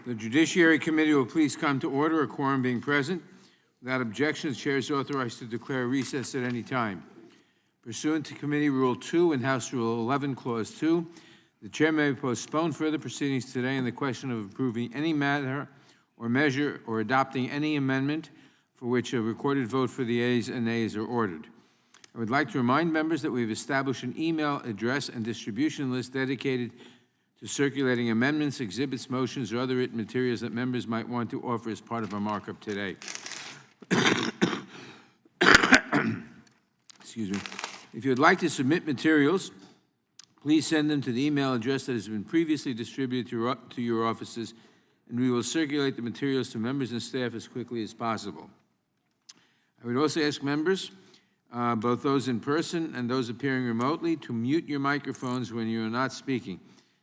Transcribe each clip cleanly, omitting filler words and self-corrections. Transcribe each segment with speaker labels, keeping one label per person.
Speaker 1: The Judiciary Committee will please come to order, a quorum being present. Without objection, the Chair is authorized to declare recess at any time. Pursuant to Committee Rule 2 and House Rule 11, Clause 2, the Chair may postpone further proceedings today on the question of approving any matter or measure or adopting any amendment for which a recorded vote for the ayes and nays are ordered. I would like to remind members that we have established an email address and distribution list dedicated to circulating amendments, exhibits, motions, or other written materials that members might want to offer as part of our markup today. Excuse me. If you would like to submit materials, please send them to the email address that has been previously distributed to your offices, and we will circulate the materials to members and staff as quickly as possible. I would also ask members, both those in person and those appearing remotely, to mute your microphones when you are not speaking.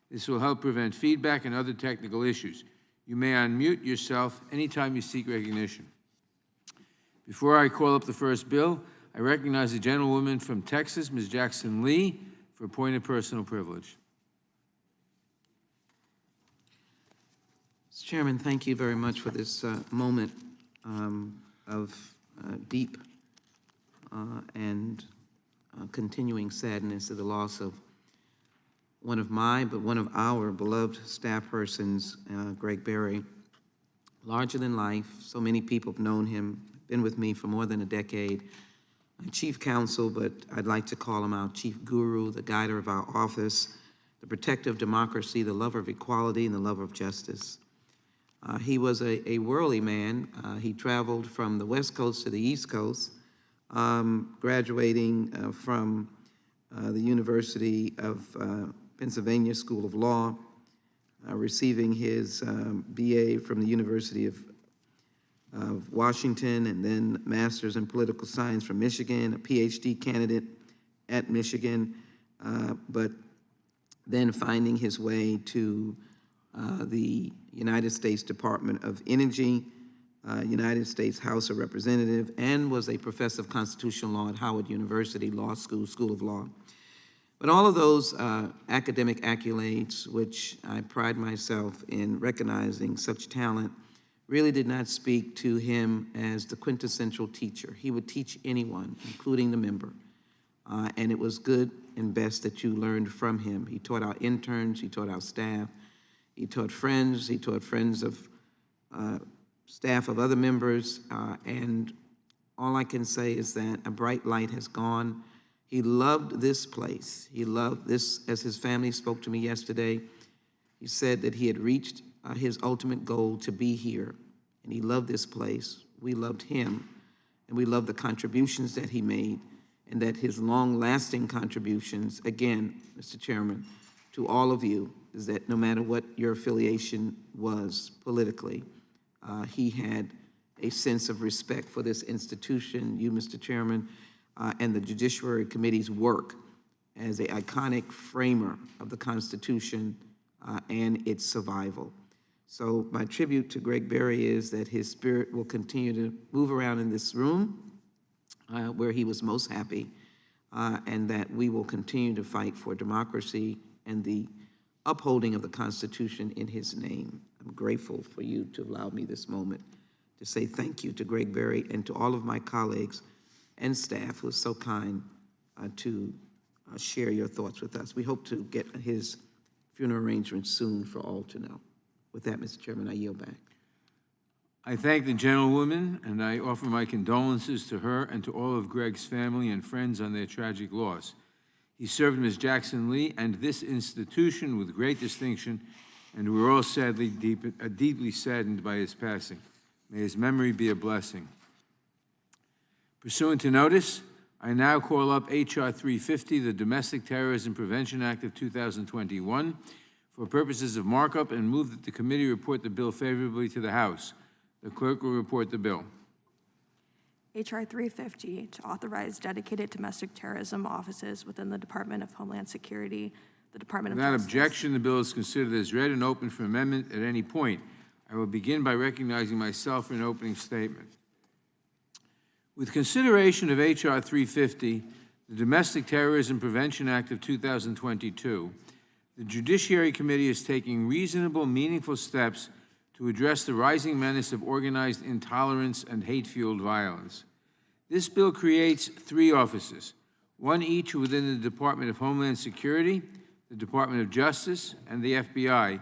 Speaker 1: This will help prevent feedback and other technical issues. You may unmute yourself anytime you seek recognition. Before I call up the first bill, I recognize the gentlewoman from Texas, Ms. Jackson Lee, for a point of personal privilege.
Speaker 2: Mr. Chairman, thank you very much for this moment of deep and continuing sadness of the loss of one of our beloved staff persons, Greg Berry. Larger than life, so many people have known him, been with me for more than a decade. Chief counsel, but I'd like to call him our chief guru, the guider of our office, the protector of democracy, the lover of equality, and the lover of justice. He was a worldly man. He traveled from the West Coast to the East Coast, graduating from the University of Pennsylvania School of Law, receiving his BA from the University of Washington, and then Master's in Political Science from Michigan, a PhD candidate at Michigan, but then finding his way to the United States Department of Energy, United States House of Representatives, and was a professor of constitutional law at Howard University Law School, School of Law. But all of those academic accolades, which I pride myself in recognizing such talent, really did not speak to him as the quintessential teacher. He would teach anyone, including the member. And it was good and best that you learned from him. He taught our interns, he taught our staff, he taught friends of staff of other members, and all I can say is that a bright light has gone. He loved this place. He loved this, as his family spoke to me yesterday. He said that he had reached his ultimate goal to be here, and he loved this place. We loved him, and we loved the contributions that he made, and that his long-lasting contributions, again, Mr. Chairman, to all of you, is that no matter what your affiliation was politically, he had a sense of respect for this institution, you, Mr. Chairman, and the Judiciary Committee's work as an iconic framer of the Constitution and its survival. So my tribute to Greg Berry is that his spirit will continue to move around in this room where he was most happy, and that we will continue to fight for democracy and the upholding of the Constitution in his name. I'm grateful for you to allow me this moment to say thank you to Greg Berry and to all of my colleagues and staff who are so kind to share your thoughts with us. We hope to get his funeral arrangements soon for all to know. With that, Mr. Chairman, I yield back.
Speaker 1: I thank the gentlewoman, and I offer my condolences to her and to all of Greg's family and friends on their tragic loss. He served Ms. Jackson Lee and this institution with great distinction, and we're all deeply saddened by his passing. May his memory be a blessing. Pursuant to notice, I now call up H.R. 350, the Domestic Terrorism Prevention Act of 2021, for purposes of markup, and move that the committee report the bill favorably to the House. The clerk will report the bill.
Speaker 3: H.R. 350, to authorize dedicated domestic terrorism offices within the Department of Homeland Security, the Department of Justice.
Speaker 1: Without objection, the bill is considered as read and open for amendment at any point. I will begin by recognizing myself for an opening statement. With consideration of H.R. 350, the Domestic Terrorism Prevention Act of 2022, the Judiciary Committee is taking reasonable, meaningful steps to to address the rising menace of organized intolerance and hate-fueled violence. This bill creates 3 offices, one each within the Department of Homeland Security, the Department of Justice, and the FBI,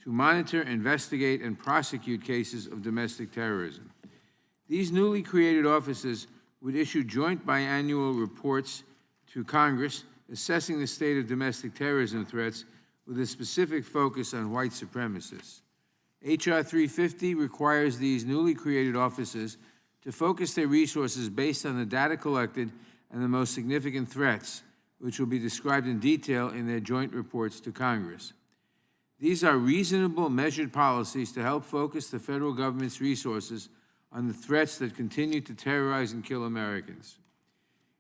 Speaker 1: to monitor, investigate, and prosecute cases of domestic terrorism. These newly created offices would issue joint biannual reports to Congress assessing the state of domestic terrorism threats with a specific focus on white supremacists. H.R. 350 requires these newly created offices to focus their resources based on the data collected and the most significant threats, which will be described in detail in their joint reports to Congress. These are reasonable, measured policies to help focus the federal government's resources on the threats that continue to terrorize and kill Americans.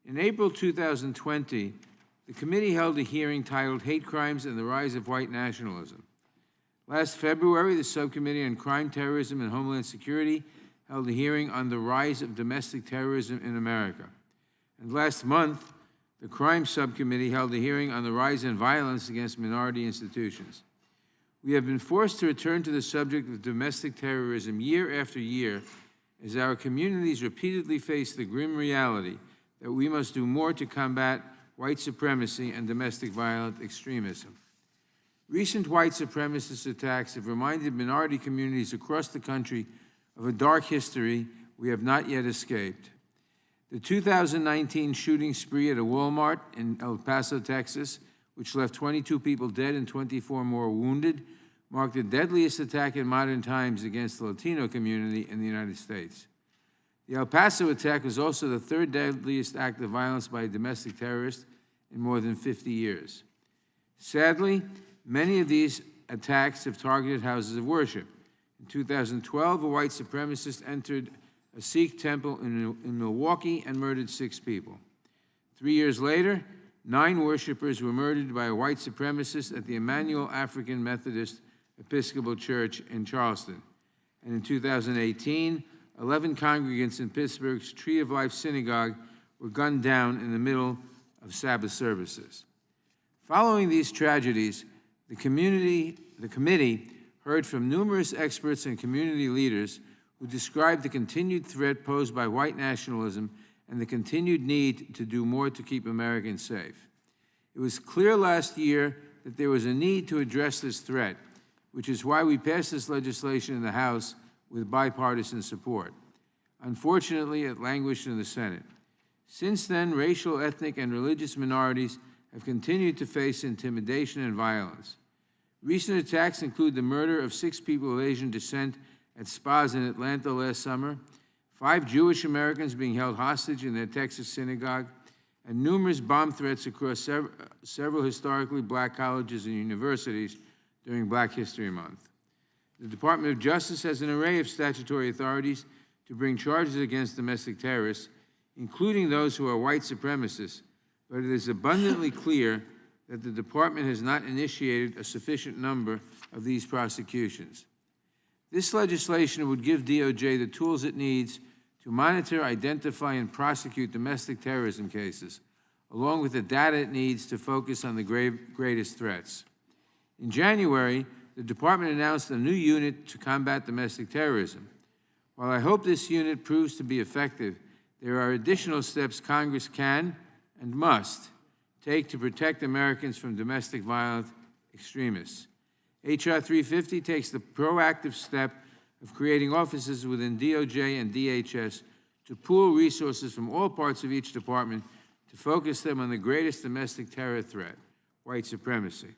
Speaker 1: In April 2020, the committee held a hearing titled Hate Crimes and the Rise of White Nationalism. Last February, the Subcommittee on Crime, Terrorism, and Homeland Security held a hearing on the rise of domestic terrorism in America. And last month, the Crime Subcommittee held a hearing on the rise in violence against minority institutions. We have been forced to return to the subject of domestic terrorism year after year as our communities repeatedly face the grim reality that we must do more to combat white supremacy and domestic violent extremism. Recent white supremacist attacks have reminded minority communities across the country of a dark history we have not yet escaped. The 2019 shooting spree at a Walmart in El Paso, Texas, which left 22 people dead and 24 more wounded, marked the deadliest attack in modern times against the Latino community in the United States. The El Paso attack was also the 3rd deadliest act of violence by a domestic terrorist in more than 50 years. Sadly, many of these attacks have targeted houses of worship. In 2012, a white supremacist entered a Sikh temple in Milwaukee and murdered 6 people. 3 years later, 9 worshipers were murdered by a white supremacist at the Emmanuel African Methodist Episcopal Church in Charleston. And in 2018, 11 congregants in Pittsburgh's Tree of Life Synagogue were gunned down in the middle of Sabbath services. Following these tragedies, the committee heard from numerous experts and community leaders who described the continued threat posed by white nationalism and the continued need to do more to keep Americans safe. It was clear last year that there was a need to address this threat, which is why we passed this legislation in the House with bipartisan support. Unfortunately, it languished in the Senate. Since then, racial, ethnic, and religious minorities have continued to face intimidation and violence. Recent attacks include the murder of 6 people of Asian descent at spas in Atlanta last summer, 5 Jewish Americans being held hostage in their Texas synagogue, and numerous bomb threats across several historically black colleges and universities during Black History Month. The Department of Justice has an array of statutory authorities to bring charges against domestic terrorists, including those who are white supremacists, but it is abundantly clear that the department has not initiated a sufficient number of these prosecutions. This legislation would give DOJ the tools it needs to monitor, identify, and prosecute domestic terrorism cases, along with the data it needs to focus on the greatest threats. In January, the department announced a new unit to combat domestic terrorism. While I hope this unit proves to be effective, there are additional steps Congress can and must take to protect Americans from domestic violent extremists. H.R. 350 takes the proactive step of creating offices within DOJ and DHS to pool resources from all parts of each department to focus them on the greatest domestic terror threat, white supremacy.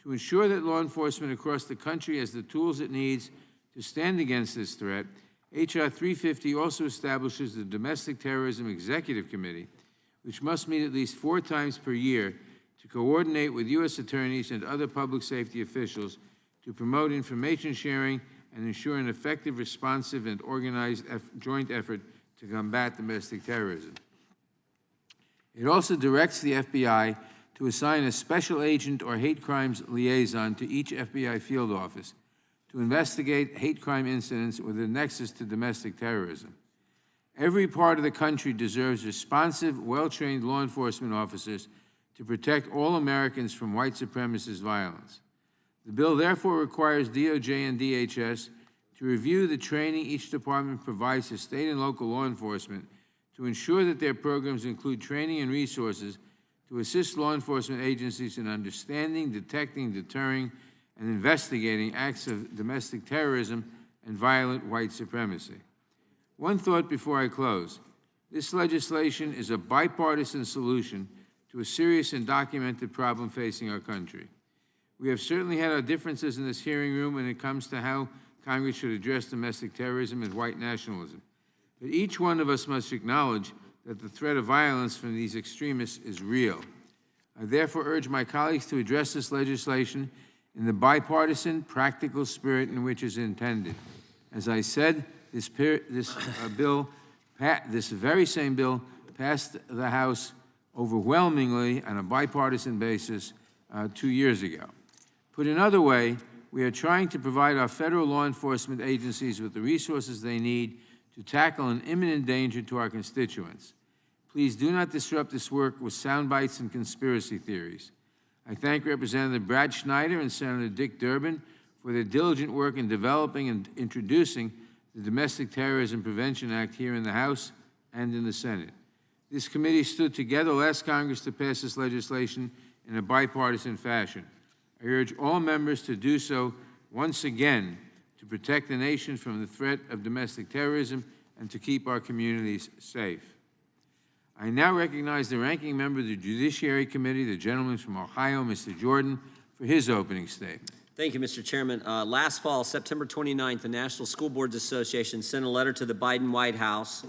Speaker 1: To ensure that law enforcement across the country has the tools it needs to stand against this threat, H.R. 350 also establishes the Domestic Terrorism Executive Committee, which must meet at least 4 times per year to coordinate with U.S. attorneys and other public safety officials to promote information sharing and ensure an effective, responsive, and organized joint effort to combat domestic terrorism. It also directs the FBI to assign a special agent or hate crimes liaison to each FBI field office to investigate hate crime incidents with a nexus to domestic terrorism. Every part of the country deserves responsive, well-trained law enforcement officers to protect all Americans from white supremacist violence. The bill therefore requires DOJ and DHS to review the training each department provides to state and local law enforcement to ensure that their programs include training and resources to assist law enforcement agencies in understanding, detecting, deterring, and investigating acts of domestic terrorism and violent white supremacy. One thought before I close. This legislation is a bipartisan solution to a serious and documented problem facing our country. We have certainly had our differences in this hearing room when it comes to how Congress should address domestic terrorism and white nationalism. But each one of us must acknowledge that the threat of violence from these extremists is real. I therefore urge my colleagues to address this legislation in the bipartisan, practical spirit in which it is intended. As I said, this very same bill passed the House overwhelmingly on a bipartisan basis 2 years ago. Put another way, we are trying to provide our federal law enforcement agencies with the resources they need to tackle an imminent danger to our constituents. Please do not disrupt this work with sound bites and conspiracy theories. I thank Representative Brad Schneider and Senator Dick Durbin for their diligent work in developing and introducing the Domestic Terrorism Prevention Act here in the House and in the Senate. This committee stood together last Congress to pass this legislation in a bipartisan fashion. I urge all members to do so once again to protect the nation from the threat of domestic terrorism and to keep our communities safe. I now recognize the ranking member of the Judiciary Committee, the gentleman from Ohio, Mr. Jordan, for his opening statement.
Speaker 4: Thank you, Mr. Chairman. Last fall, September 29th, the National School Boards Association sent a letter to the Biden White House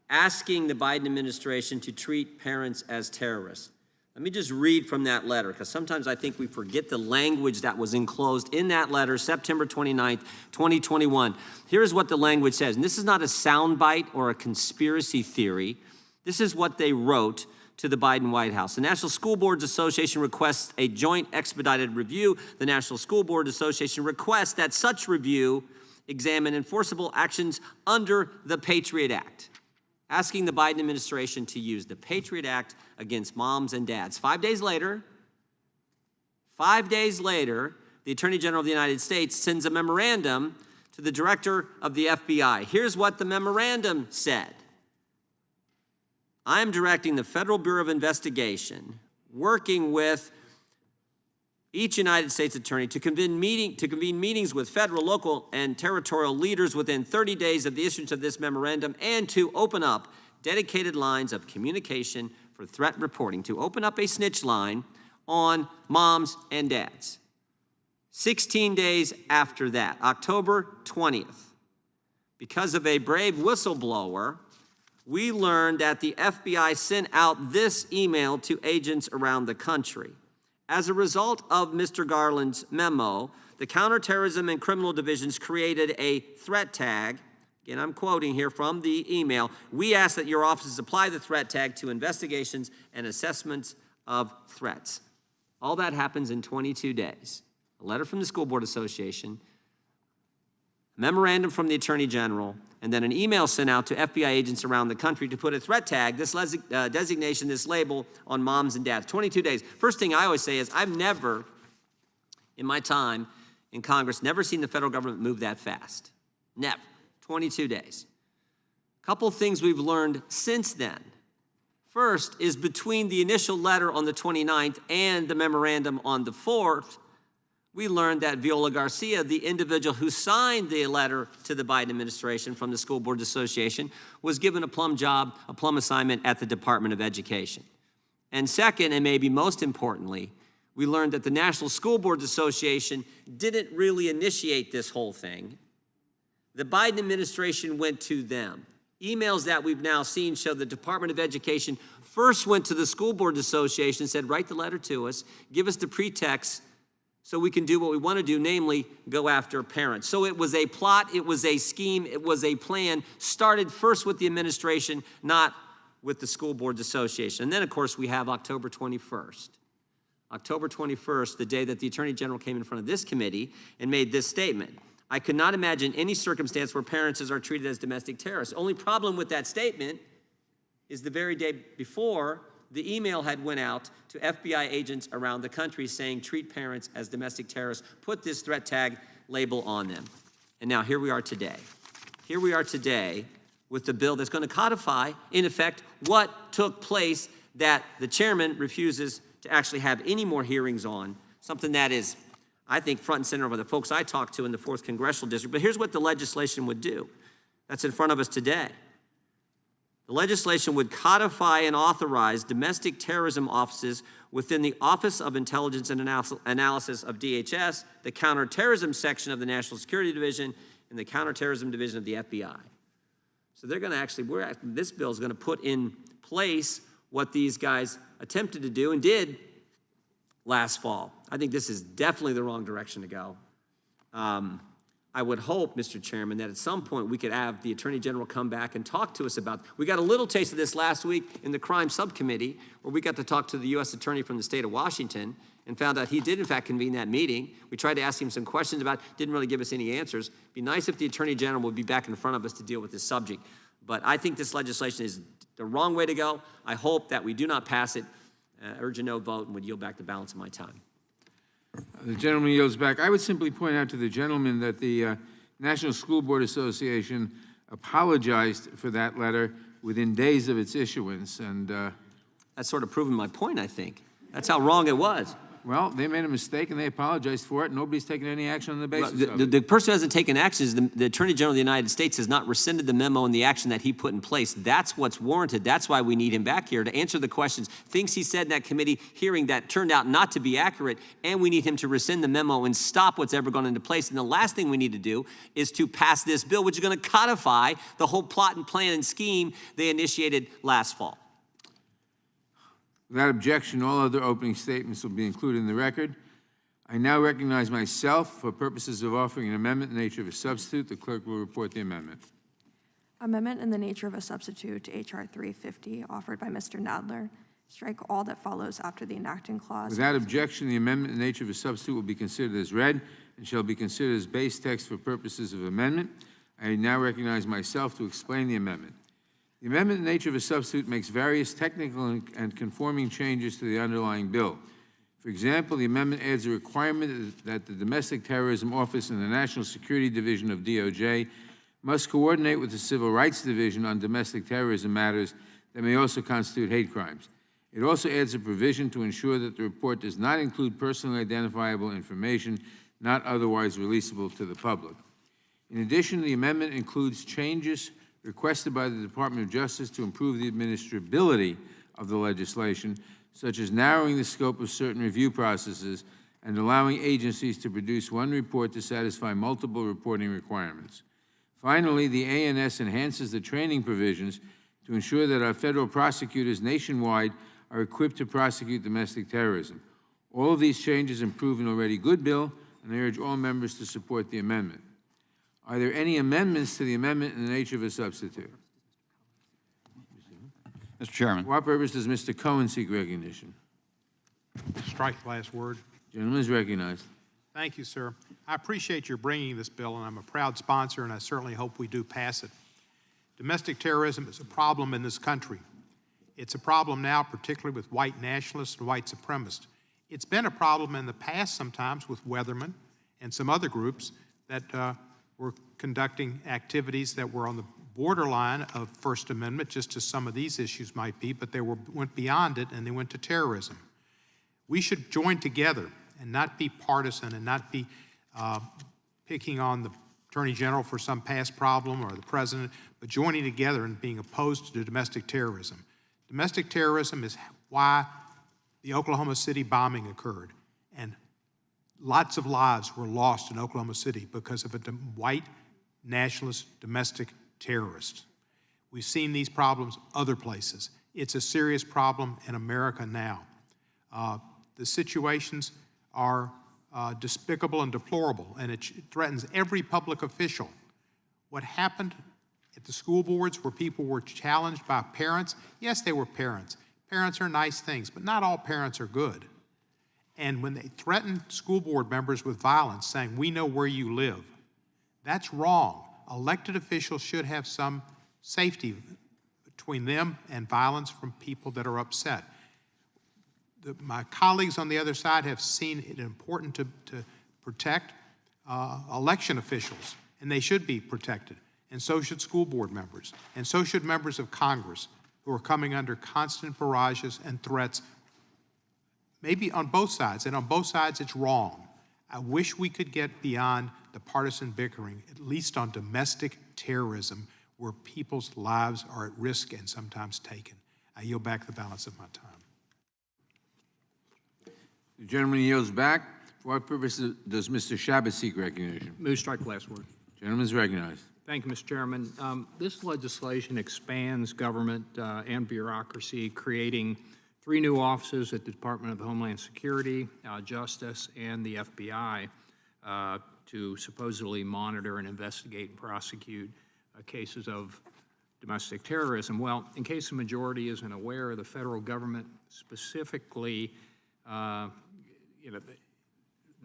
Speaker 4: asking the Biden administration to treat parents as terrorists. Let me just read from that letter, because sometimes I think we forget the language that was enclosed in that letter, September 29th, 2021. Here's what the language says, and this is not a soundbite or a conspiracy theory. This is what they wrote to the Biden White House. The National School Boards Association requests a joint expedited review. The National School Board Association requests that such review examine enforceable actions under the Patriot Act, asking the Biden administration to use the Patriot Act against moms and dads. 5 days later, the Attorney General of the United States sends a memorandum to the director of the FBI. Here's what the memorandum said. I am directing the Federal Bureau of Investigation, working with each United States attorney to convene meetings with federal, local, and territorial leaders within 30 days of the issuance of this memorandum, and to open up dedicated lines of communication for threat reporting, to open up a snitch line on moms and dads. 16 days after that, October 20th, because of a brave whistleblower, we learned that the FBI sent out this email to agents around the country. As a result of Mr. Garland's memo, the Counterterrorism and Criminal Divisions created a threat tag. Again, I'm quoting here from the email. We ask that your offices apply the threat tag to investigations and assessments of threats. All that happens in 22 days. A letter from the School Board Association, a memorandum from the Attorney General, and then an email sent out to FBI agents around the country to put a threat tag, this designation, this label on moms and dads. 22 days. First thing I always say is I've never, in my time in Congress, never seen the federal government move that fast. Never. 22 days. A couple things we've learned since then. First is between the initial letter on the 29th and the memorandum on the 4th, we learned that Viola Garcia, the individual who signed the letter to the Biden administration from the School Board Association, was given a plum job, a plum assignment at the Department of Education. And second, and maybe most importantly, we learned that the National School Boards Association didn't really initiate this whole thing. The Biden administration went to them. Emails that we've now seen show the Department of Education first went to the School Board Association and said, write the letter to us, give us the pretext so we can do what we want to do, namely go after parents. So it was a plot, it was a scheme, it was a plan, started first with the administration, not with the School Boards Association. And then, of course, we have October 21st. October 21st, the day that the Attorney General came in front of this committee and made this statement. I could not imagine any circumstance where parents are treated as domestic terrorists. Only problem with that statement is the very day before, the email had went out to FBI agents around the country saying treat parents as domestic terrorists, put this threat tag label on them. And now here we are today. Here we are today with the bill that's going to codify, in effect, what took place that the chairman refuses to actually have any more hearings on, something that is, I think, front and center of the folks I talked to in the 4th Congressional District. But here's what the legislation would do that's in front of us today. The legislation would codify and authorize domestic terrorism offices within the Office of Intelligence and Analysis of DHS, the Counterterrorism Section of the National Security Division, and the Counterterrorism Division of the FBI. So they're going to actually, this bill is going to put in place what these guys attempted to do and did last fall. I think this is definitely the wrong direction to go. I would hope, Mr. Chairman, that at some point we could have the Attorney General come back and talk to us about, we got a little taste of this last week in the Crime Subcommittee, where we got to talk to the U.S. Attorney from the state of Washington and found out he did, in fact, convene that meeting. We tried to ask him some questions about it, didn't really give us any answers. It'd be nice if the Attorney General would be back in front of us to deal with this subject. But I think this legislation is the wrong way to go. I hope that we do not pass it. Urge a no vote and would yield back the balance of my time.
Speaker 1: The gentleman yields back. I would simply point out to the gentleman that the National School Board Association apologized for that letter within days of its issuance, and
Speaker 4: That's sort of proving my point, I think. That's how wrong it was.
Speaker 1: well, they made a mistake and they apologized for it. Nobody's taken any action on the basis of it.
Speaker 4: The person who hasn't taken action is the Attorney General of the United States has not rescinded the memo and the action that he put in place. That's what's warranted. That's why we need him back here to answer the questions, things he said in that committee hearing that turned out not to be accurate, and we need him to rescind the memo and stop what's ever gone into place. And the last thing we need to do is to pass this bill, which is going to codify the whole plot and plan and scheme they initiated last fall.
Speaker 1: Without objection, all other opening statements will be included in the record. I now recognize myself for purposes of offering an amendment in the nature of a substitute. The clerk will report the amendment.
Speaker 3: Amendment in the nature of a substitute to H.R. 350, offered by Mr. Nadler. Strike all that follows after the enacting clause.
Speaker 1: Without objection, the amendment in the nature of a substitute will be considered as read and shall be considered as base text for purposes of amendment. I now recognize myself to explain the amendment. The amendment in the nature of a substitute makes various technical and conforming changes to the underlying bill. For example, the amendment adds a requirement that the Domestic Terrorism Office and the National Security Division of DOJ must coordinate with the Civil Rights Division on domestic terrorism matters that may also constitute hate crimes. It also adds a provision to ensure that the report does not include personally identifiable information not otherwise releasable to the public. In addition, the amendment includes changes requested by the Department of Justice to improve the administrability of the legislation, such as narrowing the scope of certain review processes and allowing agencies to produce one report to satisfy multiple reporting requirements. Finally, the ANS enhances the training provisions to ensure that our federal prosecutors nationwide are equipped to prosecute domestic terrorism. All of these changes improve an already good bill, and I urge all members to support the amendment. Are there any amendments to the amendment in the nature of a substitute?
Speaker 5: Mr. Chairman.
Speaker 1: For what purpose does Mr. Cohen seek recognition?
Speaker 6: Strike the last word.
Speaker 1: Gentleman is recognized.
Speaker 6: Thank you, sir. I appreciate your bringing this bill, and I'm a proud sponsor, and I certainly hope we do pass it. Domestic terrorism is a problem in this country. It's a problem now, particularly with white nationalists and white supremacists. It's been a problem in the past sometimes with Weatherman and some other groups that were conducting activities that were on the borderline of First Amendment, just as some of these issues might be, but they went beyond it and they went to terrorism. We should join together and not be partisan and not be picking on the Attorney General for some past problem or the President, but joining together and being opposed to domestic terrorism. Domestic terrorism is why the Oklahoma City bombing occurred, and lots of lives were lost in Oklahoma City because of a white nationalist domestic terrorist. We've seen these problems other places. It's a serious problem in America now. The situations are despicable and deplorable, and it threatens every public official. What happened at the school boards where people were challenged by parents, yes, they were parents. Parents are nice things, but not all parents are good. And when they threaten school board members with violence, saying, "We know where you live," that's wrong. Elected officials should have some safety between them and violence from people that are upset. My colleagues on the other side have seen it important to protect election officials and they should be protected. And so should school board members, and so should members of Congress who are coming under constant barrages and threats, maybe on both sides, and on both sides it's wrong. I wish we could get beyond the partisan bickering, at least on domestic terrorism, where people's lives are at risk and sometimes taken. I yield back the balance of my time.
Speaker 1: The gentleman yields back. For what purpose does Mr. Shabbat seek recognition?
Speaker 5: Move to strike the last word.
Speaker 1: Gentleman is recognized.
Speaker 5: Thank you, Mr. Chairman. This legislation expands government and bureaucracy, creating 3 new offices at the Department of Homeland Security, Justice, and the FBI to supposedly monitor and investigate and prosecute cases of domestic terrorism. Well, in case the majority isn't aware, the federal government specifically,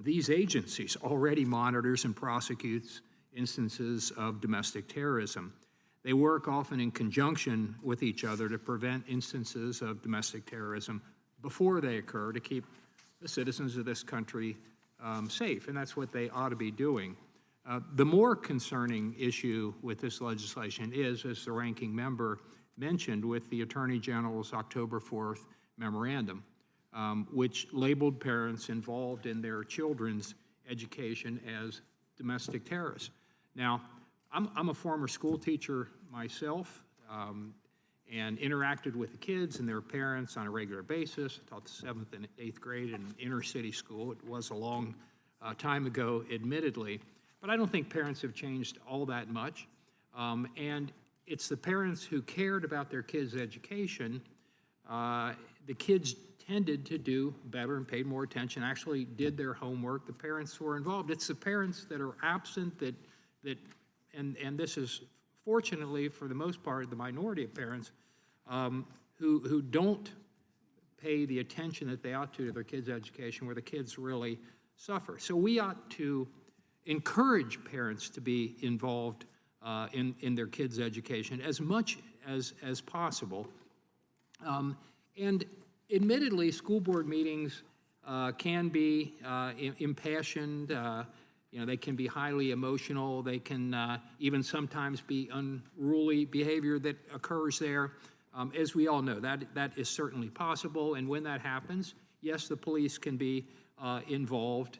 Speaker 5: these agencies already monitors and prosecutes instances of domestic terrorism. They work often in conjunction with each other to prevent instances of domestic terrorism before they occur, to keep the citizens of this country safe, and that's what they ought to be doing. The more concerning issue with this legislation is, as the ranking member mentioned, with the Attorney General's October 4th memorandum, which labeled parents involved in their children's education as domestic terrorists. Now, I'm a former school teacher myself, and interacted with the kids and their parents on a regular basis. I taught the 7th and 8th grade in an inner city school. It was a long time ago, admittedly, but I don't think parents have changed all that much. And it's the parents who cared about their kids' education. The kids tended to do better and paid more attention, actually did their homework. The parents were involved. It's the parents that are absent and this is fortunately, for the most part, the minority of parents who don't pay the attention that they ought to their kids' education, where the kids really suffer. So we ought to encourage parents to be involved in their kids' education as much as possible. And admittedly, school board meetings can be impassioned. They can be highly emotional. They can even sometimes be unruly behavior that occurs there. As we all know, that is certainly possible. And when that happens, yes, the police can be involved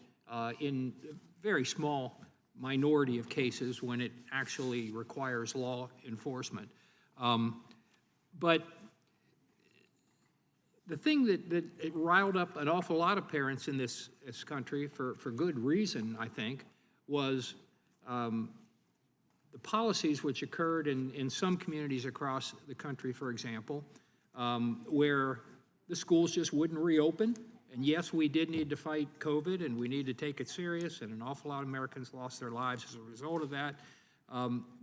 Speaker 5: in a very small minority of cases when it actually requires law enforcement. But the thing that it riled up an awful lot of parents in this country, for good reason, I think, was the policies which occurred in some communities across the country, for example, where the schools just wouldn't reopen. And yes, we did need to fight COVID, and we need to take it serious, and an awful lot of Americans lost their lives as a result of that.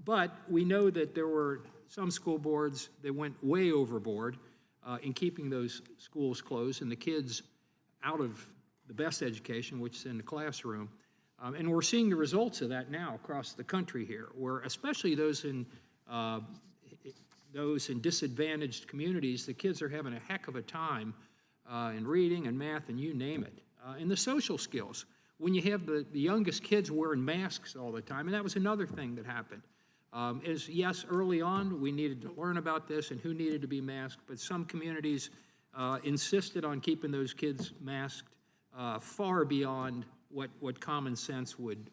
Speaker 5: But we know that there were some school boards that went way overboard in keeping those schools closed and the kids out of the best education, which is in the classroom. And we're seeing the results of that now across the country here, where especially those in disadvantaged communities, the kids are having a heck of a time in reading and math and you name it. And the social skills, when you have the youngest kids wearing masks all the time, and that was another thing that happened. Is yes, early on we needed to learn about this and who needed to be masked, but some communities insisted on keeping those kids masked far beyond what common sense would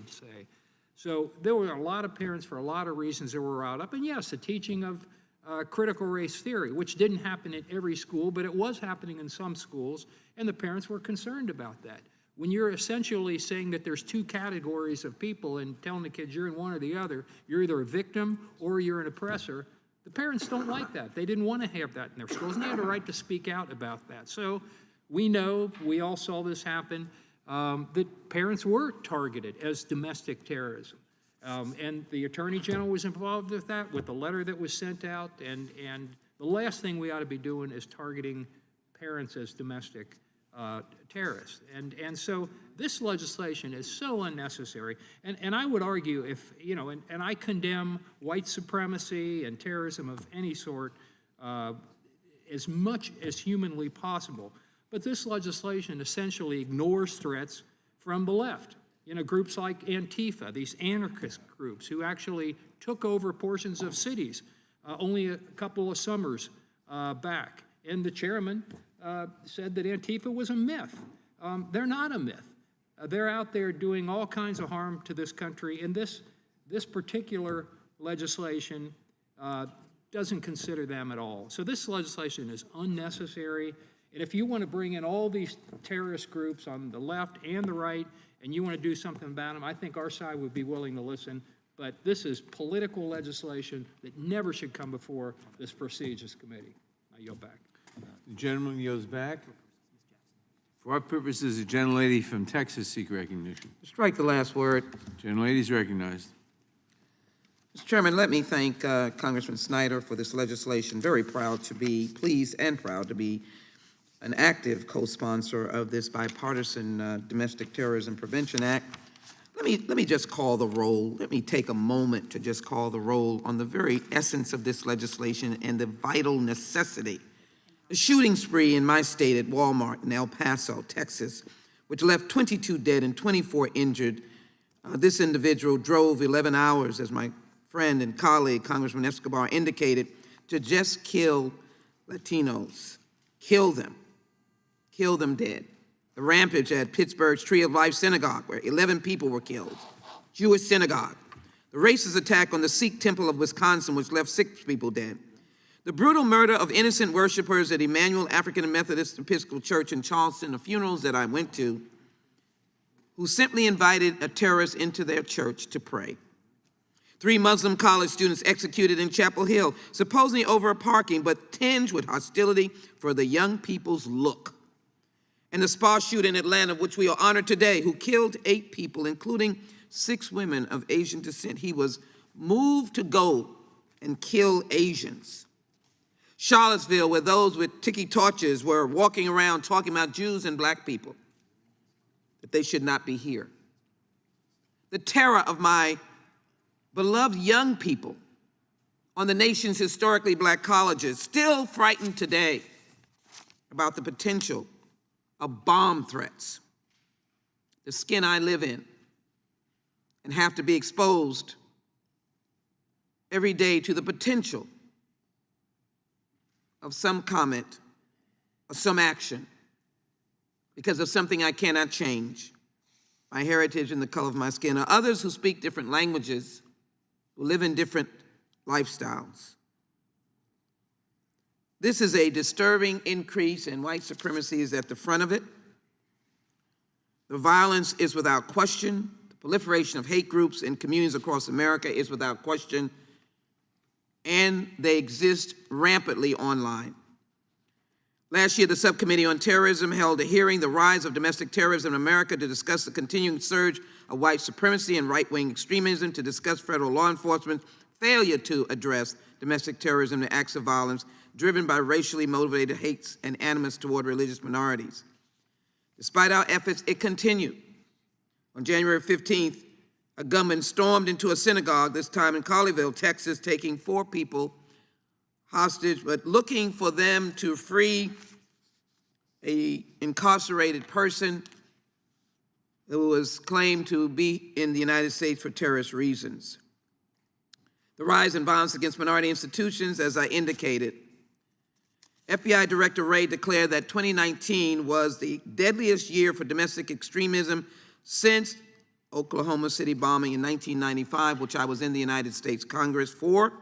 Speaker 5: say. So there were a lot of parents, for a lot of reasons, that were riled up. And yes, the teaching of critical race theory, which didn't happen in every school, but it was happening in some schools, and the parents were concerned about that. When you're essentially saying that there's 2 categories of people and telling the kids you're in one or the other, you're either a victim or you're an oppressor, the parents don't like that. They didn't want to have that in their schools, and they had a right to speak out about that. So we know, we all saw this happen, that parents were targeted as domestic terrorism. And the Attorney General was involved with that, with the letter that was sent out, and the last thing we ought to be doing is targeting parents as domestic terrorists. And so this legislation is so unnecessary. And I would argue if, and I condemn white supremacy and terrorism of any sort as much as humanly possible. But this legislation essentially ignores threats from the left. groups like Antifa, these anarchist groups who actually took over portions of cities only a couple of summers back. And the chairman said that Antifa was a myth. They're not a myth. They're out there doing all kinds of harm to this country, and this particular legislation doesn't consider them at all. So this legislation is unnecessary, and if you want to bring in all these terrorist groups on the left and the right, and you want to do something about them, I think our side would be willing to listen, but this is political legislation that never should come before this Procedures Committee. I yield back.
Speaker 1: The gentleman yields back. For our purposes, the gentlelady from Texas seek recognition.
Speaker 2: Strike the last word.
Speaker 1: Gentlelady is recognized.
Speaker 2: Mr. Chairman, let me thank Congressman Snyder for this legislation. Very proud to be, pleased and proud to be an active co-sponsor of this bipartisan Domestic Terrorism Prevention Act. Let me just call the roll. Let me take a moment to just call the roll on the very essence of this legislation and the vital necessity. The shooting spree in my state at Walmart in El Paso, Texas, which left 22 dead and 24 injured. This individual drove 11 hours, as my friend and colleague, Congressman Escobar, indicated, to just kill Latinos, kill them dead. The rampage at Pittsburgh's Tree of Life Synagogue, where 11 people were killed, Jewish synagogue. The racist attack on the Sikh Temple of Wisconsin, which left 6 people dead. The brutal murder of innocent worshipers at Emmanuel African Methodist Episcopal Church in Charleston, the funerals that I went to, who simply invited a terrorist into their church to pray. 3 Muslim college students executed in Chapel Hill, supposedly over a parking, but tinged with hostility for the young people's look. And the spa shooter in Atlanta, which we are honored today, who killed 8 people, including 6 women of Asian descent. He was moved to go and kill Asians. Charlottesville, where those with tiki torches were walking around talking about Jews and black people, that they should not be here. The terror of my beloved young people on the nation's historically black colleges, still frightened today about the potential of bomb threats. The skin I live in and have to be exposed every day to the potential of some comment or some action because of something I cannot change, my heritage and the color of my skin, or others who speak different languages, who live in different lifestyles. This is a disturbing increase, and white supremacy is at the front of it. The violence is without question. The proliferation of hate groups in communities across America is without question, and they exist rampantly online. Last year, the Subcommittee on Terrorism held a hearing, The Rise of Domestic Terrorism in America, to discuss the continuing surge of white supremacy and right-wing extremism, to discuss federal law enforcement's failure to address domestic terrorism and acts of violence driven by racially motivated hates and animus toward religious minorities. Despite our efforts, it continued. On January 15th, a gunman stormed into a synagogue, this time in Colleyville, Texas, taking 4 people hostage, but looking for them to free an incarcerated person who was claimed to be in the United States for terrorist reasons. The rise in violence against minority institutions, as I indicated, FBI Director Wray declared that 2019 was the deadliest year for domestic extremism since Oklahoma City bombing in 1995, which I was in the United States Congress for,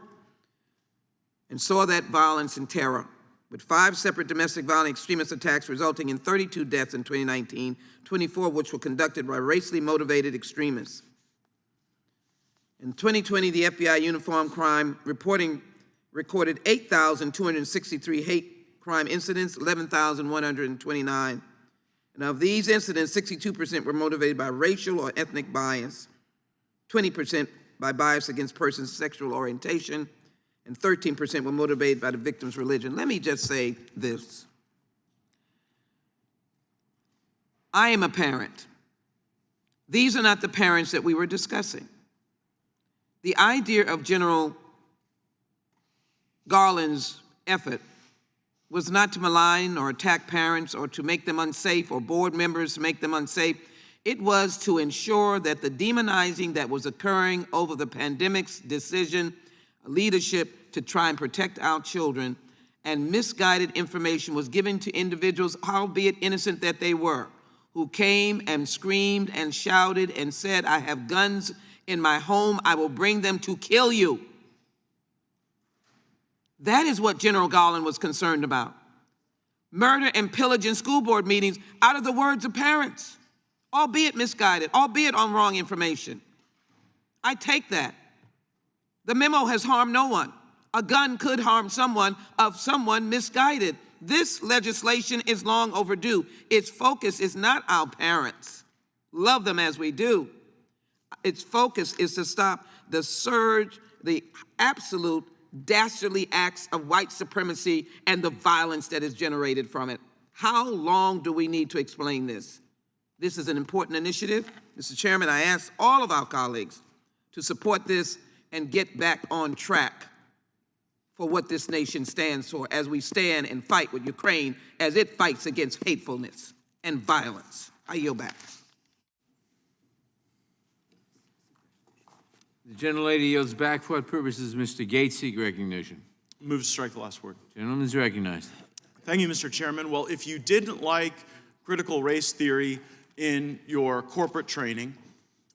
Speaker 2: and saw that violence and terror, with 5 separate domestic violent extremist attacks resulting in 32 deaths in 2019, 24 of which were conducted by racially motivated extremists. In 2020, the FBI Uniform Crime Reporting recorded 8,263 hate crime incidents, 11,129. And of these incidents, 62% were motivated by racial or ethnic bias, 20% by bias against persons' sexual orientation, and 13% were motivated by the victim's religion. Let me just say this. I am a parent. These are not the parents that we were discussing. The idea of General Garland's effort was not to malign or attack parents or to make them unsafe or board members to make them unsafe. It was to ensure that the demonizing that was occurring over the pandemic's decision leadership to try and protect our children and misguided information was given to individuals, albeit innocent that they were, who came and screamed and shouted and said, "I have guns in my home, I will bring them to kill you." That is what General Garland was concerned about. Murder and pillage in school board meetings out of the words of parents, albeit misguided, albeit on wrong information. I take that. The memo has harmed no one. A gun could harm someone of someone misguided. This legislation is long overdue. Its focus is not our parents. Love them as we do. Its focus is to stop the surge, the absolute dastardly acts of white supremacy and the violence that is generated from it. How long do we need to explain this? This is an important initiative. Mr. Chairman, I ask all of our colleagues to support this and get back on track for what this nation stands for as we stand and fight with Ukraine as it fights against hatefulness and violence. I yield back.
Speaker 1: The gentlelady yields back. For what purposes Mr. Gates seek recognition?
Speaker 7: Move to strike the last word.
Speaker 1: Gentleman is recognized.
Speaker 7: Thank you, Mr. Chairman. Well, if you didn't like critical race theory in your corporate training,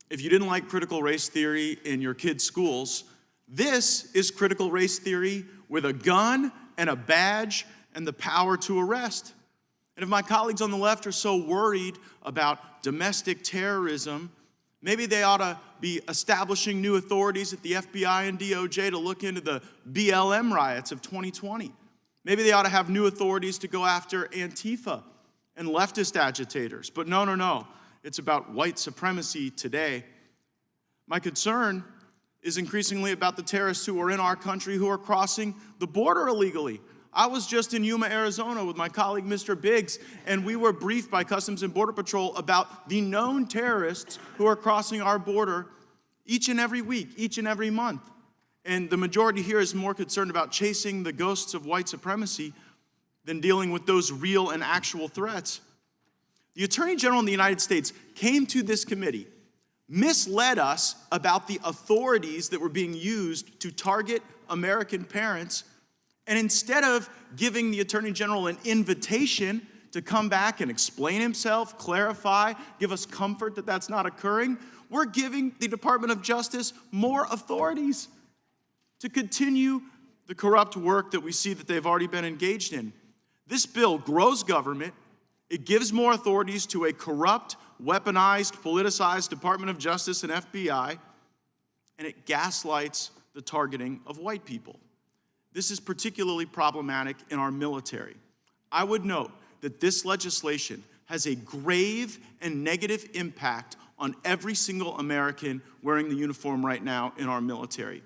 Speaker 7: if you didn't like critical race theory in your kids' schools, this is critical race theory with a gun and a badge and the power to arrest. And if my colleagues on the left are so worried about domestic terrorism, maybe they ought to be establishing new authorities at the FBI and DOJ to look into the BLM riots of 2020. Maybe they ought to have new authorities to go after Antifa and leftist agitators. But no. It's about white supremacy today. My concern is increasingly about the terrorists who are in our country who are crossing the border illegally. I was just in Yuma, Arizona with my colleague, Mr. Biggs, and we were briefed by Customs and Border Patrol about the known terrorists who are crossing our border each and every week, each and every month. And the majority here is more concerned about chasing the ghosts of white supremacy than dealing with those real and actual threats. The Attorney General in the United States came to this committee, misled us about the authorities that were being used to target American parents, and instead of giving the Attorney General an invitation to come back and explain himself, clarify, give us comfort that that's not occurring, we're giving the Department of Justice more authorities to continue the corrupt work that we see that they've already been engaged in. This bill grows government. It gives more authorities to a corrupt, weaponized, politicized Department of Justice and FBI, and it gaslights the targeting of white people. This is particularly problematic in our military. I would note that this legislation has a grave and negative impact on every single American wearing the uniform right now in our military.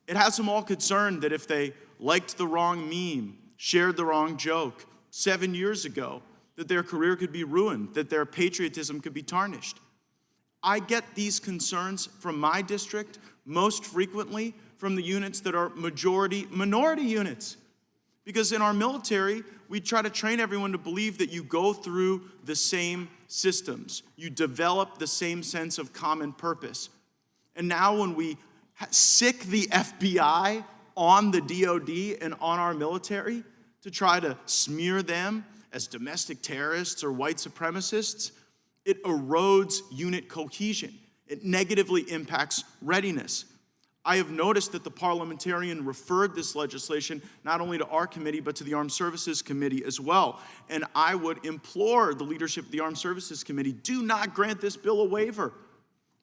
Speaker 7: It has them all concerned that if they liked the wrong meme, shared the wrong joke 7 years ago, that their career could be ruined, that their patriotism could be tarnished. I get these concerns from my district most frequently from the units that are minority units. Because in our military, we try to train everyone to believe that you go through the same systems. You develop the same sense of common purpose. And now when we sick the FBI on the DOD and on our military to try to smear them as domestic terrorists or white supremacists, it erodes unit cohesion. It negatively impacts readiness. I have noticed that the parliamentarian referred this legislation not only to our committee, but to the Armed Services Committee as well. And I would implore the leadership of the Armed Services Committee, do not grant this bill a waiver.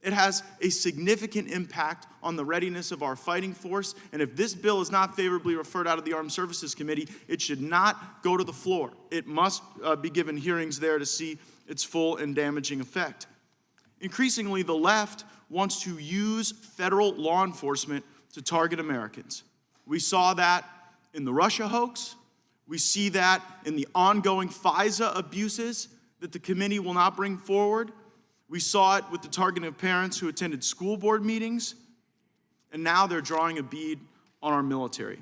Speaker 7: It has a significant impact on the readiness of our fighting force, and if this bill is not favorably referred out of the Armed Services Committee, it should not go to the floor. It must be given hearings there to see its full and damaging effect. Increasingly, the left wants to use federal law enforcement to target Americans. We saw that in the Russia hoax. We see that in the ongoing FISA abuses that the committee will not bring forward. We saw it with the targeting of parents who attended school board meetings, and now they're drawing a bead on our military.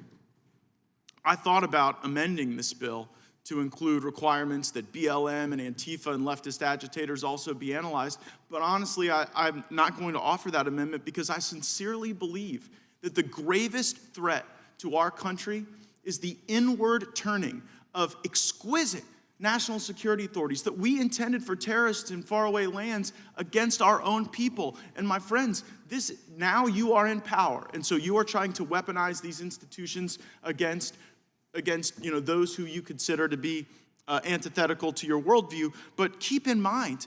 Speaker 7: I thought about amending this bill to include requirements that BLM and Antifa and leftist agitators also be analyzed. But honestly, I'm not going to offer that amendment because I sincerely believe that the gravest threat to our country is the inward turning of exquisite national security authorities that we intended for terrorists in faraway lands against our own people. And my friends, now you are in power, and so you are trying to weaponize these institutions against those who you consider to be antithetical to your worldview. But keep in mind,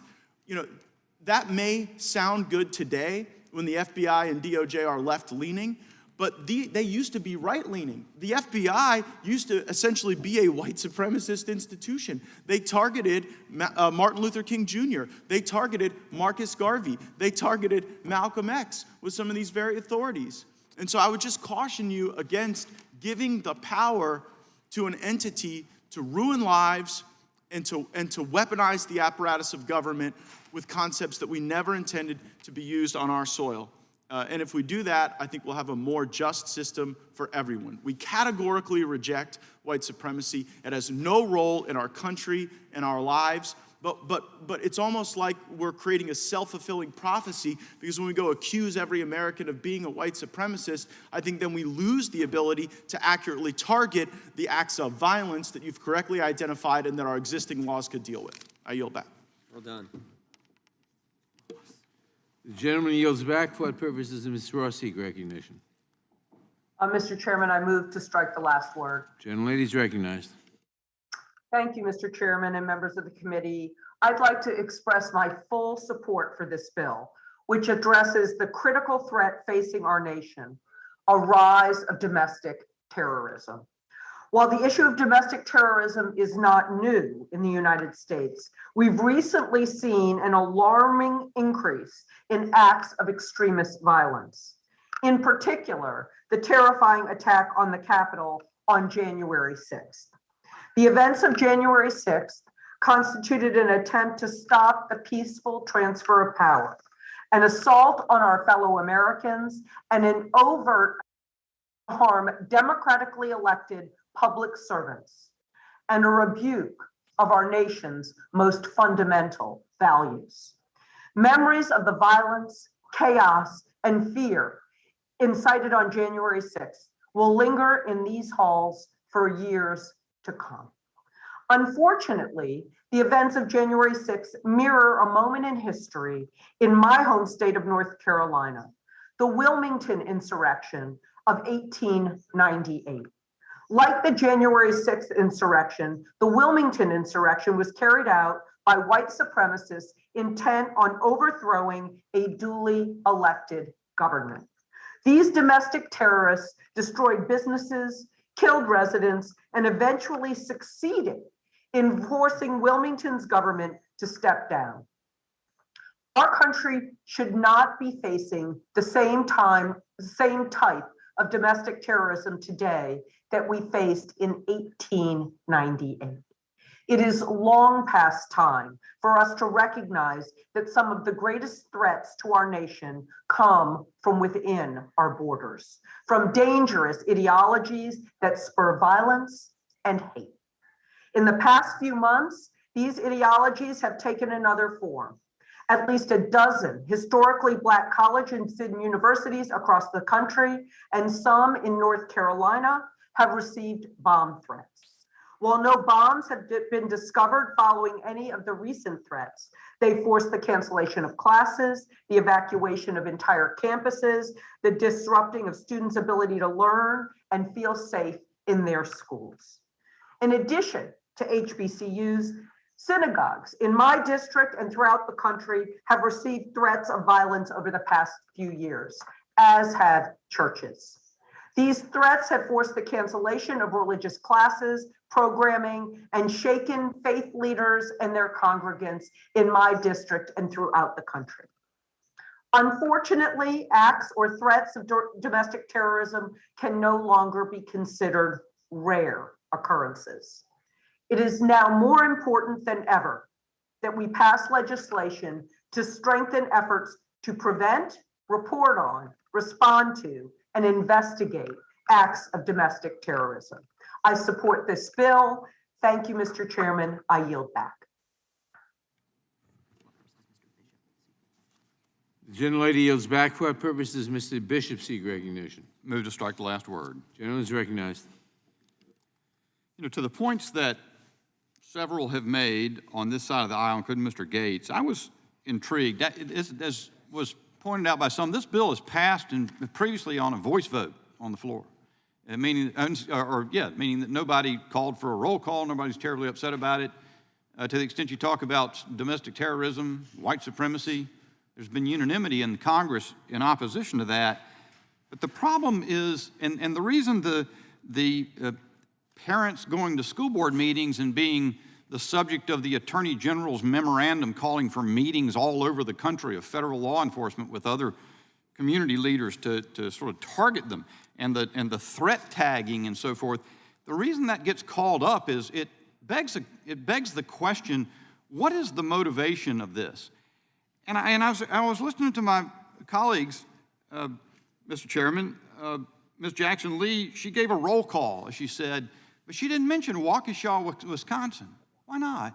Speaker 7: that may sound good today when the FBI and DOJ are left-leaning, but they used to be right-leaning. The FBI used to essentially be a white supremacist institution. They targeted Martin Luther King Jr. They targeted Marcus Garvey. They targeted Malcolm X with some of these very authorities. And so I would just caution you against giving the power to an entity to ruin lives and to weaponize the apparatus of government with concepts that we never intended to be used on our soil. And if we do that, I think we'll have a more just system for everyone. We categorically reject white supremacy. It has no role in our country and our lives. But it's almost like we're creating a self-fulfilling prophecy, because when we go accuse every American of being a white supremacist, I think then we lose the ability to accurately target the acts of violence that you've correctly identified and that our existing laws could deal with. I yield back.
Speaker 4: Well done.
Speaker 1: The gentleman yields back. For what purposes does Ms. Ross seek recognition?
Speaker 8: Mr. Chairman, I move to strike the last word.
Speaker 1: Gentlelady is recognized.
Speaker 8: Thank you, Mr. Chairman and members of the committee. I'd like to express my full support for this bill, which addresses the critical threat facing our nation, a rise of domestic terrorism. While the issue of domestic terrorism is not new in the United States, we've recently seen an alarming increase in acts of extremist violence. In particular, the terrifying attack on the Capitol on January 6th. The events of January 6th constituted an attempt to stop the peaceful transfer of power, an assault on our fellow Americans, and an overt harm democratically elected public servants, and a rebuke of our nation's most fundamental values. Memories of the violence, chaos, and fear incited on January 6th will linger in these halls for years to come. Unfortunately, the events of January 6th mirror a moment in history in my home state of North Carolina, the Wilmington insurrection of 1898. Like the January 6th insurrection, the Wilmington insurrection was carried out by white supremacists intent on overthrowing a duly elected government. These domestic terrorists destroyed businesses, killed residents, and eventually succeeded in forcing Wilmington's government to step down. Our country should not be facing the same type of domestic terrorism today that we faced in 1898. It is long past time for us to recognize that some of the greatest threats to our nation come from within our borders, from dangerous ideologies that spur violence and hate. In the past few months, these ideologies have taken another form. At least a dozen historically Black colleges and universities across the country, and some in North Carolina, have received bomb threats. While no bombs have been discovered following any of the recent threats, they forced the cancellation of classes, the evacuation of entire campuses, the disrupting of students' ability to learn and feel safe in their schools. In addition to HBCUs, synagogues in my district and throughout the country have received threats of violence over the past few years, as have churches. These threats have forced the cancellation of religious classes, programming, and shaken faith leaders and their congregants in my district and throughout the country. Unfortunately, acts or threats of domestic terrorism can no longer be considered rare occurrences. It is now more important than ever that we pass legislation to strengthen efforts to prevent, report on, respond to, and investigate acts of domestic terrorism. I support this bill. Thank you, Mr. Chairman. I yield back.
Speaker 1: The gentlelady yields back. For what purpose does Mr. Bishop seek recognition?
Speaker 9: Move to strike the last word.
Speaker 1: Gentleman is recognized.
Speaker 9: You know, to the points that several have made on this side of the aisle, including Mr. Gates, I was intrigued. As was pointed out by some, this bill is passed and previously on a voice vote on the floor, meaning that nobody called for a roll call, nobody's terribly upset about it. To the extent you talk about domestic terrorism, white supremacy, there's been unanimity in Congress in opposition to that. But the problem is, and the reason the parents going to school board meetings and being the subject of the Attorney General's memorandum calling for meetings all over the country of federal law enforcement with other community leaders to sort of target them, and the threat tagging and so forth, the reason that gets called up is it begs the question, what is the motivation of this? And I was listening to my colleagues, Mr. Chairman, Ms. Jackson Lee, she gave a roll call, as she said, but she didn't mention Waukesha, Wisconsin. Why not?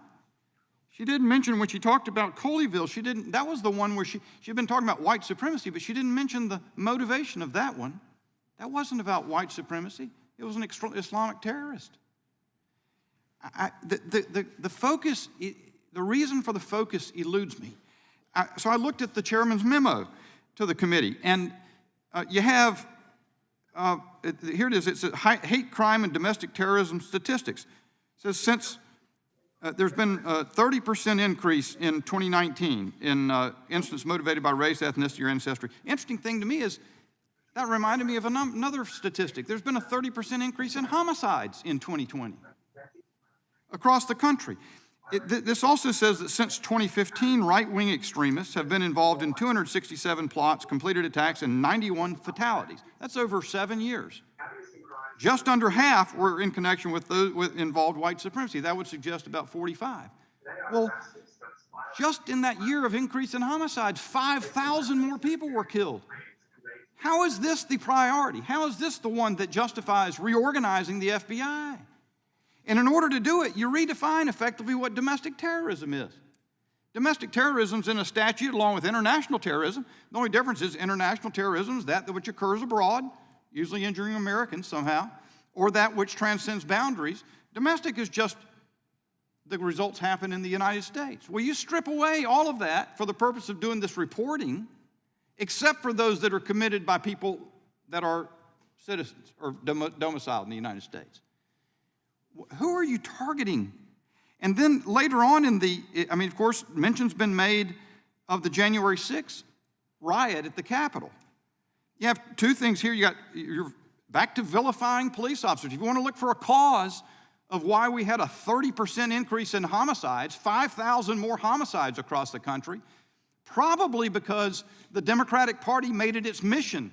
Speaker 9: She didn't mention when she talked about Colleyville, that was the one where she'd been talking about white supremacy, but she didn't mention the motivation of that one. That wasn't about white supremacy. It was an Islamic terrorist. The focus, the reason for the focus eludes me. So I looked at the chairman's memo to the committee, and you have, here it is, it's hate crime and domestic terrorism statistics. It says since there's been a 30% increase in 2019 in incidents motivated by race, ethnicity, or ancestry. Interesting thing to me is that reminded me of another statistic. There's been a 30% increase in homicides in 2020 across the country. This also says that since 2015, right-wing extremists have been involved in 267 plots, completed attacks, and 91 fatalities. That's over 7 years. Just under half were in connection with those involved white supremacy. That would suggest about 45. Well, just in that year of increase in homicides, 5,000 more people were killed. How is this the priority? How is this the one that justifies reorganizing the FBI? And in order to do it, you redefine effectively what domestic terrorism is. Domestic terrorism is in a statute along with international terrorism. The only difference is international terrorism is that which occurs abroad, usually injuring Americans somehow, or that which transcends boundaries. Domestic is just the results happen in the United States. Well, you strip away all of that for the purpose of doing this reporting, except for those that are committed by people that are citizens or domiciled in the United States. Who are you targeting? And then later on of course, mention's been made of the January 6th riot at the Capitol. You have two things here. You're back to vilifying police officers. If you want to look for a cause of why we had a 30% increase in homicides, 5,000 more homicides across the country, probably because the Democratic Party made it its mission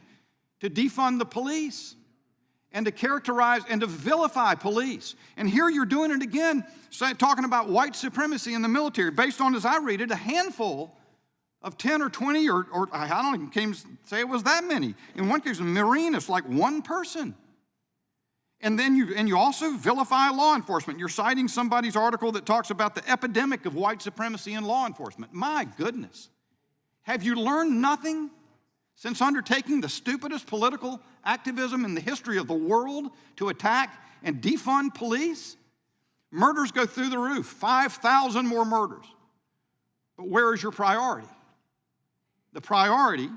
Speaker 9: to defund the police and to characterize and to vilify police. And here you're doing it again, talking about white supremacy in the military, based on, as I read it, a handful of 10 or 20, or I don't even say it was that many. In one case, a Marine, it's like one person. And then you also vilify law enforcement. You're citing somebody's article that talks about the epidemic of white supremacy in law enforcement. My goodness. Have you learned nothing since undertaking the stupidest political activism in the history of the world to attack and defund police? Murders go through the roof, 5,000 more murders. But where is your priority? The priority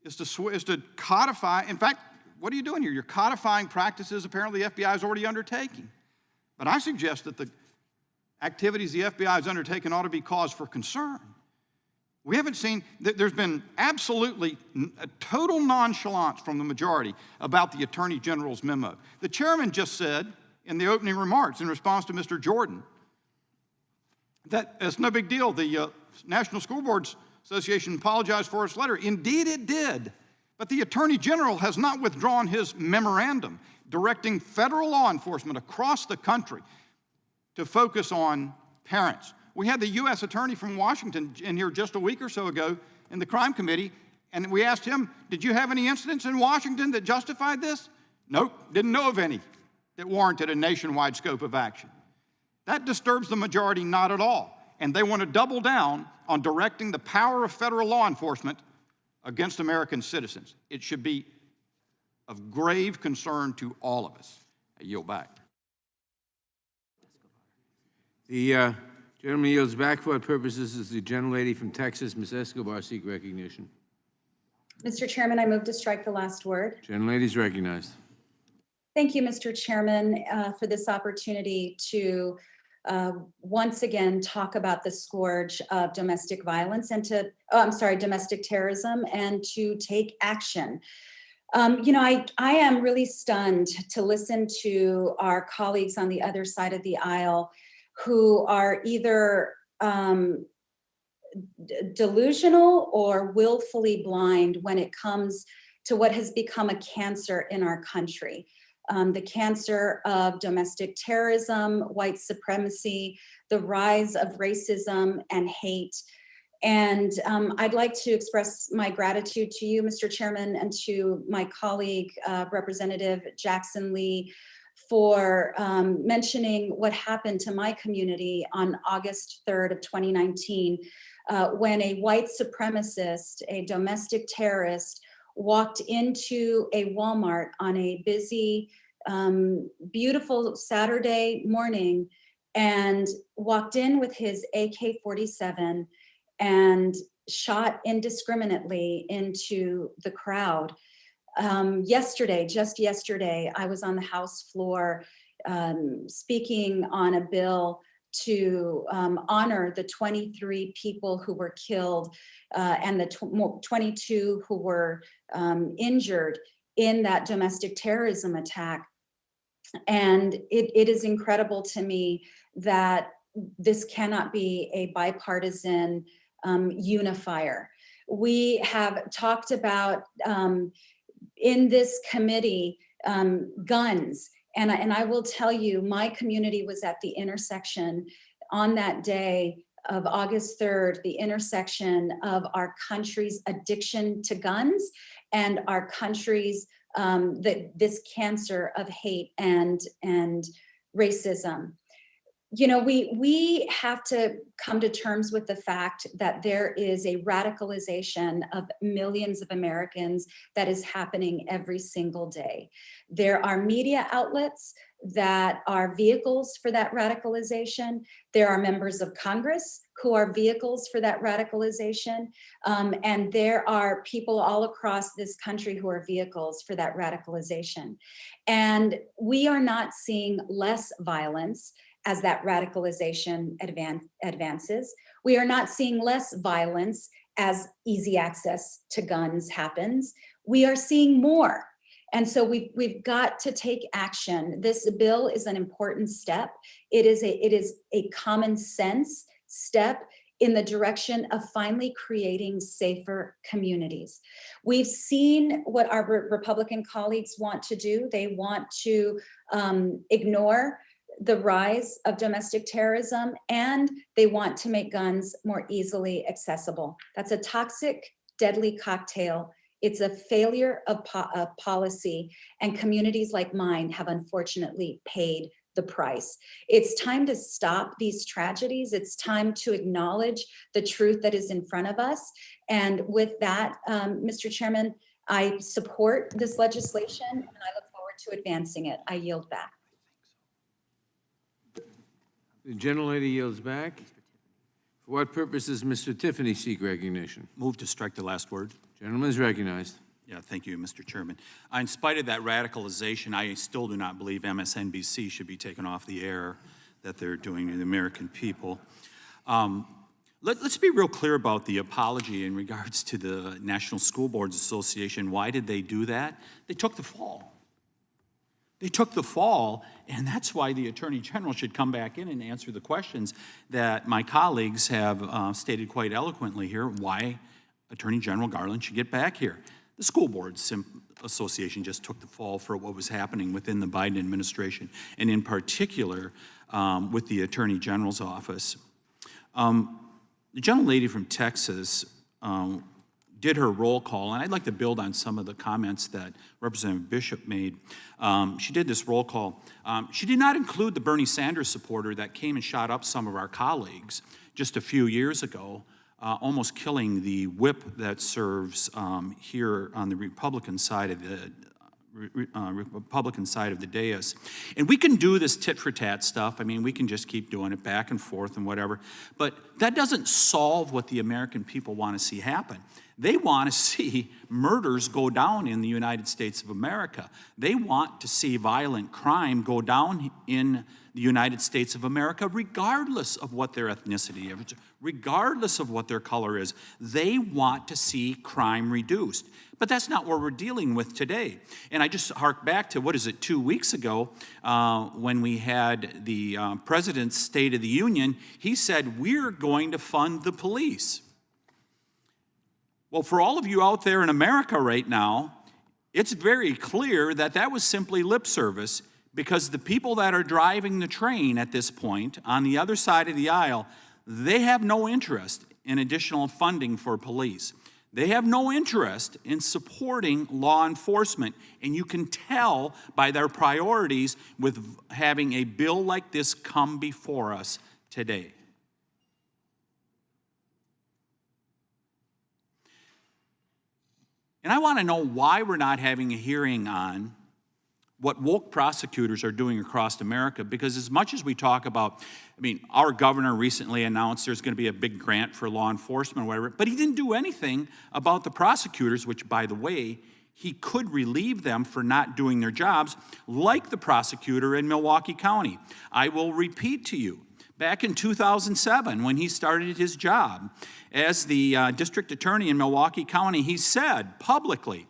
Speaker 9: is to codify. In fact, what are you doing here? You're codifying practices apparently the FBI is already undertaking. But I suggest that the activities the FBI has undertaken ought to be cause for concern. We haven't seen, there's been absolutely a total nonchalance from the majority about the Attorney General's memo. The chairman just said in the opening remarks in response to Mr. Jordan that it's no big deal. The National School Boards Association apologized for its letter. Indeed it did. But the Attorney General has not withdrawn his memorandum directing federal law enforcement across the country to focus on parents. We had the U.S. Attorney from Washington in here just a week or so ago in the crime committee, and we asked him, did you have any incidents in Washington that justified this? Nope, didn't know of any. that warranted a nationwide scope of action. That disturbs the majority not at all, and they want to double down on directing the power of federal law enforcement against American citizens. It should be of grave concern to all of us. I yield back.
Speaker 1: The gentleman yields back. For what purposes does the gentlelady from Texas, Ms. Escobar, seek recognition?
Speaker 10: Mr. Chairman, I move to strike the last word.
Speaker 1: Gentlelady is recognized.
Speaker 10: Thank you, Mr. Chairman, for this opportunity to once again talk about the scourge of domestic violence and domestic terrorism, and to take action. I am really stunned to listen to our colleagues on the other side of the aisle who are either delusional or willfully blind when it comes to what has become a cancer in our country. The cancer of domestic terrorism, white supremacy, the rise of racism and hate. And I'd like to express my gratitude to you, Mr. Chairman, and to my colleague, Representative Jackson Lee, for mentioning what happened to my community on August 3rd of 2019, when a white supremacist, a domestic terrorist, walked into a Walmart on a busy, beautiful Saturday morning and walked in with his AK-47 and shot indiscriminately into the crowd. Just yesterday, I was on the House floor speaking on a bill to honor the 23 people who were killed and the 22 who were injured in that domestic terrorism attack. And it is incredible to me that this cannot be a bipartisan unifier. We have talked about in this committee guns. And I will tell you, my community was at the intersection on that day of August 3rd, the intersection of our country's addiction to guns and our country's this cancer of hate and racism. You know, we have to come to terms with the fact that there is a radicalization of millions of Americans that is happening every single day. There are media outlets that are vehicles for that radicalization. There are members of Congress who are vehicles for that radicalization. And there are people all across this country who are vehicles for that radicalization. And we are not seeing less violence as that radicalization advances. We are not seeing less violence as easy access to guns happens. We are seeing more. And so we've got to take action. This bill is an important step. It is a common sense step in the direction of finally creating safer communities. We've seen what our Republican colleagues want to do. They want to ignore the rise of domestic terrorism, and they want to make guns more easily accessible. That's a toxic, deadly cocktail. It's a failure of policy, and communities like mine have unfortunately paid the price. It's time to stop these tragedies. It's time to acknowledge the truth that is in front of us. And with that, Mr. Chairman, I support this legislation and I look forward to advancing it. I yield back.
Speaker 1: The gentlelady yields back. For what purpose does Mr. Tiffany seek recognition?
Speaker 11: Move to strike the last word.
Speaker 1: Gentleman is recognized.
Speaker 11: Yeah, thank you, Mr. Chairman. In spite of that radicalization, I still do not believe MSNBC should be taken off the air that they're doing to the American people. Let's be real clear about the apology in regards to the National School Boards Association. Why did they do that? They took the fall. They took the fall, and that's why the Attorney General should come back in and answer the questions that my colleagues have stated quite eloquently here, why Attorney General Garland should get back here. The School Boards Association just took the fall for what was happening within the Biden administration, and in particular with the Attorney General's office. The gentlelady from Texas did her roll call, and I'd like to build on some of the comments that Representative Bishop made. She did this roll call. She did not include the Bernie Sanders supporter that came and shot up some of our colleagues just a few years ago, almost killing the whip that serves here on the Republican side of the dais. And we can do this tit for tat stuff. I mean, we can just keep doing it back and forth and whatever. But that doesn't solve what the American people want to see happen. They want to see murders go down in the United States of America. They want to see violent crime go down in the United States of America, regardless of what their ethnicity is, regardless of what their color is. They want to see crime reduced. But that's not what we're dealing with today. And I just hark back to, 2 weeks ago, when we had the President's State of the Union. He said, we're going to fund the police. Well, for all of you out there in America right now, it's very clear that that was simply lip service, because the people that are driving the train at this point on the other side of the aisle, they have no interest in additional funding for police. They have no interest in supporting law enforcement, and you can tell by their priorities with having a bill like this come before us today. And I want to know why we're not having a hearing on what woke prosecutors are doing across America, because as much as we talk about, our governor recently announced there's going to be a big grant for law enforcement or whatever, but he didn't do anything about the prosecutors, which, by the way, he could relieve them for not doing their jobs, like the prosecutor in Milwaukee County. I will repeat to you, back in 2007, when he started his job as the district attorney in Milwaukee County, he said publicly,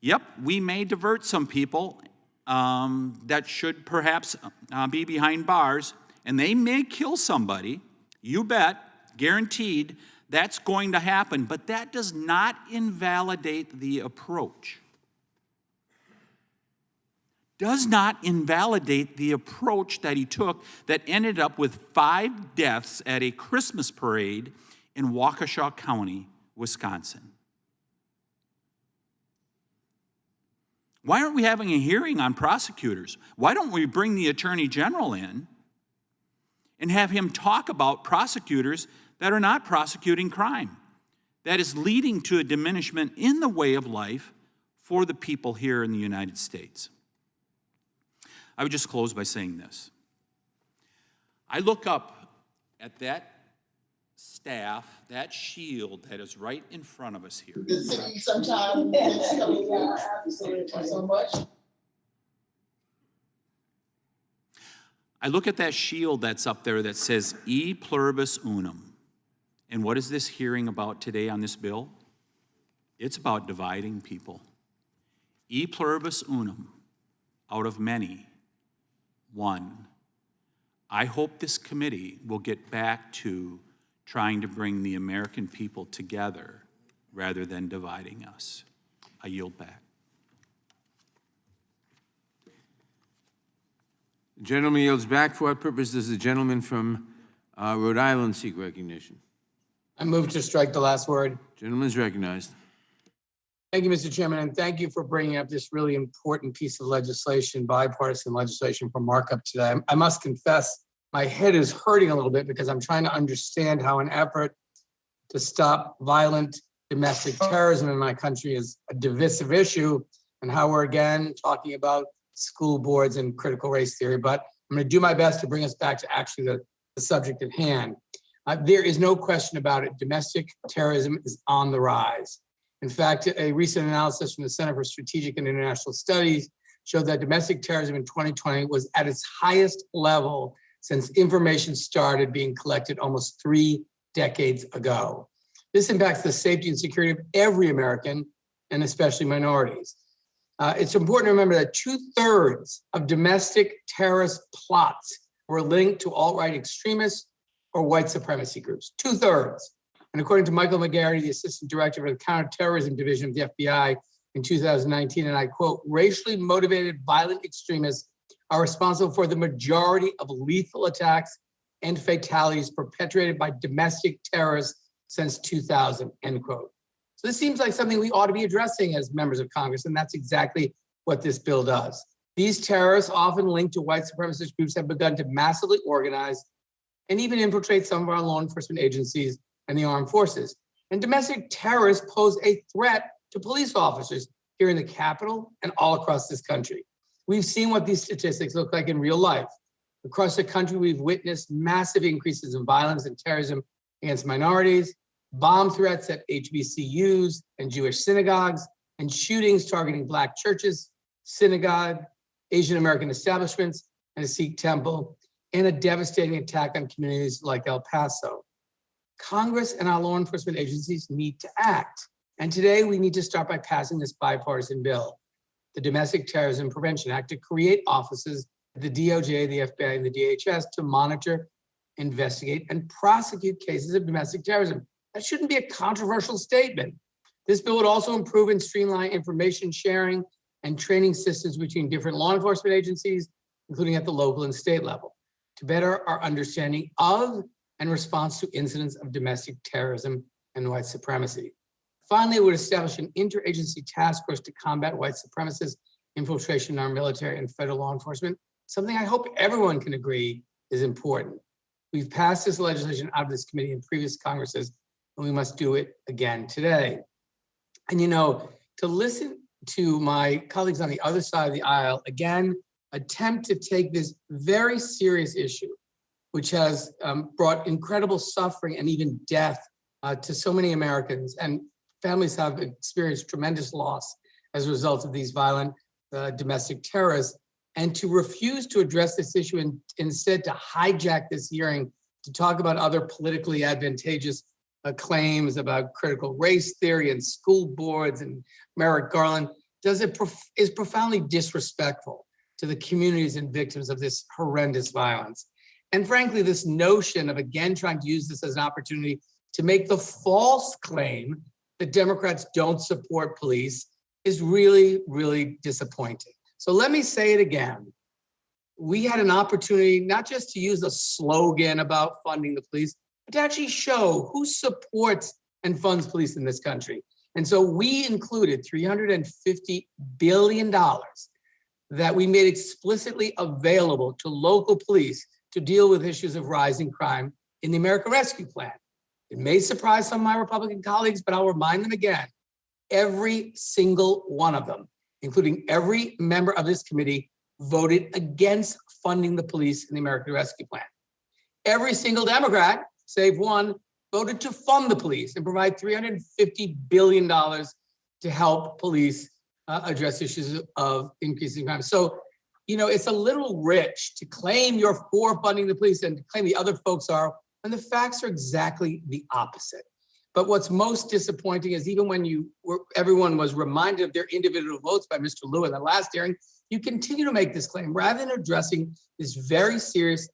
Speaker 11: yep, we may divert some people that should perhaps be behind bars, and they may kill somebody. You bet, guaranteed, that's going to happen, but that does not invalidate the approach. Does not invalidate the approach that he took that ended up with 5 deaths at a Christmas parade in Waukesha County, Wisconsin. Why aren't we having a hearing on prosecutors? Why don't we bring the Attorney General in and have him talk about prosecutors that are not prosecuting crime, that is leading to a diminishment in the way of life for the people here in the United States? I would just close by saying this. I look up at that staff, that shield that is right in front of us here.
Speaker 12: Sometimes so much.
Speaker 11: I look at that shield that's up there that says E pluribus unum. And what is this hearing about today on this bill? It's about dividing people. E pluribus unum, out of many, one. I hope this committee will get back to trying to bring the American people together rather than dividing us. I yield back.
Speaker 1: The gentleman yields back. For what purpose does the gentleman from Rhode Island seek recognition?
Speaker 12: I move to strike the last word.
Speaker 1: Gentleman's recognized.
Speaker 12: Thank you, Mr. Chairman, and thank you for bringing up this really important piece of legislation, bipartisan legislation for markup today. I must confess, my head is hurting a little bit because I'm trying to understand how an effort to stop violent domestic terrorism in my country is a divisive issue, and how we're again talking about school boards and critical race theory. But I'm going to do my best to bring us back to actually the subject at hand. There is no question about it. Domestic terrorism is on the rise. In fact, a recent analysis from the Center for Strategic and International Studies showed that domestic terrorism in 2020 was at its highest level since information started being collected almost 3 decades ago. This impacts the safety and security of every American, and especially minorities. It's important to remember that 2/3 of domestic terrorist plots were linked to alt-right extremists or white supremacy groups. 2/3. And according to Michael McGarry, the Assistant Director of the Counterterrorism Division of the FBI in 2019, and I quote, racially motivated violent extremists are responsible for the majority of lethal attacks and fatalities perpetrated by domestic terrorists since 2000, end quote. So this seems like something we ought to be addressing as members of Congress, and that's exactly what this bill does. These terrorists, often linked to white supremacist groups, have begun to massively organize and even infiltrate some of our law enforcement agencies and the armed forces. And domestic terrorists pose a threat to police officers here in the Capitol and all across this country. We've seen what these statistics look like in real life. Across the country, we've witnessed massive increases in violence and terrorism against minorities, bomb threats at HBCUs and Jewish synagogues, and shootings targeting Black churches, synagogue, Asian American establishments, and a Sikh temple, and a devastating attack on communities like El Paso. Congress and our law enforcement agencies need to act. And today we need to start by passing this bipartisan bill, the Domestic Terrorism Prevention Act, to create offices at the DOJ, the FBI, and the DHS to monitor, investigate, and prosecute cases of domestic terrorism. That shouldn't be a controversial statement. This bill would also improve and streamline information sharing and training systems between different law enforcement agencies, including at the local and state level, to better our understanding of and response to incidents of domestic terrorism and white supremacy. Finally, it would establish an interagency task force to combat white supremacist infiltration in our military and federal law enforcement, something I hope everyone can agree is important. We've passed this legislation out of this committee in previous Congresses, and we must do it again today. And to listen to my colleagues on the other side of the aisle, again, attempt to take this very serious issue, which has brought incredible suffering and even death to so many Americans, and families have experienced tremendous loss as a result of these violent domestic terrorists, and to refuse to address this issue and instead to hijack this hearing to talk about other politically advantageous claims about critical race theory and school boards and Merrick Garland is profoundly disrespectful to the communities and victims of this horrendous violence. And frankly, this notion of again trying to use this as an opportunity to make the false claim that Democrats don't support police is really, really disappointing. So let me say it again. We had an opportunity not just to use a slogan about funding the police, but to actually show who supports and funds police in this country. And so we included $350 billion that we made explicitly available to local police to deal with issues of rising crime in the American Rescue Plan. It may surprise some of my Republican colleagues, but I'll remind them again, every single one of them, including every member of this committee, voted against funding the police in the American Rescue Plan. Every single Democrat, save one, voted to fund the police and provide $350 billion to help police address issues of increasing crime. So, it's a little rich to claim you're for funding the police and to claim the other folks are, and the facts are exactly the opposite. But what's most disappointing is even when everyone was reminded of their individual votes by Mr. Liu in the last hearing, you continue to make this claim rather than addressing this very serious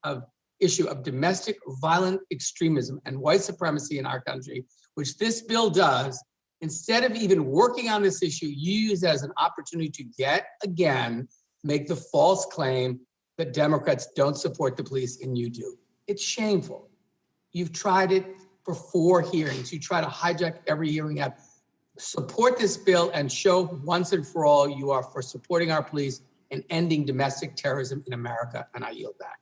Speaker 12: issue of domestic violent extremism and white supremacy in our country, which this bill does. Instead of even working on this issue, you use it as an opportunity to yet again make the false claim that Democrats don't support the police and you do. It's shameful. You've tried it for 4 hearings. You try to hijack every hearing up. Support this bill and show once and for all you are for supporting our police and ending domestic terrorism in America. And I yield back.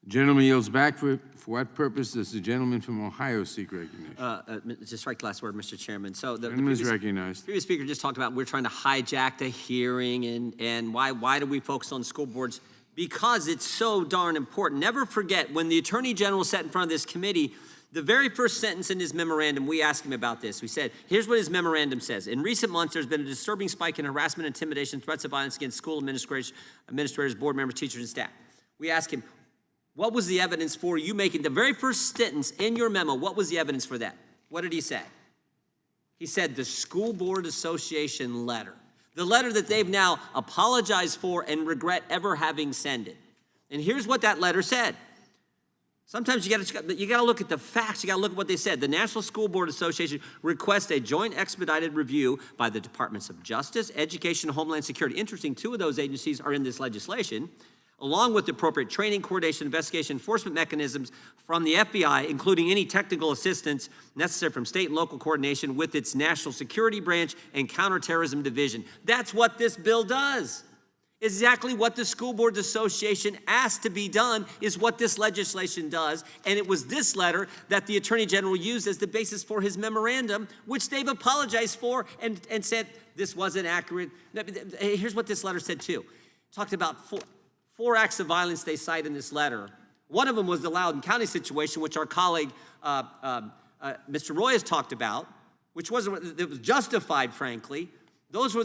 Speaker 1: The gentleman yields back. For what purpose does the gentleman from Ohio seek recognition?
Speaker 4: Just strike the last word, Mr. Chairman. So the
Speaker 1: Gentleman is recognized.
Speaker 4: previous speaker just talked about we're trying to hijack the hearing and why do we focus on school boards? Because it's so darn important. Never forget, when the Attorney General sat in front of this committee, the very first sentence in his memorandum, we asked him about this. We said, here's what his memorandum says. In recent months, there's been a disturbing spike in harassment, intimidation, threats of violence against school administrators, board members, teachers, and staff. We asked him, what was the evidence for you making the very first sentence in your memo? What was the evidence for that? What did he say? He said the School Board Association letter. The letter that they've now apologized for and regret ever having sent it. And here's what that letter said. Sometimes you gotta look at the facts. You gotta look at what they said. The National School Board Association requests a joint expedited review by the Departments of Justice, Education, and Homeland Security. Interesting, 2 of those agencies are in this legislation. along with appropriate training, coordination, investigation, enforcement mechanisms from the FBI, including any technical assistance necessary from state and local coordination with its national security branch and counterterrorism division. That's what this bill does. Exactly what the School Boards Association asked to be done is what this legislation does, and it was this letter that the Attorney General used as the basis for his memorandum, which they've apologized for and said this wasn't accurate. Here's what this letter said too. It talked about four acts of violence they cite in this letter. One of them was the Loudoun County situation, which our colleague Mr. Roy has talked about, which was justified, frankly. Those were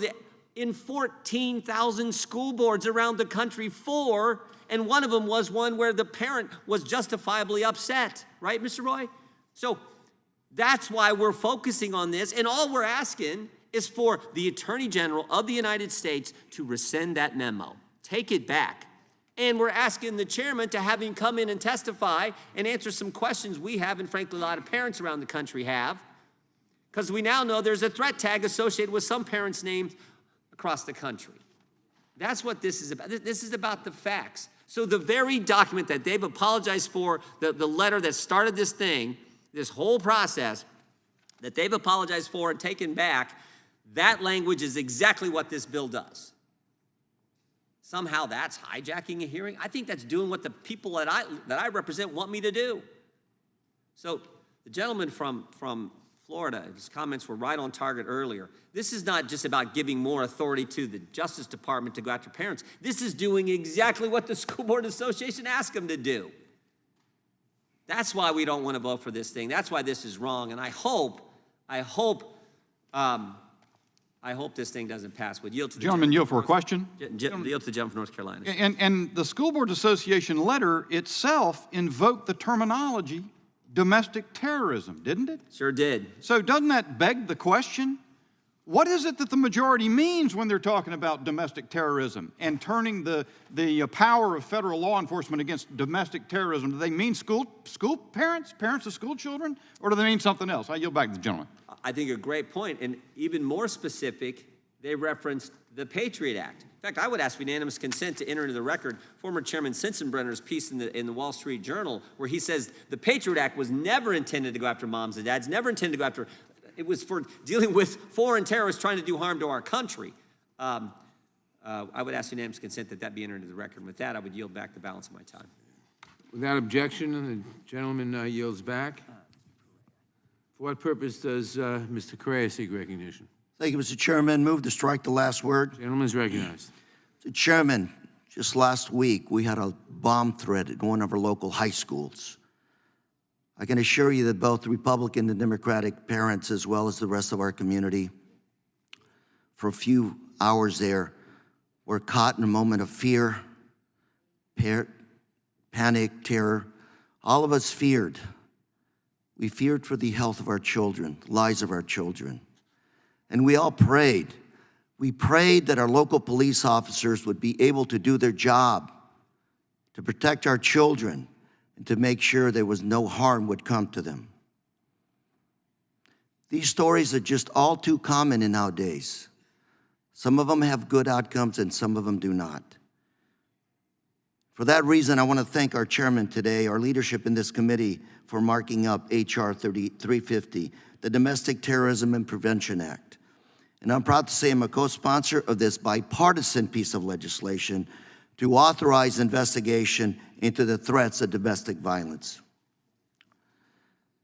Speaker 4: in 14,000 school boards around the country, and one of them was one where the parent was justifiably upset, right, Mr. Roy? So that's why we're focusing on this, and all we're asking is for the Attorney General of the United States to rescind that memo, take it back. And we're asking the chairman to have him come in and testify and answer some questions we have, and frankly, a lot of parents around the country have, because we now know there's a threat tag associated with some parents' names across the country. That's what this is about. This is about the facts. So the very document that they've apologized for, the letter that started this thing, this whole process, that they've apologized for and taken back, that language is exactly what this bill does. Somehow that's hijacking a hearing. I think that's doing what the people that I represent want me to do. So the gentleman from Florida, his comments were right on target earlier. This is not just about giving more authority to the Justice Department to go after parents. This is doing exactly what the School Board Association asked them to do. That's why we don't want to vote for this thing. That's why this is wrong. And I hope this thing doesn't pass. Would yield to the
Speaker 9: Gentleman, yield for a question.
Speaker 4: Yield to the gentleman from North Carolina.
Speaker 9: And the School Board Association letter itself invoked the terminology domestic terrorism, didn't it?
Speaker 4: Sure did.
Speaker 9: So doesn't that beg the question? What is it that the majority means when they're talking about domestic terrorism and turning the power of federal law enforcement against domestic terrorism? Do they mean school parents of school children, or do they mean something else? I yield back to the gentleman.
Speaker 4: I think a great point, and even more specific, they referenced the Patriot Act. In fact, I would ask for unanimous consent to enter into the record former Chairman Sensenbrenner's piece in the Wall Street Journal, where he says the Patriot Act was never intended to go after moms and dads, never intended to go after, it was for dealing with foreign terrorists trying to do harm to our country. I would ask unanimous consent that be entered into the record. And with that, I would yield back the balance of my time.
Speaker 1: Without objection, the gentleman yields back. For what purpose does Mr. Correa seek recognition?
Speaker 13: Thank you, Mr. Chairman. Move to strike the last word.
Speaker 1: Gentleman is recognized.
Speaker 13: Mr. Chairman, just last week, we had a bomb threat at one of our local high schools. I can assure you that both the Republican and Democratic parents, as well as the rest of our community, for a few hours there, were caught in a moment of fear, panic, terror. All of us feared. We feared for the health of our children, lives of our children. And we all prayed. We prayed that our local police officers would be able to do their job, to protect our children, and to make sure there was no harm would come to them. These stories are just all too common in nowadays. Some of them have good outcomes and some of them do not. For that reason, I want to thank our chairman today, our leadership in this committee, for marking up H.R. 350, the Domestic Terrorism and Prevention Act. And I'm proud to say I'm a co-sponsor of this bipartisan piece of legislation to authorize investigation into the threats of domestic violence.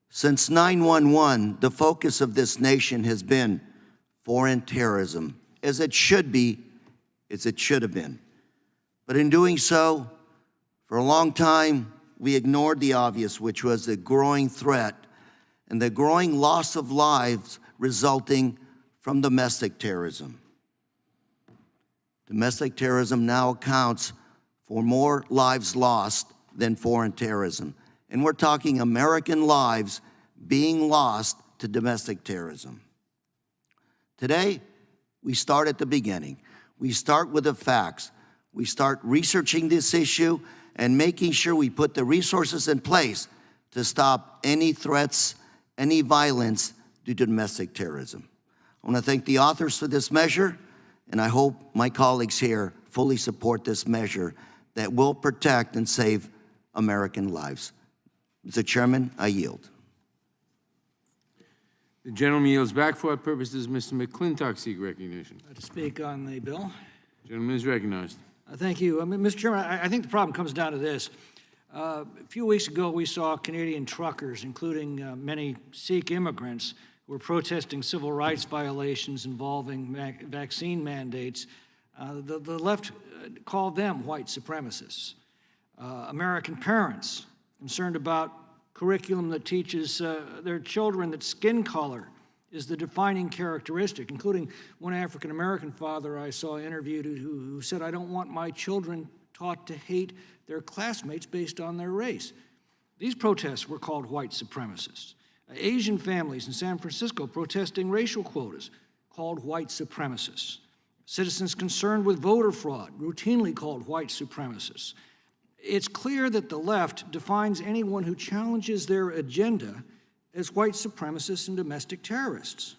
Speaker 13: Since 9/11, the focus of this nation has been foreign terrorism, as it should be, as it should have been. But in doing so, for a long time, we ignored the obvious, which was the growing threat and the growing loss of lives resulting from domestic terrorism. Domestic terrorism now accounts for more lives lost than foreign terrorism. And we're talking American lives being lost to domestic terrorism. Today, we start at the beginning. We start with the facts. We start researching this issue and making sure we put the resources in place to stop any threats, any violence due to domestic terrorism. I want to thank the authors for this measure, and I hope my colleagues here fully support this measure that will protect and save American lives. Mr. Chairman, I yield.
Speaker 1: The gentleman yields back. For what purpose does Mr. McClintock seek recognition?
Speaker 14: To speak on the bill.
Speaker 1: Gentleman is recognized.
Speaker 14: Thank you. Mr. Chairman, I think the problem comes down to this. A few weeks ago, we saw Canadian truckers, including many Sikh immigrants, who were protesting civil rights violations involving vaccine mandates. The left called them white supremacists. American parents concerned about curriculum that teaches their children that skin color is the defining characteristic, including one African-American father I saw interviewed who said, "I don't want my children taught to hate their classmates based on their race." These protests were called white supremacists. Asian families in San Francisco protesting racial quotas called white supremacists. Citizens concerned with voter fraud routinely called white supremacists. It's clear that the left defines anyone who challenges their agenda as white supremacists and domestic terrorists.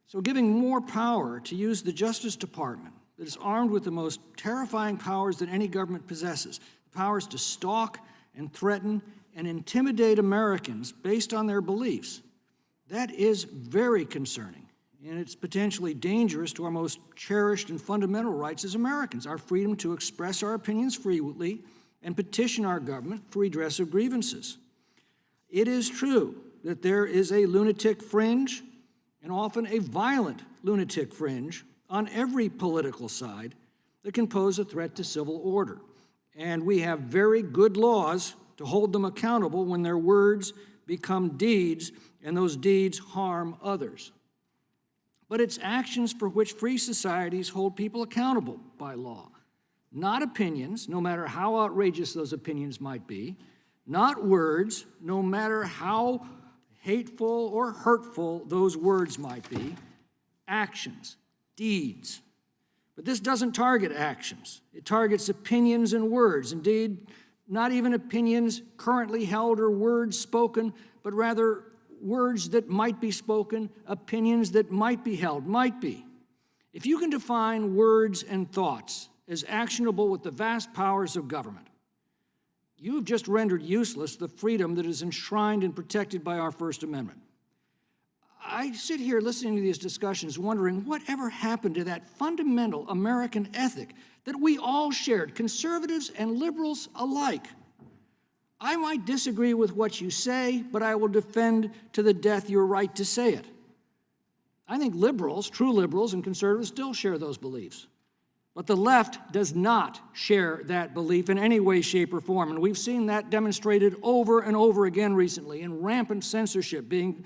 Speaker 14: So giving more power to use the Justice Department that is armed with the most terrifying powers that any government possesses, the powers to stalk and threaten and intimidate Americans based on their beliefs, that is very concerning. And it's potentially dangerous to our most cherished and fundamental rights as Americans, our freedom to express our opinions freely and petition our government for redress of grievances. It is true that there is a lunatic fringe, and often a violent lunatic fringe, on every political side that can pose a threat to civil order. And we have very good laws to hold them accountable when their words become deeds and those deeds harm others. But it's actions for which free societies hold people accountable by law. Not opinions, no matter how outrageous those opinions might be. Not words, no matter how hateful or hurtful those words might be. Actions, deeds. But this doesn't target actions. It targets opinions and words. Indeed, not even opinions currently held or words spoken, but rather words that might be spoken, opinions that might be held, might be. If you can define words and thoughts as actionable with the vast powers of government, you have just rendered useless the freedom that is enshrined and protected by our First Amendment. I sit here listening to these discussions wondering whatever happened to that fundamental American ethic that we all shared, conservatives and liberals alike. I might disagree with what you say, but I will defend to the death your right to say it. I think liberals, true liberals and conservatives still share those beliefs. But the left does not share that belief in any way, shape, or form. And we've seen that demonstrated over and over again recently in rampant censorship being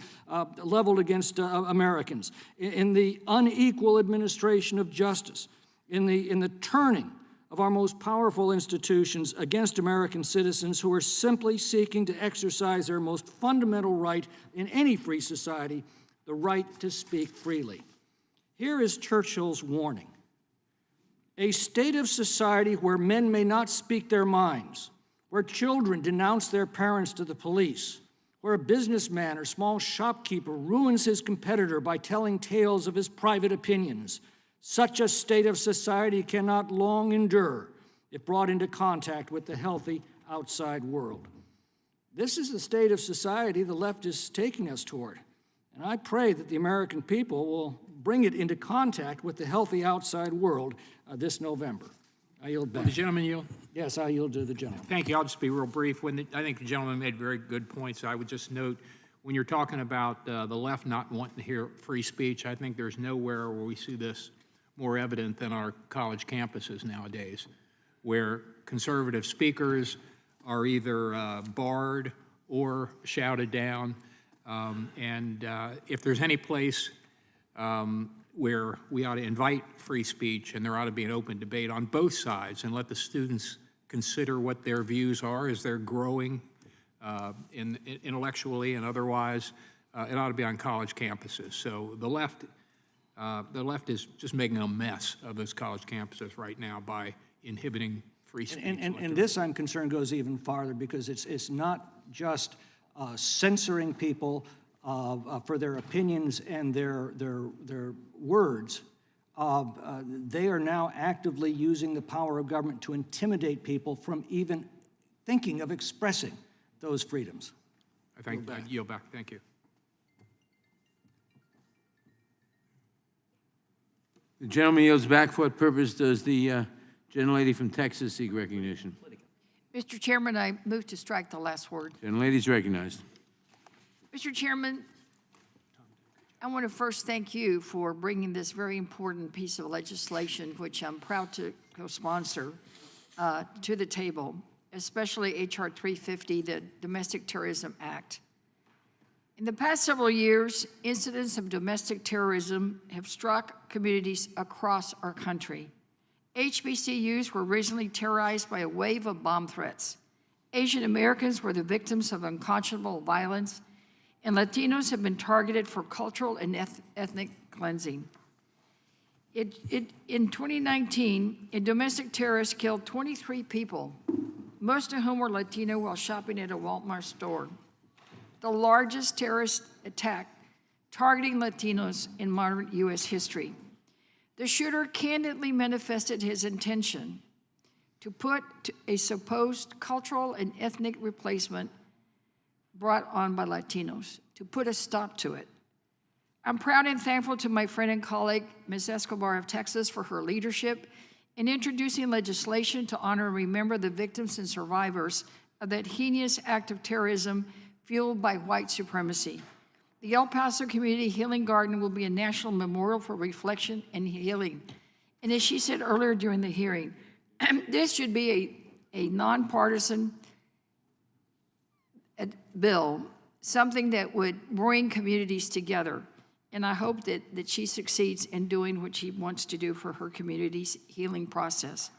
Speaker 14: leveled against Americans, in the unequal administration of justice, in the turning of our most powerful institutions against American citizens who are simply seeking to exercise their most fundamental right in any free society, the right to speak freely. Here is Churchill's warning. A state of society where men may not speak their minds, where children denounce their parents to the police, where a businessman or small shopkeeper ruins his competitor by telling tales of his private opinions. Such a state of society cannot long endure if brought into contact with the healthy outside world. This is the state of society the left is taking us toward. And I pray that the American people will bring it into contact with the healthy outside world this November. I yield back.
Speaker 5: The gentleman yield?
Speaker 14: Yes, I yield to the gentleman.
Speaker 5: Thank you. I'll just be real brief. I think the gentleman made very good points. I would just note, when you're talking about the left not wanting to hear free speech, I think there's nowhere where we see this more evident than our college campuses nowadays, where conservative speakers are either barred or shouted down. If there's any place where we ought to invite free speech and there ought to be an open debate on both sides and let the students consider what their views are as they're growing intellectually and otherwise, it ought to be on college campuses. So the left is just making a mess of those college campuses right now by inhibiting free speech.
Speaker 14: And this, I'm concerned, goes even farther because it's not just censoring people for their opinions and their words. they are now actively using the power of government to intimidate people from even thinking of expressing those freedoms.
Speaker 5: I yield back. Thank you.
Speaker 1: The gentleman yields back. For what purpose does the gentlelady from Texas seek recognition?
Speaker 15: Mr. Chairman, I move to strike the last word.
Speaker 1: Gentlelady is recognized.
Speaker 15: Mr. Chairman, I want to first thank you for bringing this very important piece of legislation, which I'm proud to co-sponsor, to the table, especially H.R. 350, the Domestic Terrorism Act. In the past several years, incidents of domestic terrorism have struck communities across our country. HBCUs were recently terrorized by a wave of bomb threats. Asian Americans were the victims of unconscionable violence, and Latinos have been targeted for cultural and ethnic cleansing. In 2019, a domestic terrorist killed 23 people, most of whom were Latino, while shopping at a Walmart store. The largest terrorist attack targeting Latinos in modern U.S. history. The shooter candidly manifested his intention to put a supposed cultural and ethnic replacement brought on by Latinos, to put a stop to it. I'm proud and thankful to my friend and colleague, Ms. Escobar of Texas, for her leadership in introducing legislation to honor and remember the victims and survivors of that heinous act of terrorism fueled by white supremacy. The El Paso Community Healing Garden will be a national memorial for reflection and healing. And as she said earlier during the hearing, this should be a nonpartisan bill, something that would bring communities together. And I hope that she succeeds in doing what she wants to do for her community's healing process.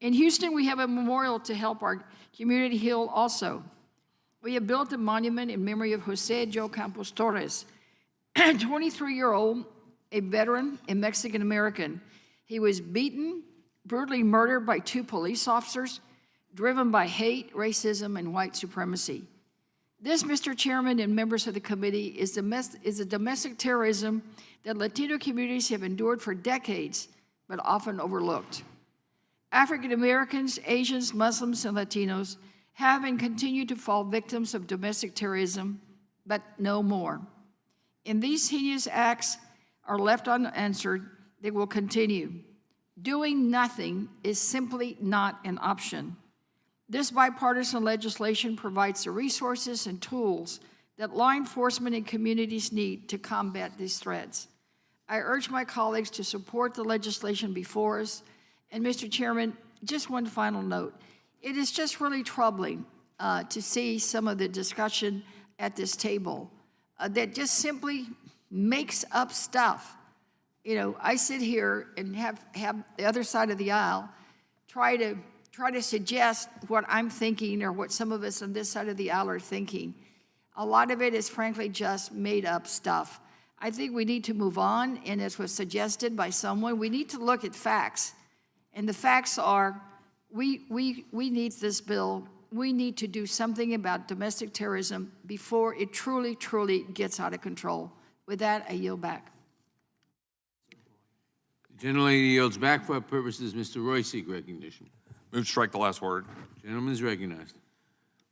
Speaker 15: In Houston, we have a memorial to help our community heal also. We have built a monument in memory of Jose Joe Campos Torres, a 23-year-old, a veteran, a Mexican-American. He was beaten, brutally murdered by 2 police officers, driven by hate, racism, and white supremacy. This, Mr. Chairman and members of the committee, is a domestic terrorism that Latino communities have endured for decades, but often overlooked. African Americans, Asians, Muslims, and Latinos have and continue to fall victims of domestic terrorism, but no more. And these heinous acts are left unanswered, they will continue. Doing nothing is simply not an option. This bipartisan legislation provides the resources and tools that law enforcement and communities need to combat these threats. I urge my colleagues to support the legislation before us. And Mr. Chairman, just one final note. It is just really troubling to see some of the discussion at this table that just simply makes up stuff. You know, I sit here and have the other side of the aisle try to suggest what I'm thinking or what some of us on this side of the aisle are thinking. A lot of it is frankly just made up stuff. I think we need to move on, and as was suggested by someone, we need to look at facts. And the facts are, we need this bill. We need to do something about domestic terrorism before it truly, truly gets out of control. With that, I yield back.
Speaker 1: The gentlelady yields back. For what purpose does Mr. Roy seek recognition?
Speaker 16: Move to strike the last word.
Speaker 1: Gentleman is recognized.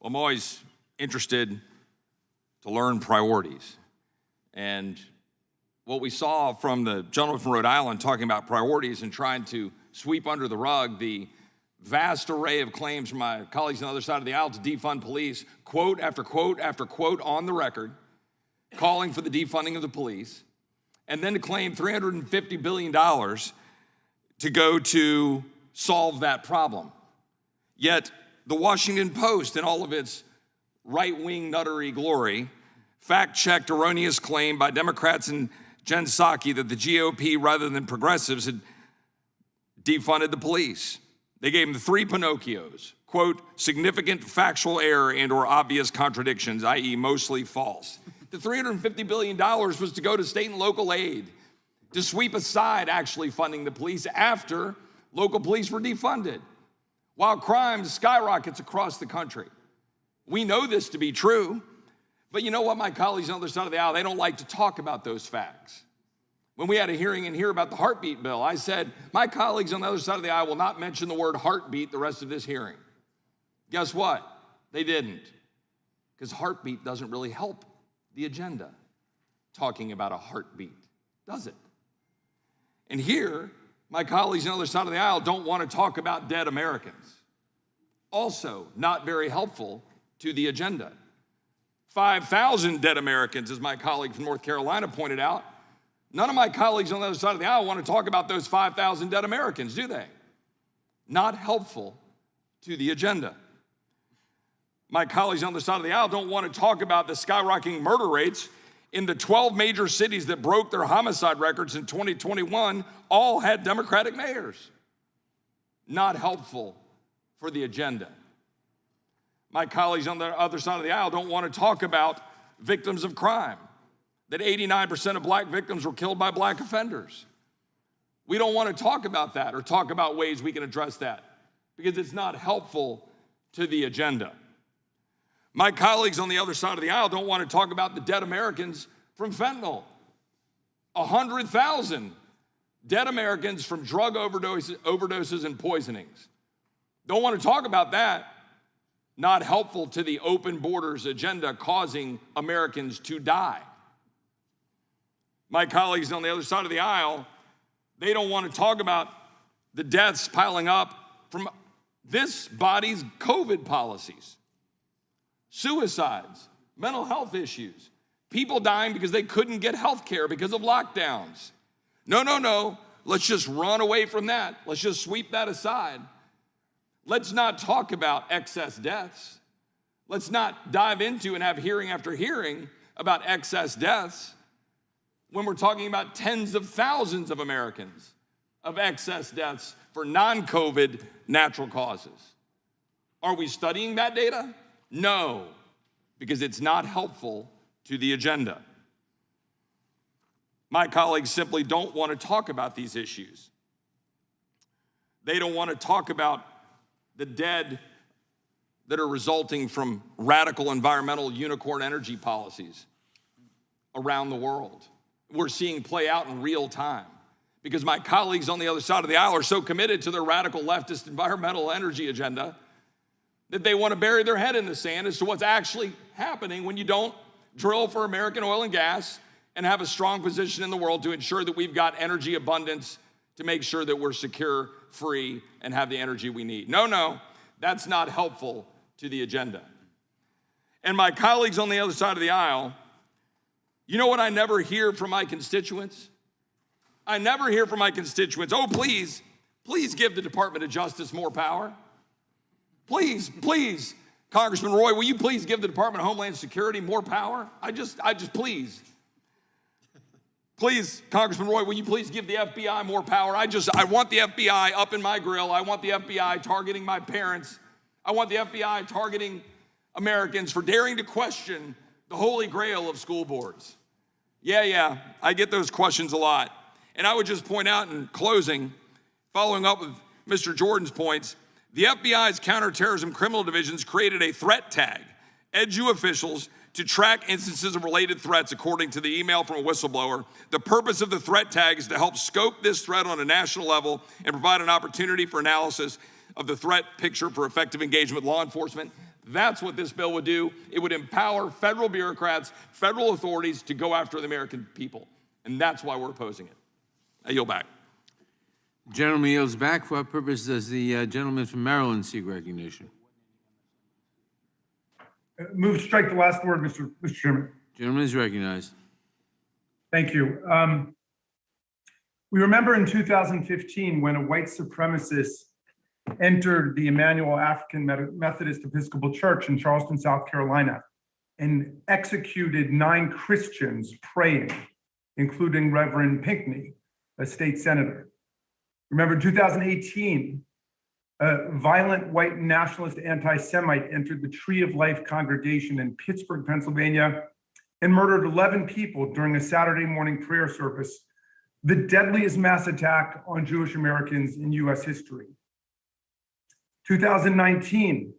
Speaker 16: Well, I'm always interested to learn priorities. And what we saw from the gentleman from Rhode Island talking about priorities and trying to sweep under the rug the vast array of claims from my colleagues on the other side of the aisle to defund police, quote after quote after quote on the record, calling for the defunding of the police, and then to claim $350 billion to go to solve that problem. Yet the Washington Post, in all of its right-wing nuttery glory, fact-checked erroneous claim by Democrats and Jen Psaki that the GOP, rather than progressives, had defunded the police. They gave them the 3 Pinocchios, quote, significant factual error and or obvious contradictions, i.e. mostly false. The $350 billion was to go to state and local aid, to sweep aside actually funding the police after local police were defunded, while crime skyrockets across the country. We know this to be true, but you know what, my colleagues on the other side of the aisle, they don't like to talk about those facts. When we had a hearing in here about the heartbeat bill, I said, my colleagues on the other side of the aisle will not mention the word heartbeat the rest of this hearing. Guess what? They didn't. Because heartbeat doesn't really help the agenda, talking about a heartbeat, does it? And here, my colleagues on the other side of the aisle don't want to talk about dead Americans. Also, not very helpful to the agenda. 5,000 dead Americans, as my colleague from North Carolina pointed out. None of my colleagues on the other side of the aisle want to talk about those 5,000 dead Americans, do they? Not helpful to the agenda. My colleagues on the other side of the aisle don't want to talk about the skyrocketing murder rates in the 12 major cities that broke their homicide records in 2021, all had Democratic mayors. Not helpful for the agenda. My colleagues on the other side of the aisle don't want to talk about victims of crime, that 89% of black victims were killed by black offenders. We don't want to talk about that or talk about ways we can address that because it's not helpful to the agenda. My colleagues on the other side of the aisle don't want to talk about the dead Americans from fentanyl. 100,000 dead Americans from drug overdoses and poisonings. Don't want to talk about that. Not helpful to the open borders agenda, causing Americans to die. My colleagues on the other side of the aisle, they don't want to talk about the deaths piling up from this body's COVID policies. Suicides, mental health issues, people dying because they couldn't get health care because of lockdowns. No. Let's just run away from that. Let's just sweep that aside. Let's not talk about excess deaths. Let's not dive into and have hearing after hearing about excess deaths when we're talking about tens of thousands of Americans of excess deaths for non-COVID natural causes. Are we studying that data? No, because it's not helpful to the agenda. My colleagues simply don't want to talk about these issues. They don't want to talk about the dead that are resulting from radical environmental unicorn energy policies around the world. We're seeing play out in real time because my colleagues on the other side of the aisle are so committed to their radical leftist environmental energy agenda that they want to bury their head in the sand as to what's actually happening when you don't drill for American oil and gas and have a strong position in the world to ensure that we've got energy abundance to make sure that we're secure, free, and have the energy we need. No, that's not helpful to the agenda. And my colleagues on the other side of the aisle, you know what I never hear from my constituents? I never hear from my constituents, oh, please give the Department of Justice more power. Please, Congressman Roy, will you please give the Department of Homeland Security more power? I just please. Please, Congressman Roy, will you please give the FBI more power? I want the FBI up in my grill. I want the FBI targeting my parents. I want the FBI targeting Americans for daring to question the holy grail of school boards. Yeah, I get those questions a lot. And I would just point out in closing, following up with Mr. Jordan's points, the FBI's counterterrorism criminal divisions created a threat tag, EDU officials, to track instances of related threats, according to the email from a whistleblower. The purpose of the threat tag is to help scope this threat on a national level and provide an opportunity for analysis of the threat picture for effective engagement with law enforcement. That's what this bill would do. It would empower federal bureaucrats, federal authorities to go after the American people. And that's why we're opposing it. I yield back.
Speaker 1: Gentleman yields back. For what purpose does the gentleman from Maryland seek recognition?
Speaker 17: Move to strike the last word, Mr. Chairman.
Speaker 1: Gentleman is recognized.
Speaker 17: Thank you. We remember in 2015 when a white supremacist entered the Emmanuel African Methodist Episcopal Church in Charleston, South Carolina, and executed 9 Christians praying, including Reverend Pinckney, a state senator. Remember in 2018, a violent white nationalist anti-Semite entered the Tree of Life congregation in Pittsburgh, Pennsylvania, and murdered 11 people during a Saturday morning prayer service, the deadliest mass attack on Jewish Americans in US history. 2019,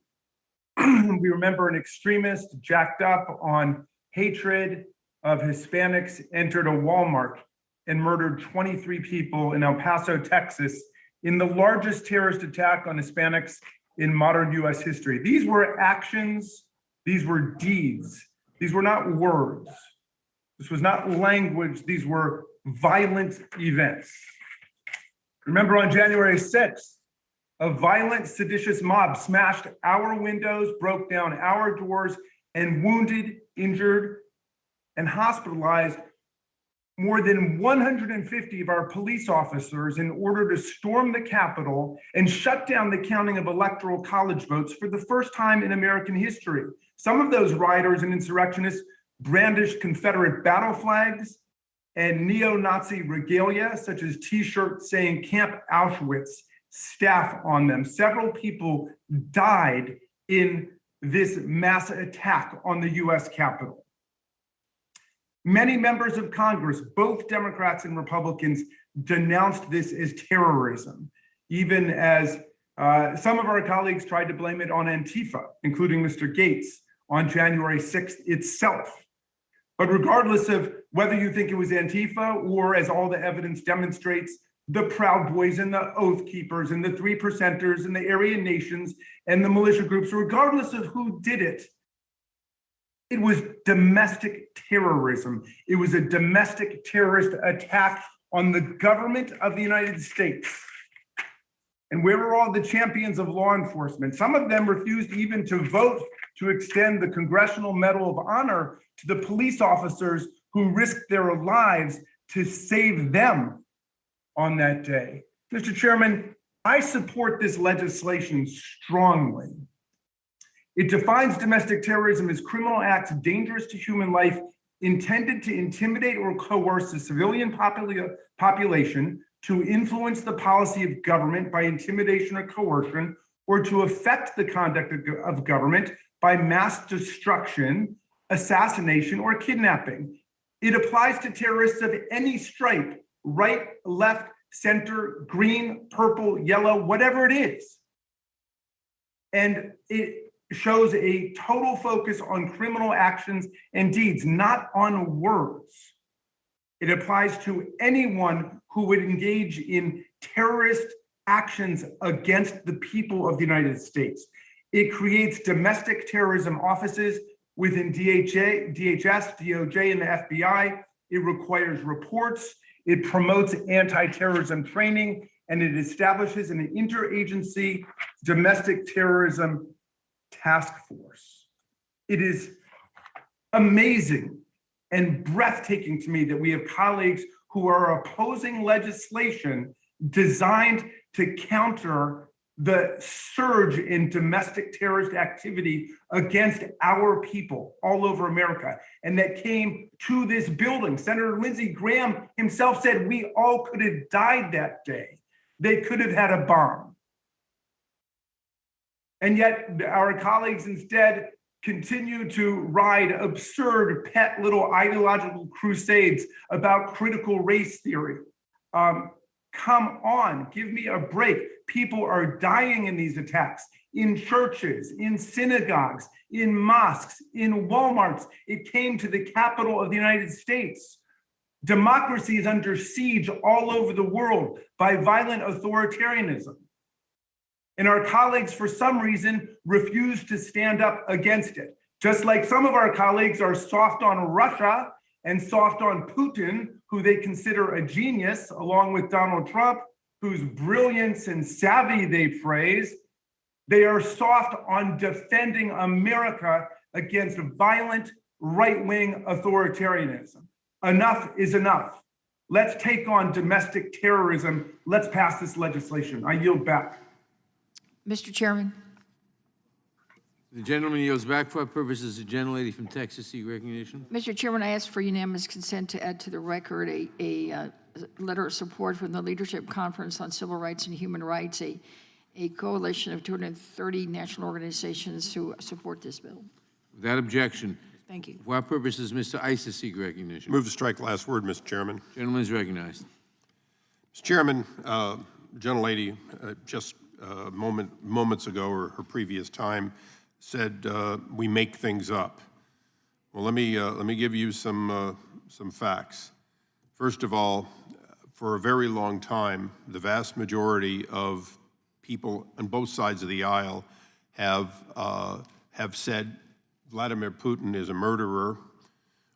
Speaker 17: we remember an extremist jacked up on hatred of Hispanics entered a Walmart and murdered 23 people in El Paso, Texas, in the largest terrorist attack on Hispanics in modern US history. These were actions, these were deeds, these were not words. This was not language, these were violent events. Remember on January 6th, a violent, seditious mob smashed our windows, broke down our doors, and wounded, injured, and hospitalized more than 150 of our police officers in order to storm the Capitol and shut down the counting of electoral college votes for the first time in American history. Some of those rioters and insurrectionists brandished Confederate battle flags and neo-Nazi regalia, such as T-shirts saying Camp Auschwitz staff on them. Several people died in this mass attack on the US Capitol. Many members of Congress, both Democrats and Republicans, denounced this as terrorism, even as some of our colleagues tried to blame it on Antifa, including Mr. Gates, on January 6th itself. But regardless of whether you think it was Antifa or, as all the evidence demonstrates, the Proud Boys and the Oath Keepers and the Three Percenters and the Aryan Nations and the militia groups, regardless of who did it, it was domestic terrorism. It was a domestic terrorist attack on the government of the United States. And where were all the champions of law enforcement? Some of them refused even to vote to extend the Congressional Medal of Honor to the police officers who risked their lives to save them on that day. Mr. Chairman, I support this legislation strongly. It defines domestic terrorism as criminal acts dangerous to human life intended to intimidate or coerce the civilian population, to influence the policy of government by intimidation or coercion, or to affect the conduct of government by mass destruction, assassination, or kidnapping. It applies to terrorists of any stripe, right, left, center, green, purple, yellow, whatever it is. And it shows a total focus on criminal actions and deeds, not on words. It applies to anyone who would engage in terrorist actions against the people of the United States. It creates domestic terrorism offices within DHS, DOJ, and the FBI. It requires reports. It promotes anti-terrorism training, and it establishes an interagency domestic terrorism task force. It is amazing and breathtaking to me that we have colleagues who are opposing legislation designed to counter the surge in domestic terrorist activity against our people all over America, and that came to this building. Senator Lindsey Graham himself said we all could have died that day. They could have had a bomb. And yet our colleagues instead continue to ride absurd pet little ideological crusades about critical race theory. Come on, give me a break. People are dying in these attacks, in churches, in synagogues, in mosques, in Walmarts. It came to the capital of the United States. Democracy is under siege all over the world by violent authoritarianism. And our colleagues, for some reason, refuse to stand up against it. Just like some of our colleagues are soft on Russia and soft on Putin, who they consider a genius, along with Donald Trump, whose brilliance and savvy they praise. They are soft on defending America against violent right-wing authoritarianism. Enough is enough. Let's take on domestic terrorism. Let's pass this legislation. I yield back.
Speaker 15: Mr. Chairman.
Speaker 1: The gentleman yields back. For what purposes the gentlelady from Texas seek recognition?
Speaker 15: Mr. Chairman, I ask for unanimous consent to add to the record a letter of support from the Leadership Conference on Civil Rights and Human Rights, a coalition of 230 national organizations who support this bill.
Speaker 1: Without objection.
Speaker 15: Thank you.
Speaker 1: For what purposes Mr. Issa seek recognition?
Speaker 18: Move to strike last word, Mr. Chairman.
Speaker 1: Gentleman is recognized.
Speaker 18: Mr. Chairman, gentlelady just moments ago, or her previous time, said we make things up. Well, let me give you some facts. First of all, for a very long time, the vast majority of people on both sides of the aisle have said Vladimir Putin is a murderer.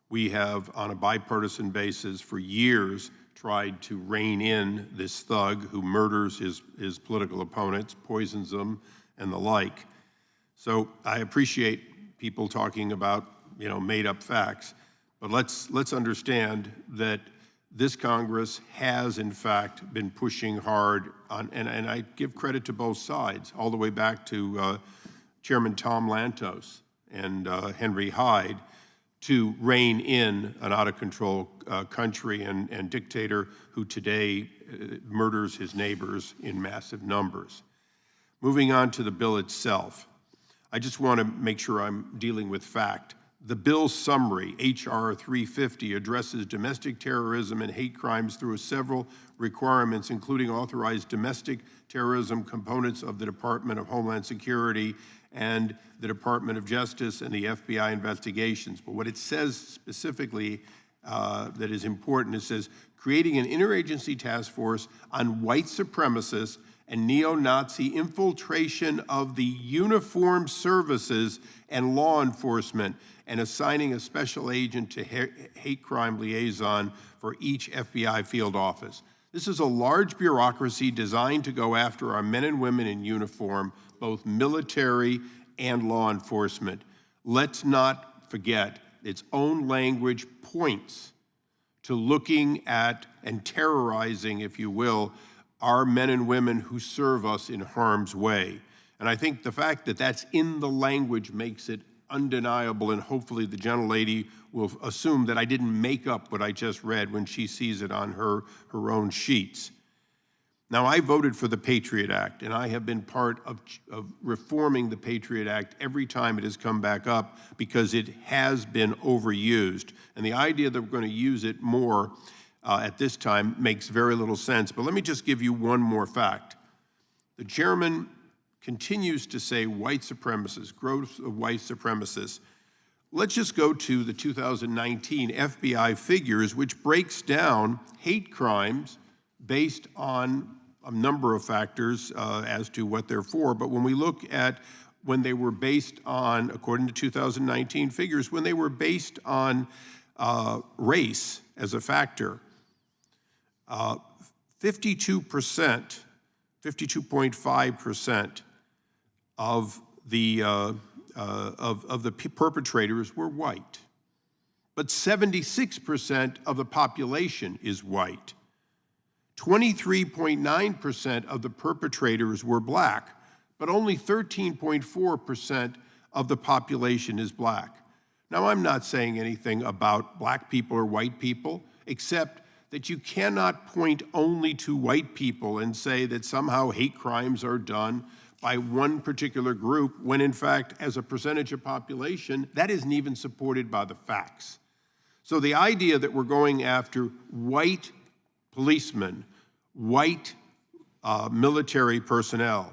Speaker 18: We have, on a bipartisan basis, for years tried to rein in this thug who murders his political opponents, poisons them, and the like. So I appreciate people talking about, made-up facts, but let's understand that this Congress has, in fact, been pushing hard on, and I give credit to both sides, all the way back to Chairman Tom Lantos and Henry Hyde, to rein in an out-of-control country and dictator who today murders his neighbors in massive numbers. Moving on to the bill itself, I just want to make sure I'm dealing with fact. The bill's summary, H.R. 350, addresses domestic terrorism and hate crimes through several requirements, including authorized domestic terrorism components of the Department of Homeland Security and the Department of Justice and the FBI investigations. But what it says specifically that is important, it says, creating an interagency task force on white supremacists and neo-Nazi infiltration of the uniformed services and law enforcement, and assigning a special agent to hate crime liaison for each FBI field office. This is a large bureaucracy designed to go after our men and women in uniform, both military and law enforcement. Let's not forget its own language points to looking at and terrorizing, if you will, our men and women who serve us in harm's way. And I think the fact that that's in the language makes it undeniable, and hopefully the gentlelady will assume that I didn't make up what I just read when she sees it on her own sheets. Now, I voted for the Patriot Act, and I have been part of reforming the Patriot Act every time it has come back up because it has been overused. And the idea that we're going to use it more at this time makes very little sense. But let me just give you one more fact. The chairman continues to say white supremacists, growth of white supremacists. Let's just go to the 2019 FBI figures, which breaks down hate crimes based on a number of factors as to what they're for. But when we look at when they were based on, according to 2019 figures, when they were based on race as a factor, 52.5% of the perpetrators were white, but 76% of the population is white. 23.9% of the perpetrators were black, but only 13.4% of the population is black. Now, I'm not saying anything about black people or white people, except that you cannot point only to white people and say that somehow hate crimes are done by one particular group, when in fact, as a percentage of population, that isn't even supported by the facts. So the idea that we're going after white policemen, white military personnel,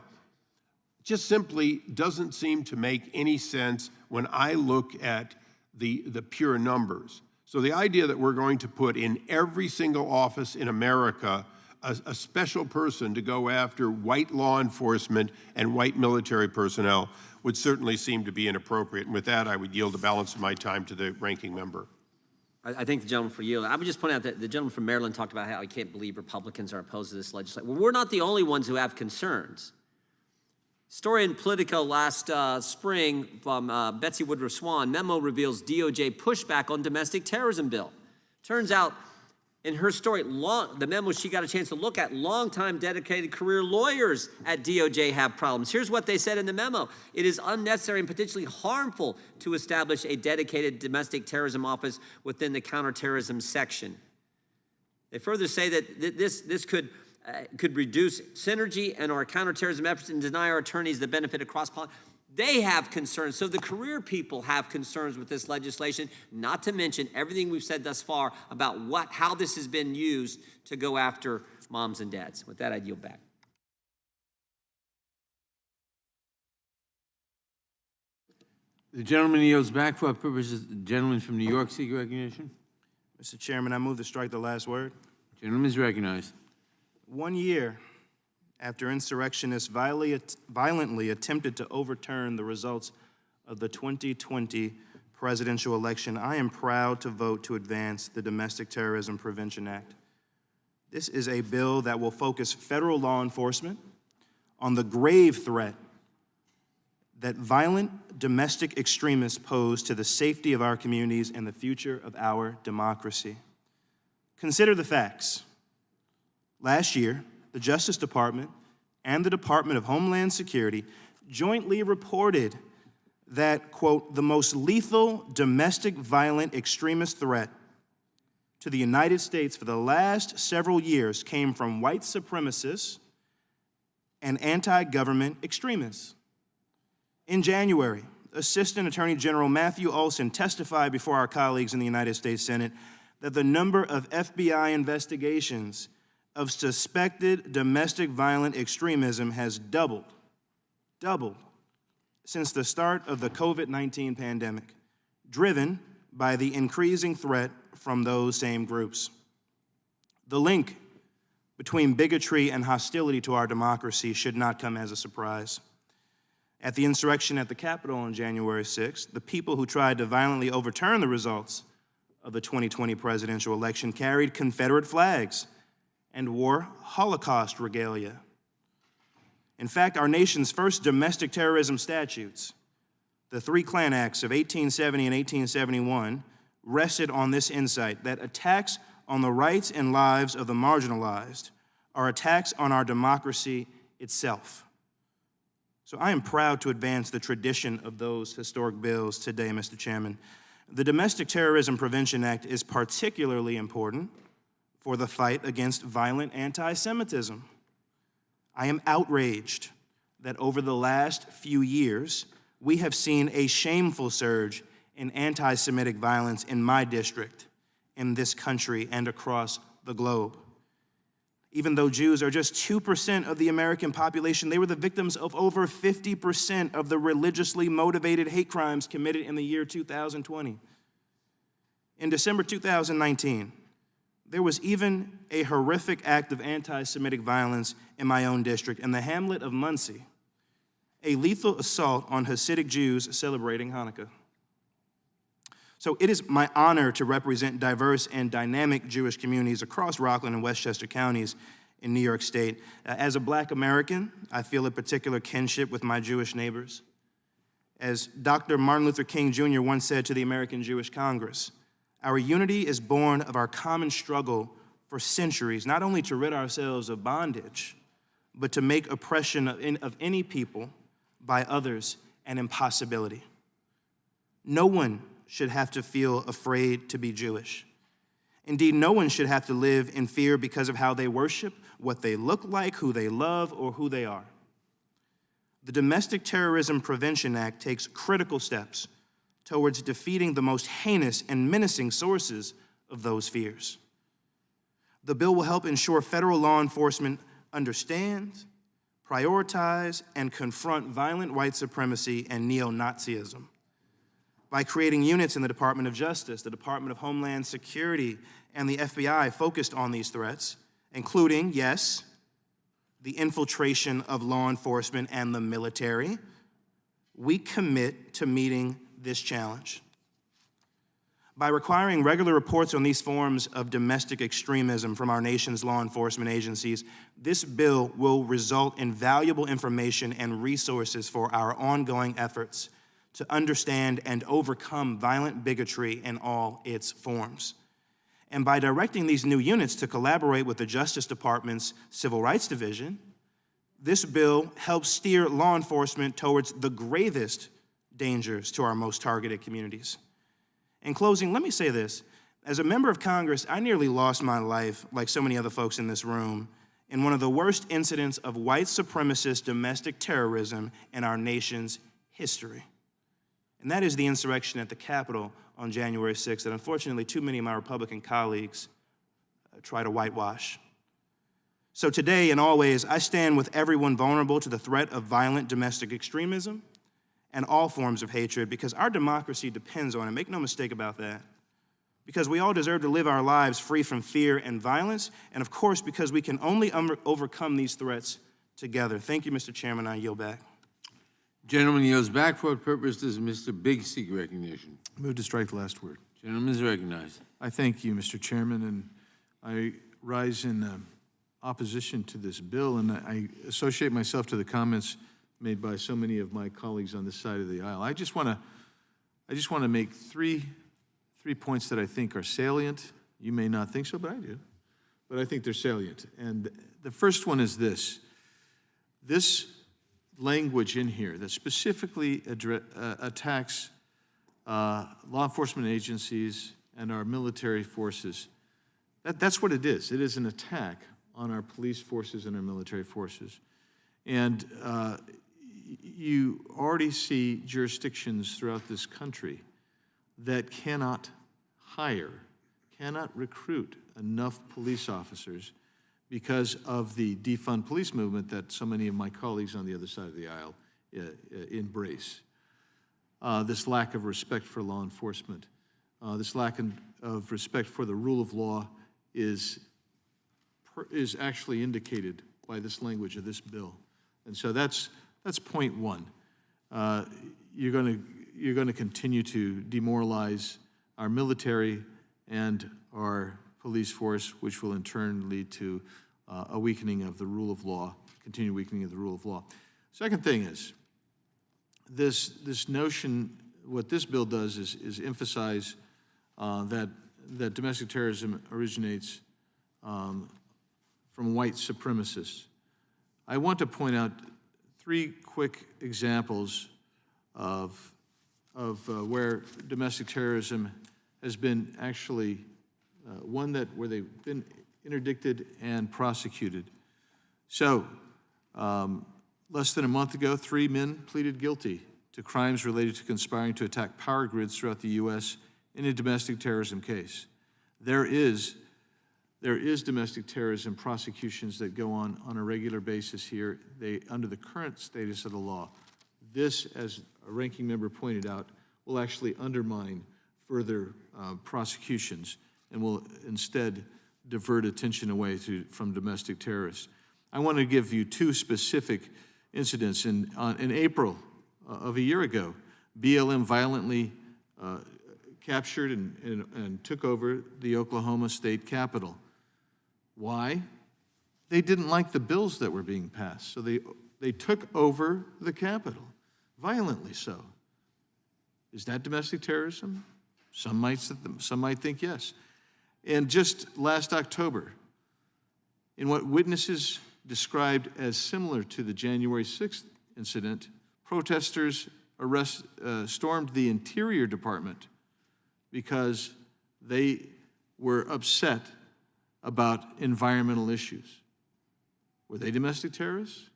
Speaker 18: just simply doesn't seem to make any sense when I look at the pure numbers. So the idea that we're going to put in every single office in America a special person to go after white law enforcement and white military personnel would certainly seem to be inappropriate. And with that, I would yield the balance of my time to the ranking member.
Speaker 4: I thank the gentleman for yielding. I would just point out that the gentleman from Maryland talked about how he can't believe Republicans are opposed to this legislation. Well, we're not the only ones who have concerns. Story in Politico last spring from Betsy Woodruff Swan, memo reveals DOJ pushback on domestic terrorism bill. Turns out, in her story, the memo she got a chance to look at, longtime dedicated career lawyers at DOJ have problems. Here's what they said in the memo. It is unnecessary and potentially harmful to establish a dedicated domestic terrorism office within the counterterrorism section. They further say that this could reduce synergy and our counterterrorism efforts and deny our attorneys the benefit of cross-pollination. They have concerns. So the career people have concerns with this legislation, not to mention everything we've said thus far about how this has been used to go after moms and dads. With that, I'd yield back.
Speaker 1: The gentleman yields back for our purposes. The gentleman from New York seek recognition.
Speaker 19: Mr. Chairman, I move to strike the last word.
Speaker 1: Gentleman is recognized.
Speaker 19: 1 year after insurrectionists violently attempted to overturn the results of the 2020 presidential election, I am proud to vote to advance the Domestic Terrorism Prevention Act. This is a bill that will focus federal law enforcement on the grave threat that violent domestic extremists pose to the safety of our communities and the future of our democracy. Consider the facts. Last year, the Justice Department and the Department of Homeland Security jointly reported that, quote, the most lethal domestic violent extremist threat to the United States for the last several years came from white supremacists and anti-government extremists. In January, Assistant Attorney General Matthew Olsen testified before our colleagues in the United States Senate that the number of FBI investigations of suspected domestic violent extremism has doubled since the start of the COVID-19 pandemic, driven by the increasing threat from those same groups. The link between bigotry and hostility to our democracy should not come as a surprise. At the insurrection at the Capitol on January 6th, the people who tried to violently overturn the results of the 2020 presidential election carried Confederate flags and wore Holocaust regalia. In fact, our nation's first domestic terrorism statutes, the three Klan Acts of 1870 and 1871, rested on this insight that attacks on the rights and lives of the marginalized are attacks on our democracy itself. So I am proud to advance the tradition of those historic bills today, Mr. Chairman. The Domestic Terrorism Prevention Act is particularly important for the fight against violent anti-Semitism. I am outraged that over the last few years, we have seen a shameful surge in anti-Semitic violence in my district, in this country, and across the globe. Even though Jews are just 2% of the American population, they were the victims of over 50% of the religiously motivated hate crimes committed in the year 2020. In December 2019, there was even a horrific act of anti-Semitic violence in my own district, in the hamlet of Muncie, a lethal assault on Hasidic Jews celebrating Hanukkah. So it is my honor to represent diverse and dynamic Jewish communities across Rockland and Westchester counties in New York State. As a Black American, I feel a particular kinship with my Jewish neighbors. As Dr. Martin Luther King Jr. once said to the American Jewish Congress, our unity is born of our common struggle for centuries, not only to rid ourselves of bondage, but to make oppression of any people by others an impossibility. No one should have to feel afraid to be Jewish. Indeed, no one should have to live in fear because of how they worship, what they look like, who they love, or who they are. The Domestic Terrorism Prevention Act takes critical steps towards defeating the most heinous and menacing sources of those fears. The bill will help ensure federal law enforcement understands, prioritize, and confront violent white supremacy and neo-Nazism by creating units in the Department of Justice, the Department of Homeland Security, and the FBI focused on these threats, including, yes, the infiltration of law enforcement and the military. We commit to meeting this challenge. By requiring regular reports on these forms of domestic extremism from our nation's law enforcement agencies, this bill will result in valuable information and resources for our ongoing efforts to understand and overcome violent bigotry in all its forms. And by directing these new units to collaborate with the Justice Department's Civil Rights Division, this bill helps steer law enforcement towards the gravest dangers to our most targeted communities. In closing, let me say this. As a member of Congress, I nearly lost my life, like so many other folks in this room, in one of the worst incidents of white supremacist domestic terrorism in our nation's history. And that is the insurrection at the Capitol on January 6th that unfortunately too many of my Republican colleagues try to whitewash. So today and always, I stand with everyone vulnerable to the threat of violent domestic extremism and all forms of hatred because our democracy depends on it. Make no mistake about that. because we all deserve to live our lives free from fear and violence, and of course, because we can only overcome these threats together. Thank you, Mr. Chairman. I yield back.
Speaker 1: Gentleman yields back. For what purpose does Mr. Big seek recognition?
Speaker 20: Move to strike the last word.
Speaker 1: Gentleman is recognized.
Speaker 20: I thank you, Mr. Chairman, and I rise in opposition to this bill, and I associate myself to the comments made by so many of my colleagues on this side of the aisle. I just want to make three points that I think are salient. You may not think so, but I do. But I think they're salient. And the first one is this. This language in here that specifically attacks law enforcement agencies and our military forces, that's what it is. It is an attack on our police forces and our military forces. And you already see jurisdictions throughout this country that cannot hire, cannot recruit enough police officers because of the defund police movement that so many of my colleagues on the other side of the aisle embrace. This lack of respect for law enforcement, this lack of respect for the rule of law is actually indicated by this language of this bill. And so that's point one. You're going to continue to demoralize our military and our police force, which will in turn lead to a weakening of the rule of law, continued weakening of the rule of law. Second thing is, this notion, what this bill does is emphasize that domestic terrorism originates from white supremacists. I want to point out three quick examples of where domestic terrorism has been actually where they've been interdicted and prosecuted. So, less than a month ago, 3 men pleaded guilty to crimes related to conspiring to attack power grids throughout the U.S. in a domestic terrorism case. There is domestic terrorism prosecutions that go on a regular basis here. Under the current status of the law, this, as a ranking member pointed out, will actually undermine further prosecutions and will instead divert attention away from domestic terrorists. I want to give you two specific incidents. In April of a year ago, BLM violently captured and took over the Oklahoma State Capitol. Why? They didn't like the bills that were being passed, so they took over the Capitol, violently so. Is that domestic terrorism? Some might think yes. And just last October, in what witnesses described as similar to the January 6th incident, protesters stormed the Interior Department because they were upset about environmental issues. Were they domestic terrorists?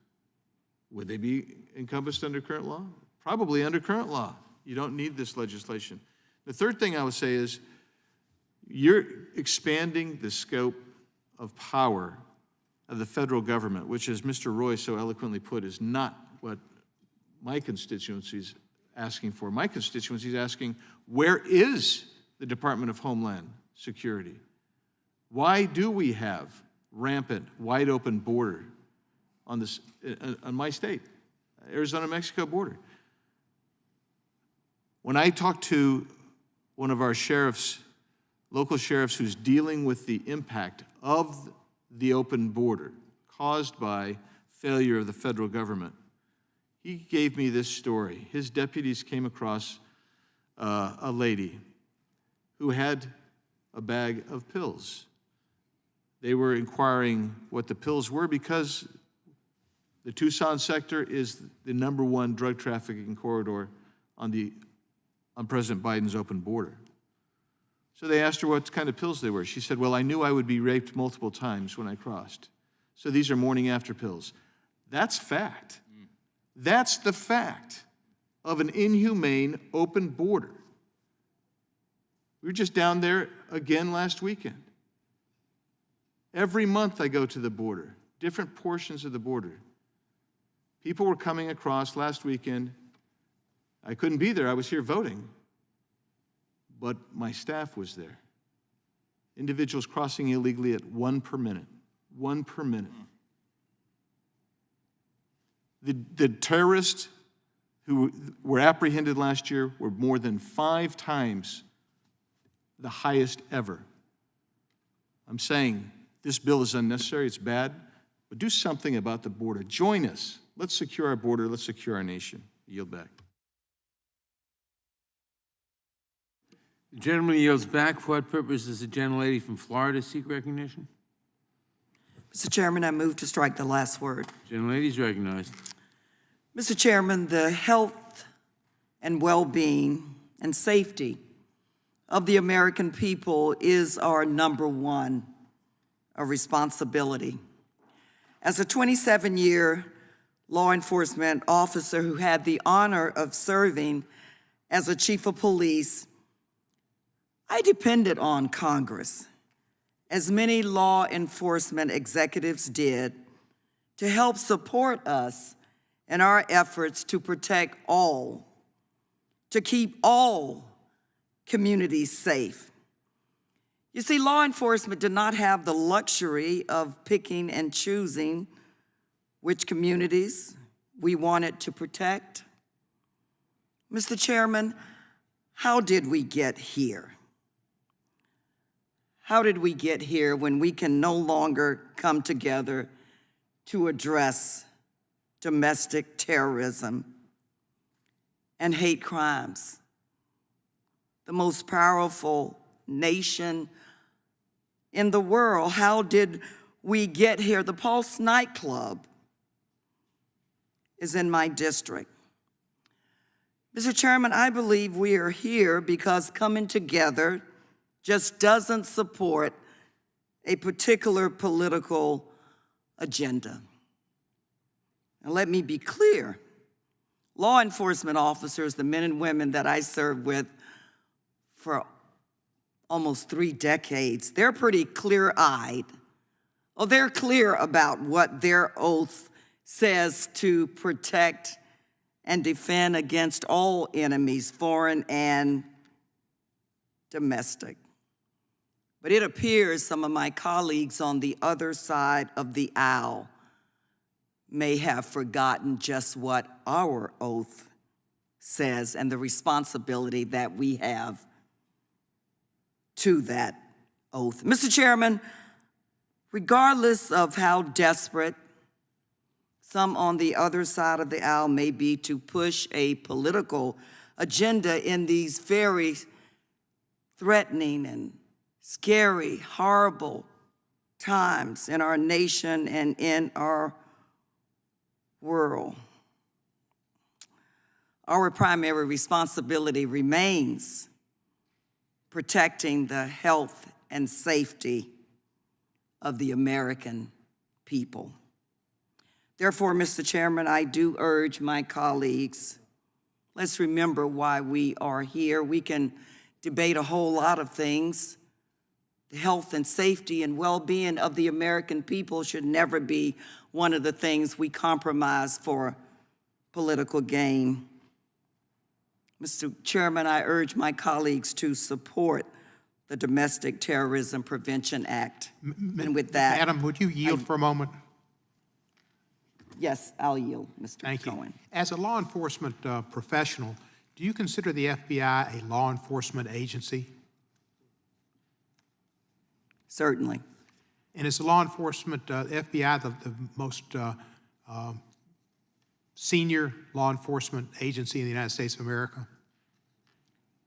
Speaker 20: Would they be encompassed under current law? Probably under current law. You don't need this legislation. The third thing I would say is you're expanding the scope of power of the federal government, which, as Mr. Roy so eloquently put, is not what my constituency is asking for. My constituency is asking, where is the Department of Homeland Security? Why do we have rampant, wide open border on my state, Arizona-Mexico border? When I talk to one of our sheriffs, local sheriffs, who's dealing with the impact of the open border caused by failure of the federal government, he gave me this story. His deputies came across a lady who had a bag of pills. They were inquiring what the pills were because the Tucson sector is the #1 drug trafficking corridor on President Biden's open border. So they asked her what kind of pills they were. She said, well, I knew I would be raped multiple times when I crossed. So these are morning after pills. That's fact. That's the fact of an inhumane open border. We were just down there again last weekend. Every month I go to the border, different portions of the border. People were coming across last weekend. I couldn't be there. I was here voting. But my staff was there. individuals crossing illegally at 1 per minute. 1 per minute. The terrorists who were apprehended last year were more than 5 times the highest ever. I'm saying this bill is unnecessary, it's bad, but do something about the border. Join us. Let's secure our border, let's secure our nation. I yield back.
Speaker 1: The gentleman yields back. For what purpose does the gentlelady from Florida seek recognition?
Speaker 21: Mr. Chairman, I move to strike the last word.
Speaker 1: Gentlelady is recognized.
Speaker 21: Mr. Chairman, the health and well-being and safety of the American people is our number one responsibility. As a 27-year law enforcement officer who had the honor of serving as a chief of police, I depended on Congress, as many law enforcement executives did, to help support us in our efforts to protect all, to keep all communities safe. You see, law enforcement did not have the luxury of picking and choosing which communities we wanted to protect. Mr. Chairman, how did we get here? How did we get here when we can no longer come together to address domestic terrorism and hate crimes? The most powerful nation in the world. How did we get here? The Pulse nightclub is in my district. Mr. Chairman, I believe we are here because coming together just doesn't support a particular political agenda. And let me be clear, law enforcement officers, the men and women that I served with for almost 3 decades, they're pretty clear-eyed. Oh, they're clear about what their oath says to protect and defend against all enemies, foreign and domestic. But it appears some of my colleagues on the other side of the aisle may have forgotten just what our oath says and the responsibility that we have to that oath. Mr. Chairman, regardless of how desperate some on the other side of the aisle may be to push a political agenda in these very threatening and scary, horrible times in our nation and in our world, our primary responsibility remains protecting the health and safety of the American people. Therefore, Mr. Chairman, I do urge my colleagues, let's remember why we are here. We can debate a whole lot of things. The health and safety and well-being of the American people should never be one of the things we compromise for political gain. Mr. Chairman, I urge my colleagues to support the Domestic Terrorism Prevention Act. And with that,
Speaker 6: Madam, would you yield for a moment?
Speaker 21: Yes, I'll yield, Mr.
Speaker 6: Thank
Speaker 21: Cohen.
Speaker 6: you. As a law enforcement professional, do you consider the FBI a law enforcement agency?
Speaker 21: Certainly.
Speaker 6: And is the law enforcement, FBI, the most senior law enforcement agency in the United States of America?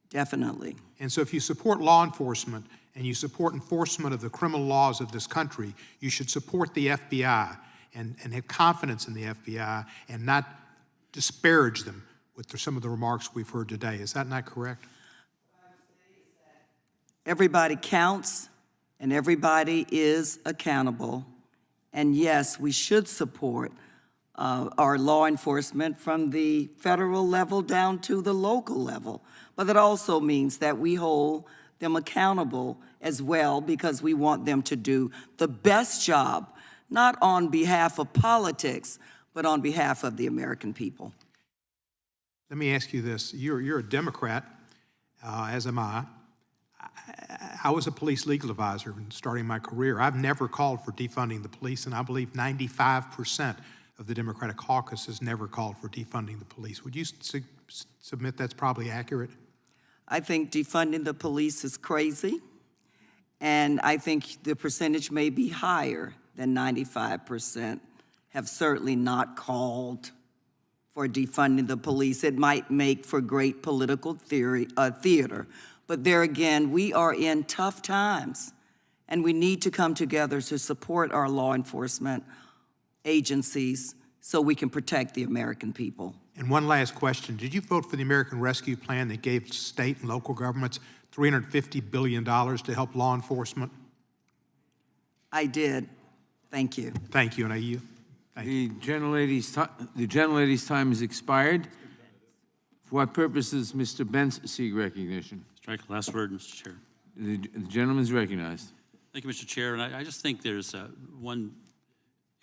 Speaker 21: Definitely.
Speaker 6: And so if you support law enforcement and you support enforcement of the criminal laws of this country, you should support the FBI and have confidence in the FBI and not disparage them with some of the remarks we've heard today. Is that not correct?
Speaker 21: Everybody counts and everybody is accountable. And yes, we should support our law enforcement from the federal level down to the local level. But that also means that we hold them accountable as well because we want them to do the best job, not on behalf of politics, but on behalf of the American people.
Speaker 6: Let me ask you this. You're a Democrat, as am I. I was a police legal advisor and starting my career. I've never called for defunding the police, and I believe 95% of the Democratic caucus has never called for defunding the police. Would you submit that's probably accurate?
Speaker 21: I think defunding the police is crazy, and I think the percentage may be higher than 95% have certainly not called for defunding the police. It might make for great political theater, but there again, we are in tough times, and we need to come together to support our law enforcement agencies so we can protect the American people.
Speaker 6: And one last question. Did you vote for the American Rescue Plan that gave state and local governments $350 billion to help law enforcement?
Speaker 21: I did. Thank you.
Speaker 6: Thank you, and I yield.
Speaker 1: The gentlelady's time has expired. For what purposes Mr. Benz seek recognition?
Speaker 3: Strike last word, Mr. Chair.
Speaker 1: The gentleman is recognized.
Speaker 3: Thank you, Mr. Chair. And I just think there's one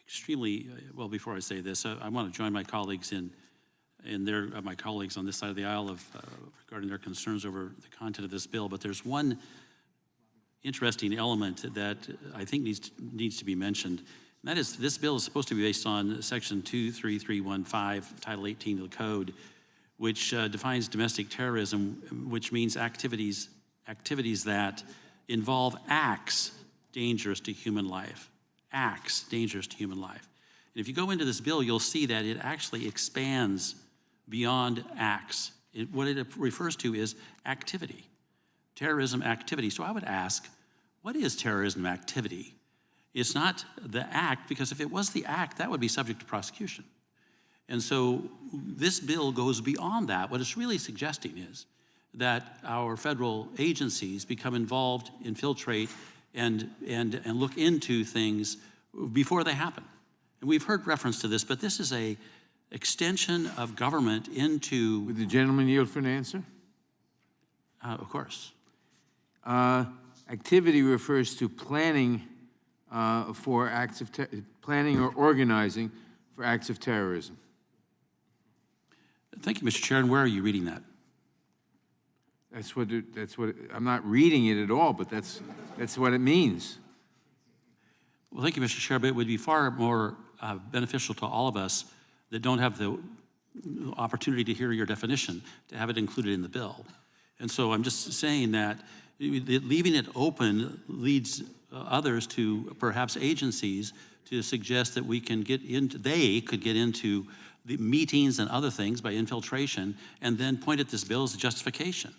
Speaker 3: extremely, well, before I say this, I want to join my colleagues my colleagues on this side of the aisle regarding their concerns over the content of this bill. But there's one interesting element that I think needs to be mentioned. And that is, this bill is supposed to be based on Section 23315, Title 18 of the Code, which defines domestic terrorism, which means activities that involve acts dangerous to human life. Acts dangerous to human life. And if you go into this bill, you'll see that it actually expands beyond acts. What it refers to is activity, terrorism activity. So I would ask, what is terrorism activity? It's not the act, because if it was the act, that would be subject to prosecution. And so this bill goes beyond that. What it's really suggesting is that our federal agencies become involved, infiltrate, and look into things before they happen. And we've heard reference to this, but this is a extension of government into...
Speaker 1: Would the gentleman yield for an answer?
Speaker 3: Of course.
Speaker 1: Activity refers to planning for acts of planning or organizing for acts of terrorism.
Speaker 3: Thank you, Mr. Chair. And where are you reading that?
Speaker 1: That's what I'm not reading it at all, but that's what it means.
Speaker 3: Well, thank you, Mr. Chair, but it would be far more beneficial to all of us that don't have the opportunity to hear your definition to have it included in the bill. And so I'm just saying that leaving it open leads others to, perhaps agencies, to suggest that they could get into the meetings and other things by infiltration and then point at this bill as a justification.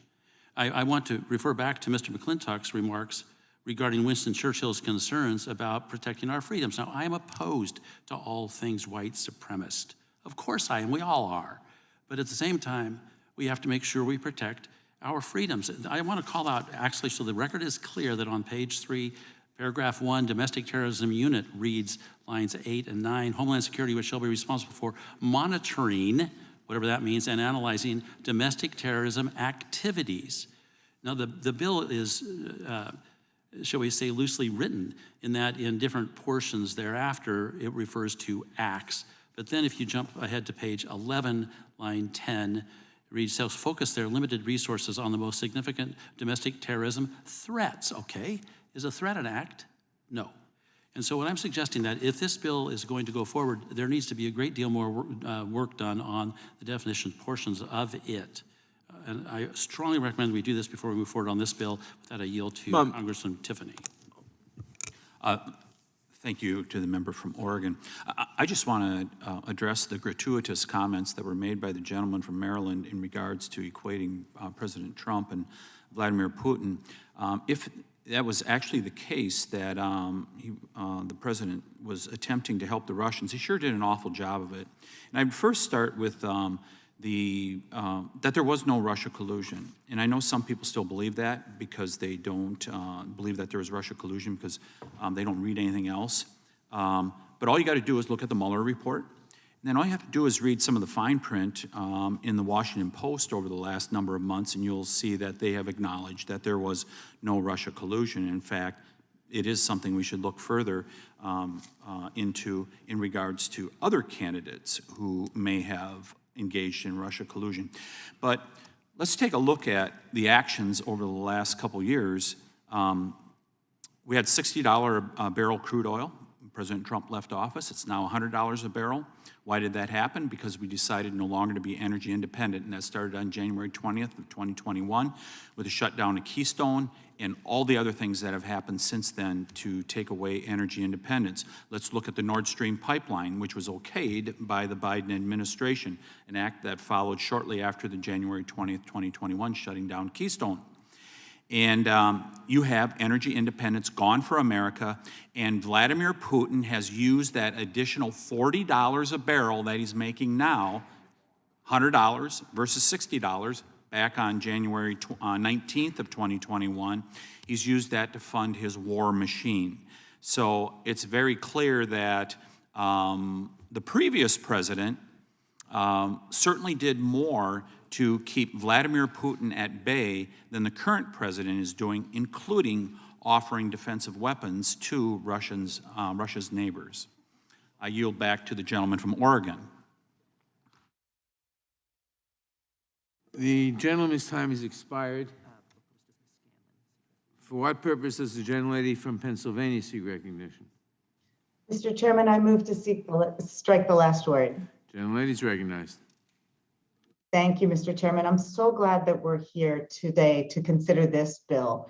Speaker 3: I want to refer back to Mr. McClintock's remarks regarding Winston Churchill's concerns about protecting our freedoms. Now, I am opposed to all things white supremacist. Of course I am, we all are. But at the same time, we have to make sure we protect our freedoms. I want to call out, actually, so the record is clear, that on page 3, paragraph 1, domestic terrorism unit reads lines 8 and 9, Homeland Security, which shall be responsible for monitoring, whatever that means, and analyzing domestic terrorism activities. Now, the bill is, shall we say, loosely written in that in different portions thereafter, it refers to acts. But then if you jump ahead to page 11, line 10, it reads, shall focus their limited resources on the most significant domestic terrorism threats. Okay, is a threat an act? No. And so what I'm suggesting that if this bill is going to go forward, there needs to be a great deal more work done on the definition portions of it. And I strongly recommend we do this before we move forward on this bill. With that, I yield to Congressman Tiffany.
Speaker 11: Thank you to the member from Oregon. I just want to address the gratuitous comments that were made by the gentleman from Maryland in regards to equating President Trump and Vladimir Putin. If that was actually the case, that the president was attempting to help the Russians, he sure did an awful job of it. And I'd first start with that there was no Russia collusion. And I know some people still believe that because they don't believe that there was Russia collusion because they don't read anything else. But all you got to do is look at the Mueller report. And then all you have to do is read some of the fine print in the Washington Post over the last number of months, and you'll see that they have acknowledged that there was no Russia collusion. In fact, it is something we should look further into in regards to other candidates who may have engaged in Russia collusion. But let's take a look at the actions over the last couple years. We had $60 a barrel crude oil. President Trump left office. It's now $100 a barrel. Why did that happen? Because we decided no longer to be energy independent, and that started on January 20th of 2021 with a shutdown of Keystone and all the other things that have happened since then to take away energy independence. Let's look at the Nord Stream pipeline, which was okayed by the Biden administration, an act that followed shortly after the January 20th, 2021 shutting down Keystone. And you have energy independence gone for America, and Vladimir Putin has used that additional $40 a barrel that he's making now, $100 versus $60, back on January 19th of 2021. He's used that to fund his war machine. So it's very clear that the previous president certainly did more to keep Vladimir Putin at bay than the current president is doing, including offering defensive weapons to Russia's neighbors. I yield back to the gentleman from Oregon.
Speaker 1: The gentleman's time has expired. For what purpose does the gentlelady from Pennsylvania seek recognition?
Speaker 2: Mr. Chairman, I move to strike the last word.
Speaker 1: Gentlelady's recognized.
Speaker 2: Thank you, Mr. Chairman. I'm so glad that we're here today to consider this bill.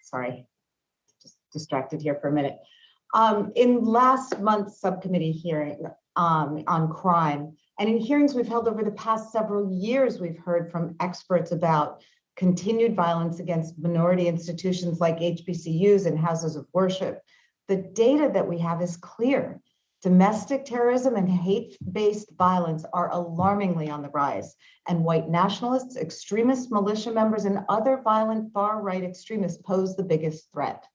Speaker 2: Sorry, just distracted here for a minute. In last month's subcommittee hearing on crime, and in hearings we've held over the past several years, we've heard from experts about continued violence against minority institutions like HBCUs and houses of worship. The data that we have is clear. Domestic terrorism and hate-based violence are alarmingly on the rise, and white nationalists, extremist militia members, and other violent far-right extremists pose the biggest threat.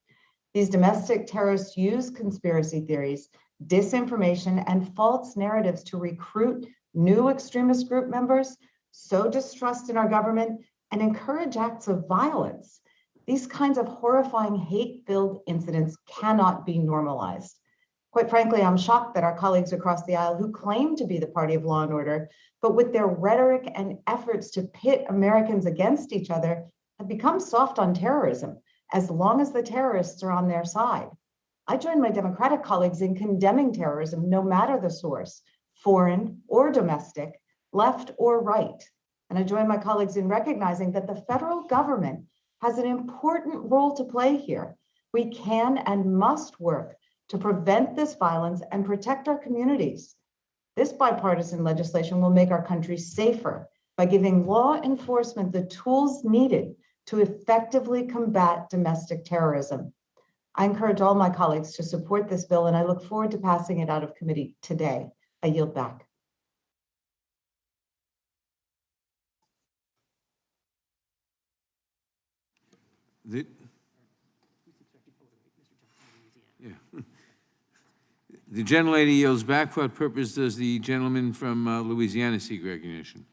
Speaker 2: These domestic terrorists use conspiracy theories, disinformation, and false narratives to recruit new extremist group members, sow distrust in our government, and encourage acts of violence. These kinds of horrifying hate-filled incidents cannot be normalized. Quite frankly, I'm shocked that our colleagues across the aisle who claim to be the party of law and order, but with their rhetoric and efforts to pit Americans against each other, have become soft on terrorism, as long as the terrorists are on their side. I join my Democratic colleagues in condemning terrorism, no matter the source, foreign or domestic, left or right. And I join my colleagues in recognizing that the federal government has an important role to play here. We can and must work to prevent this violence and protect our communities. This bipartisan legislation will make our country safer by giving law enforcement the tools needed to effectively combat domestic terrorism. I encourage all my colleagues to support this bill, and I look forward to passing it out of committee today. I yield back.
Speaker 1: The gentlelady yields back. For what purpose does the gentleman from Louisiana seek recognition?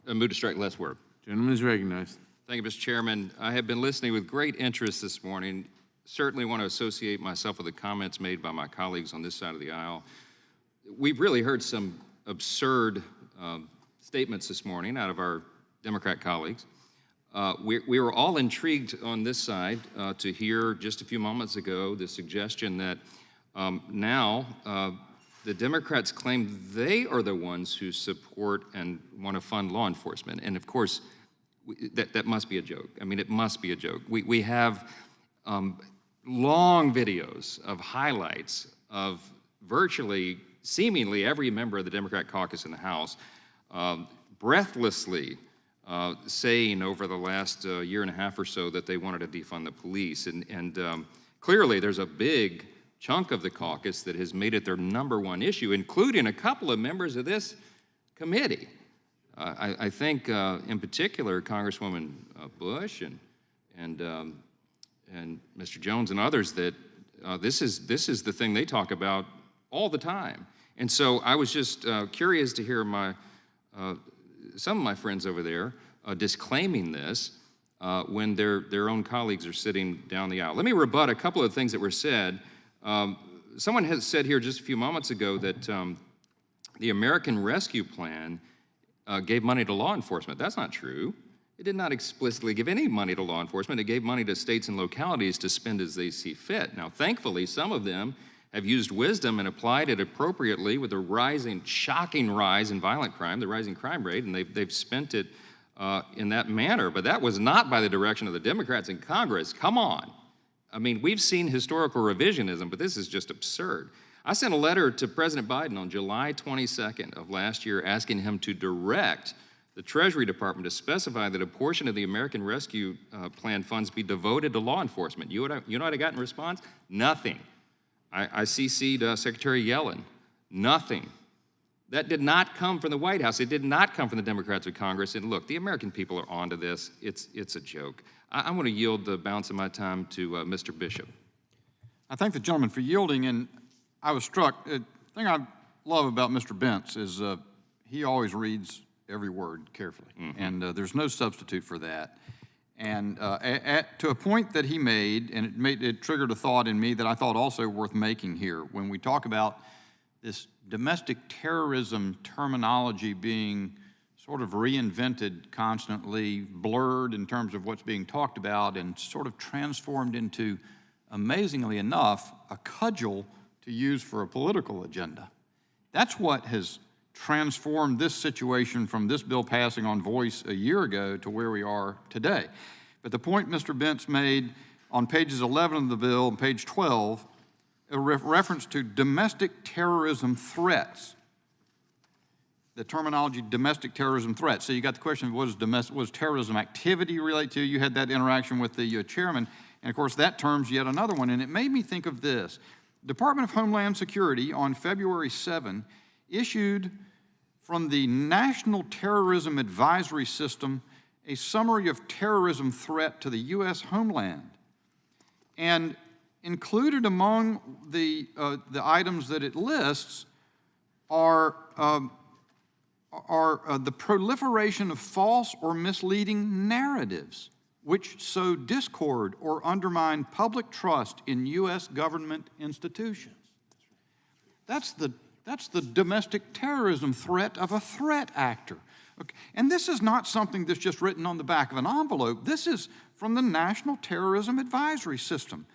Speaker 22: I move to strike last word.
Speaker 1: Gentleman is recognized.
Speaker 22: Thank you, Mr. Chairman. I have been listening with great interest this morning. Certainly want to associate myself with the comments made by my colleagues on this side of the aisle. We've really heard some absurd statements this morning out of our Democrat colleagues. We were all intrigued on this side to hear just a few moments ago the suggestion that now the Democrats claim they are the ones who support and want to fund law enforcement. And of course, that must be a joke. I mean, it must be a joke. We have long videos of highlights of virtually, seemingly every member of the Democrat caucus in the House breathlessly saying over the last year and a half or so that they wanted to defund the police. And clearly there's a big chunk of the caucus that has made it their #1 issue, including a couple of members of this committee. I think in particular Congresswoman Bush and Mr. Jones and others that this is the thing they talk about all the time. And so I was just curious to hear some of my friends over there disclaiming this when their own colleagues are sitting down the aisle. Let me rebut a couple of things that were said. Someone has said here just a few moments ago that the American Rescue Plan gave money to law enforcement. That's not true. It did not explicitly give any money to law enforcement. It gave money to states and localities to spend as they see fit. Now, thankfully, some of them have used wisdom and applied it appropriately with the shocking rise in violent crime, the rising crime rate, and they've spent it in that manner. But that was not by the direction of the Democrats in Congress. Come on. I mean, we've seen historical revisionism, but this is just absurd. I sent a letter to President Biden on July 22nd of last year asking him to direct the Treasury Department to specify that a portion of the American Rescue Plan funds be devoted to law enforcement. You know what I got in response? Nothing. I CC'd Secretary Yellen. Nothing. That did not come from the White House. It did not come from the Democrats of Congress. And look, the American people are onto this. It's a joke. I want to yield the balance of my time to Mr. Bishop.
Speaker 9: I thank the gentleman for yielding, and I was struck. The thing I love about Mr. Bentz is he always reads every word carefully, and there's no substitute for that. And to a point that he made, and it triggered a thought in me that I thought also worth making here. When we talk about this domestic terrorism terminology being sort of reinvented constantly, blurred in terms of what's being talked about, and sort of transformed into, amazingly enough, a cudgel to use for a political agenda. That's what has transformed this situation from this bill passing on voice a year ago to where we are today. But the point Mr. Bentz made on pages 11 of the bill and page 12, a reference to domestic terrorism threats, the terminology domestic terrorism threats. So you got the question, what does terrorism activity relate to? You had that interaction with the chairman, and of course that term's yet another one, and it made me think of this. Department of Homeland Security on February 7 issued from the National Terrorism Advisory System a summary of terrorism threat to the U.S. homeland. And included among the items that it lists are the proliferation of false or misleading narratives which sow discord or undermine public trust in U.S. government institutions. That's the domestic terrorism threat of a threat actor. Okay. And this is not something that's just written on the back of an envelope. This is from the National Terrorism Advisory System.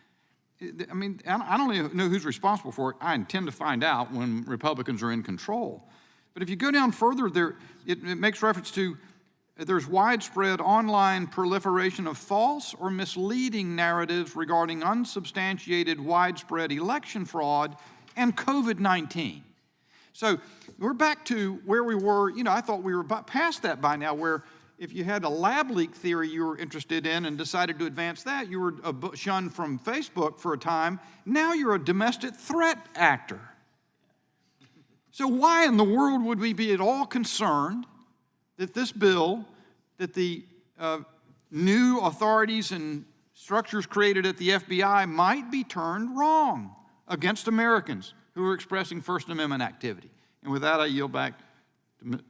Speaker 9: I mean, I don't even know who's responsible for it. I intend to find out when Republicans are in control. But if you go down further, it makes reference to there's widespread online proliferation of false or misleading narratives regarding unsubstantiated widespread election fraud and COVID-19. So we're back to where we were. I thought we were past that by now, where if you had a lab leak theory you were interested in and decided to advance that, you were shunned from Facebook for a time. Now you're a domestic threat actor. So why in the world would we be at all concerned that this bill, that the new authorities and structures created at the FBI might be turned wrong against Americans who are expressing First Amendment activity? And with that, I yield back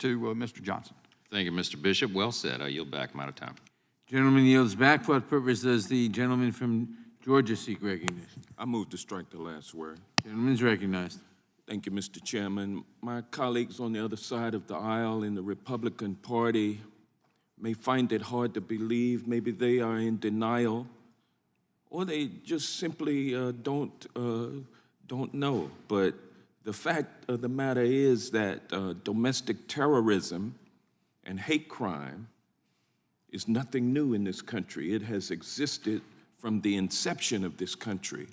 Speaker 9: to Mr. Johnson.
Speaker 22: Thank you, Mr. Bishop. Well said. I yield back. I'm out of time.
Speaker 1: Gentleman yields back. For what purpose does the gentleman from Georgia seek recognition?
Speaker 7: I move to strike the last word.
Speaker 1: Gentleman's recognized.
Speaker 7: Thank you, Mr. Chairman. My colleagues on the other side of the aisle in the Republican Party may find it hard to believe. Maybe they are in denial, or they just simply don't know. But the fact of the matter is that domestic terrorism and hate crime is nothing new in this country. It has existed from the inception of this country.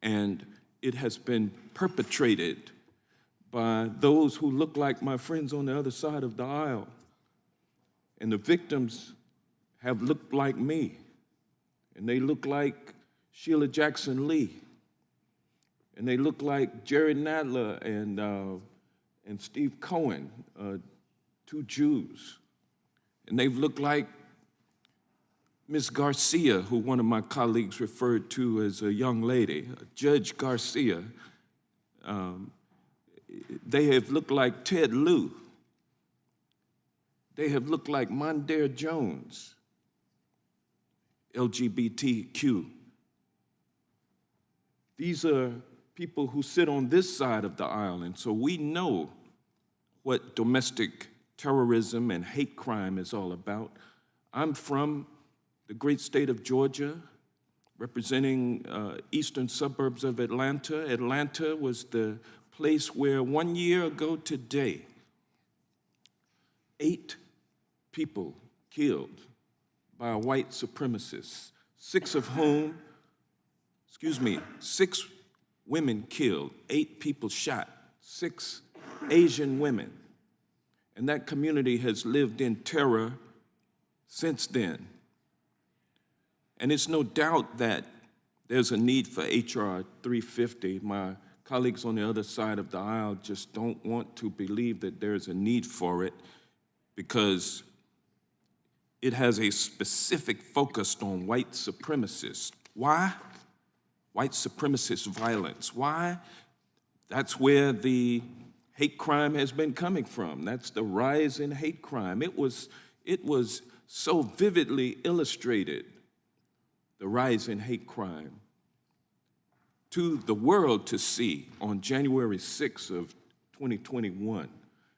Speaker 7: And it has been perpetrated by those who look like my friends on the other side of the aisle. And the victims have looked like me. And they look like Sheila Jackson Lee. And they look like Jerry Nadler and Steve Cohen, two Jews. And they've looked like Ms. Garcia, who one of my colleagues referred to as a young lady, Judge Garcia. They have looked like Ted Lieu. They have looked like Mondaire Jones, LGBTQ. These are people who sit on this side of the aisle, and so we know what domestic terrorism and hate crime is all about. I'm from the great state of Georgia, representing eastern suburbs of Atlanta. Atlanta was the place where 1 year ago today, 8 people killed by white supremacists, 6 women killed, 8 people shot, 6 Asian women. And that community has lived in terror since then. And it's no doubt that there's a need for H.R. 350. My colleagues on the other side of the aisle just don't want to believe that there's a need for it because it has a specific focus on white supremacists. Why? White supremacist violence. Why? That's where the hate crime has been coming from. That's the rise in hate crime. It was so vividly illustrated, the rise in hate crime, to the world to see on January 6th of 2021.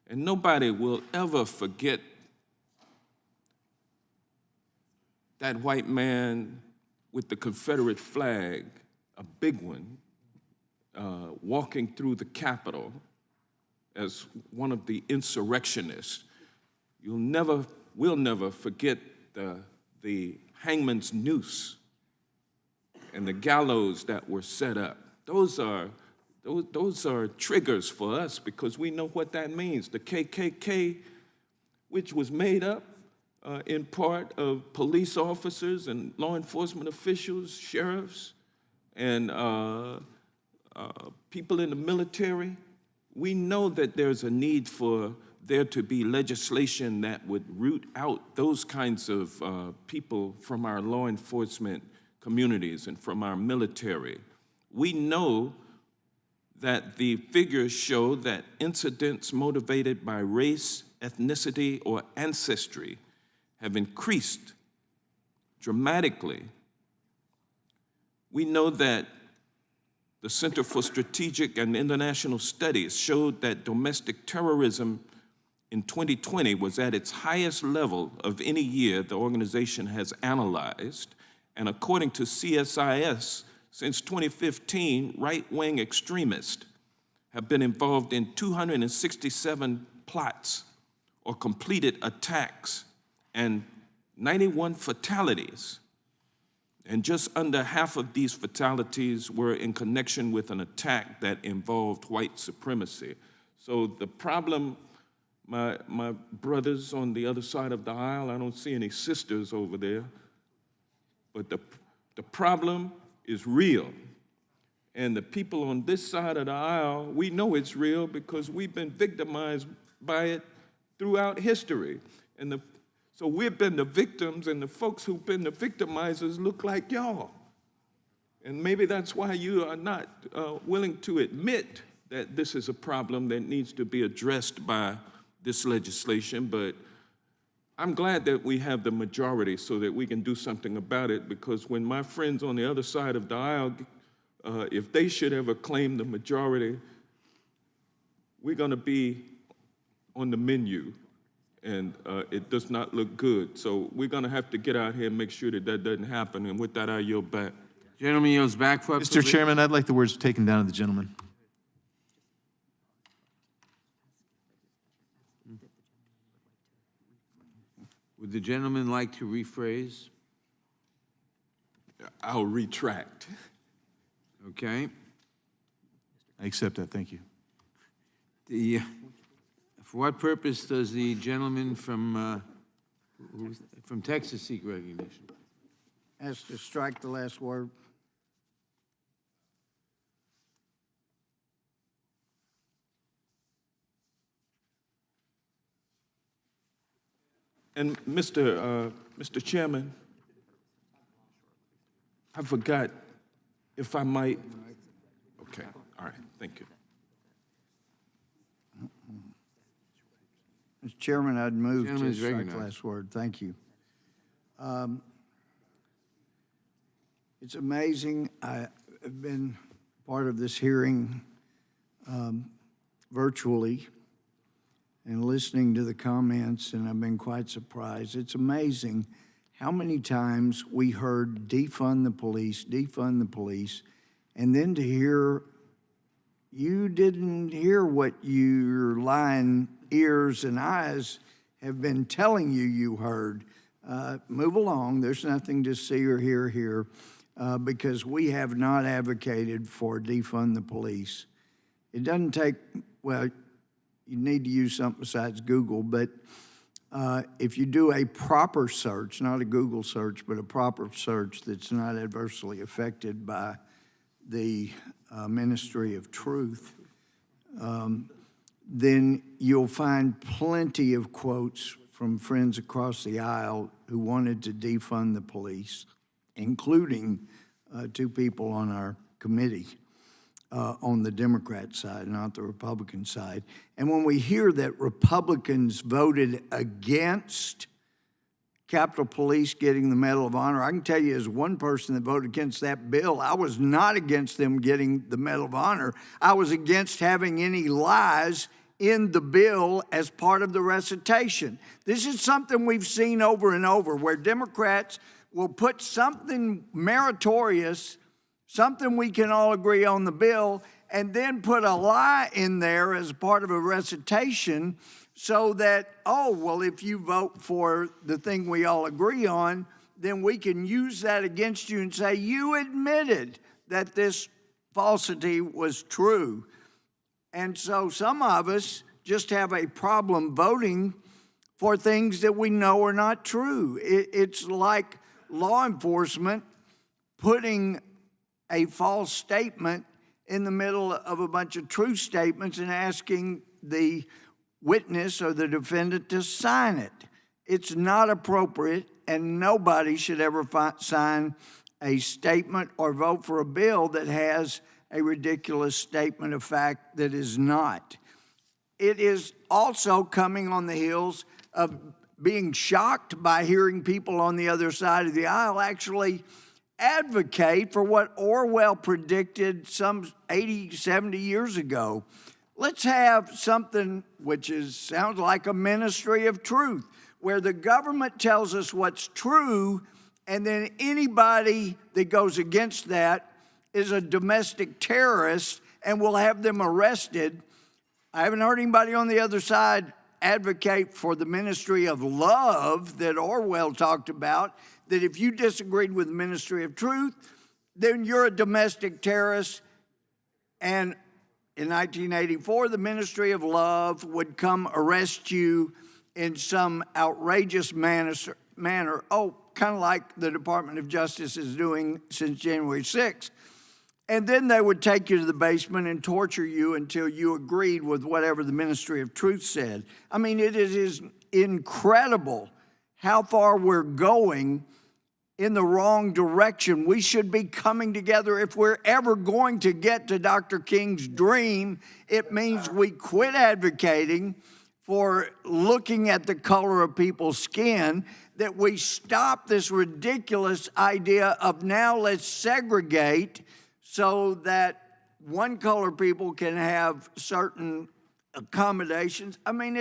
Speaker 7: And nobody will ever forget that white man with the Confederate flag, a big one, walking through the Capitol as one of the insurrectionists. We'll never forget the hangman's noose and the gallows that were set up. Those are triggers for us because we know what that means. The KKK, which was made up in part of police officers and law enforcement officials, sheriffs, and people in the military, we know that there's a need for there to be legislation that would root out those kinds of people from our law enforcement communities and from our military. We know that the figures show that incidents motivated by race, ethnicity, or ancestry have increased dramatically. We know that the Center for Strategic and International Studies showed that domestic terrorism in 2020 was at its highest level of any year the organization has analyzed. And according to CSIS, since 2015, right-wing extremists have been involved in 267 plots or completed attacks and 91 fatalities. And just under half of these fatalities were in connection with an attack that involved white supremacy. So the problem, my brothers on the other side of the aisle, I don't see any sisters over there, but the problem is real. And the people on this side of the aisle, we know it's real because we've been victimized by it throughout history. So we've been the victims, and the folks who've been the victimizers look like y'all. And maybe that's why you are not willing to admit that this is a problem that needs to be addressed by this legislation, but I'm glad that we have the majority so that we can do something about it, because when my friends on the other side of the aisle, if they should ever claim the majority, we're gonna be on the menu, and it does not look good. So we're gonna have to get out here and make sure that that doesn't happen, and with that, I yield back.
Speaker 1: Gentleman yields back for
Speaker 20: Mr. Chairman, I'd like the words taken down of the gentleman.
Speaker 1: Would the gentleman like to rephrase?
Speaker 7: I'll retract.
Speaker 1: Okay.
Speaker 20: I accept that, thank you.
Speaker 1: For what purpose does the gentleman from Texas seek recognition?
Speaker 8: As to strike the last word.
Speaker 7: And Mr. Chairman, I forgot if I might. Okay, all right, thank you.
Speaker 8: Mr. Chairman, I'd move to
Speaker 1: Gentleman's
Speaker 8: strike the
Speaker 1: recognized.
Speaker 8: last word. Thank you. It's amazing. I have been part of this hearing virtually, and listening to the comments, and I've been quite surprised. It's amazing how many times we heard defund the police, and then to hear you didn't hear what your lying ears and eyes have been telling you you heard. Move along. There's nothing to see or hear here because we have not advocated for defund the police. It doesn't take, well, you need to use something besides Google, but if you do a proper search, not a Google search, but a proper search that's not adversely affected by the Ministry of Truth, then you'll find plenty of quotes from friends across the aisle who wanted to defund the police, including two people on our committee on the Democrat side, not the Republican side. And when we hear that Republicans voted against Capitol Police getting the Medal of Honor, I can tell you as one person that voted against that bill, I was not against them getting the Medal of Honor. I was against having any lies in the bill as part of the recitation. This is something we've seen over and over, where Democrats will put something meritorious, something we can all agree on the bill, and then put a lie in there as part of a recitation so that, oh, well, if you vote for the thing we all agree on, then we can use that against you and say, you admitted that this falsity was true. And so some of us just have a problem voting for things that we know are not true. It's like law enforcement putting a false statement in the middle of a bunch of true statements and asking the witness or the defendant to sign it. It's not appropriate, and nobody should ever sign a statement or vote for a bill that has a ridiculous statement of fact that is not. It is also coming on the heels of being shocked by hearing people on the other side of the aisle actually advocate for what Orwell predicted some 80, 70 years ago. Let's have something which sounds like a ministry of truth, where the government tells us what's true, and then anybody that goes against that is a domestic terrorist, and we'll have them arrested. I haven't heard anybody on the other side advocate for the ministry of love that Orwell talked about, that if you disagreed with the ministry of truth, then you're a domestic terrorist. And in 1984, the ministry of love would come arrest you in some outrageous manner, kind of like the Department of Justice is doing since January 6th. And then they would take you to the basement and torture you until you agreed with whatever the Ministry of Truth said. I mean, it is incredible how far we're going in the wrong direction. We should be coming together. If we're ever going to get to Dr. King's dream, it means we quit advocating for looking at the color of people's skin, that we stop this ridiculous idea of now let's segregate so that one color people can have certain accommodations. I mean,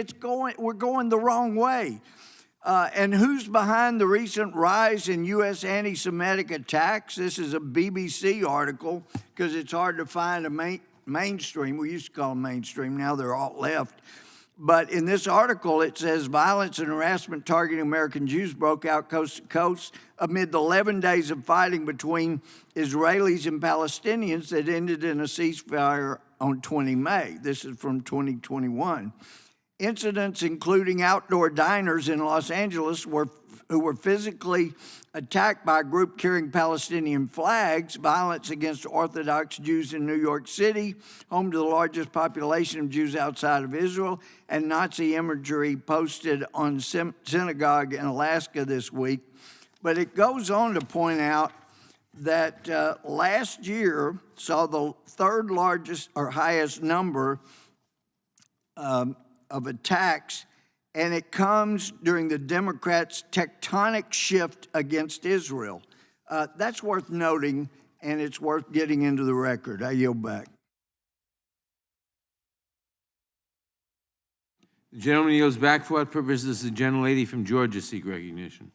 Speaker 8: we're going the wrong way. And who's behind the recent rise in U.S. anti-Semitic attacks? This is a BBC article, because it's hard to find a mainstream. We used to call them mainstream, now they're all left. But in this article, it says violence and harassment targeting American Jews broke out coast to coast amid the 11 days of fighting between Israelis and Palestinians that ended in a ceasefire on 20 May. This is from 2021. Incidents including outdoor diners in Los Angeles who were physically attacked by a group carrying Palestinian flags, violence against Orthodox Jews in New York City, home to the largest population of Jews outside of Israel, and Nazi imagery posted on synagogue in Alaska this week. But it goes on to point out that last year saw the third largest or highest number of attacks, and it comes during the Democrats' tectonic shift against Israel. That's worth noting, and it's worth getting into the record. I yield back.
Speaker 1: The gentleman yields back. For what purpose does the gentlelady from Georgia seek recognition?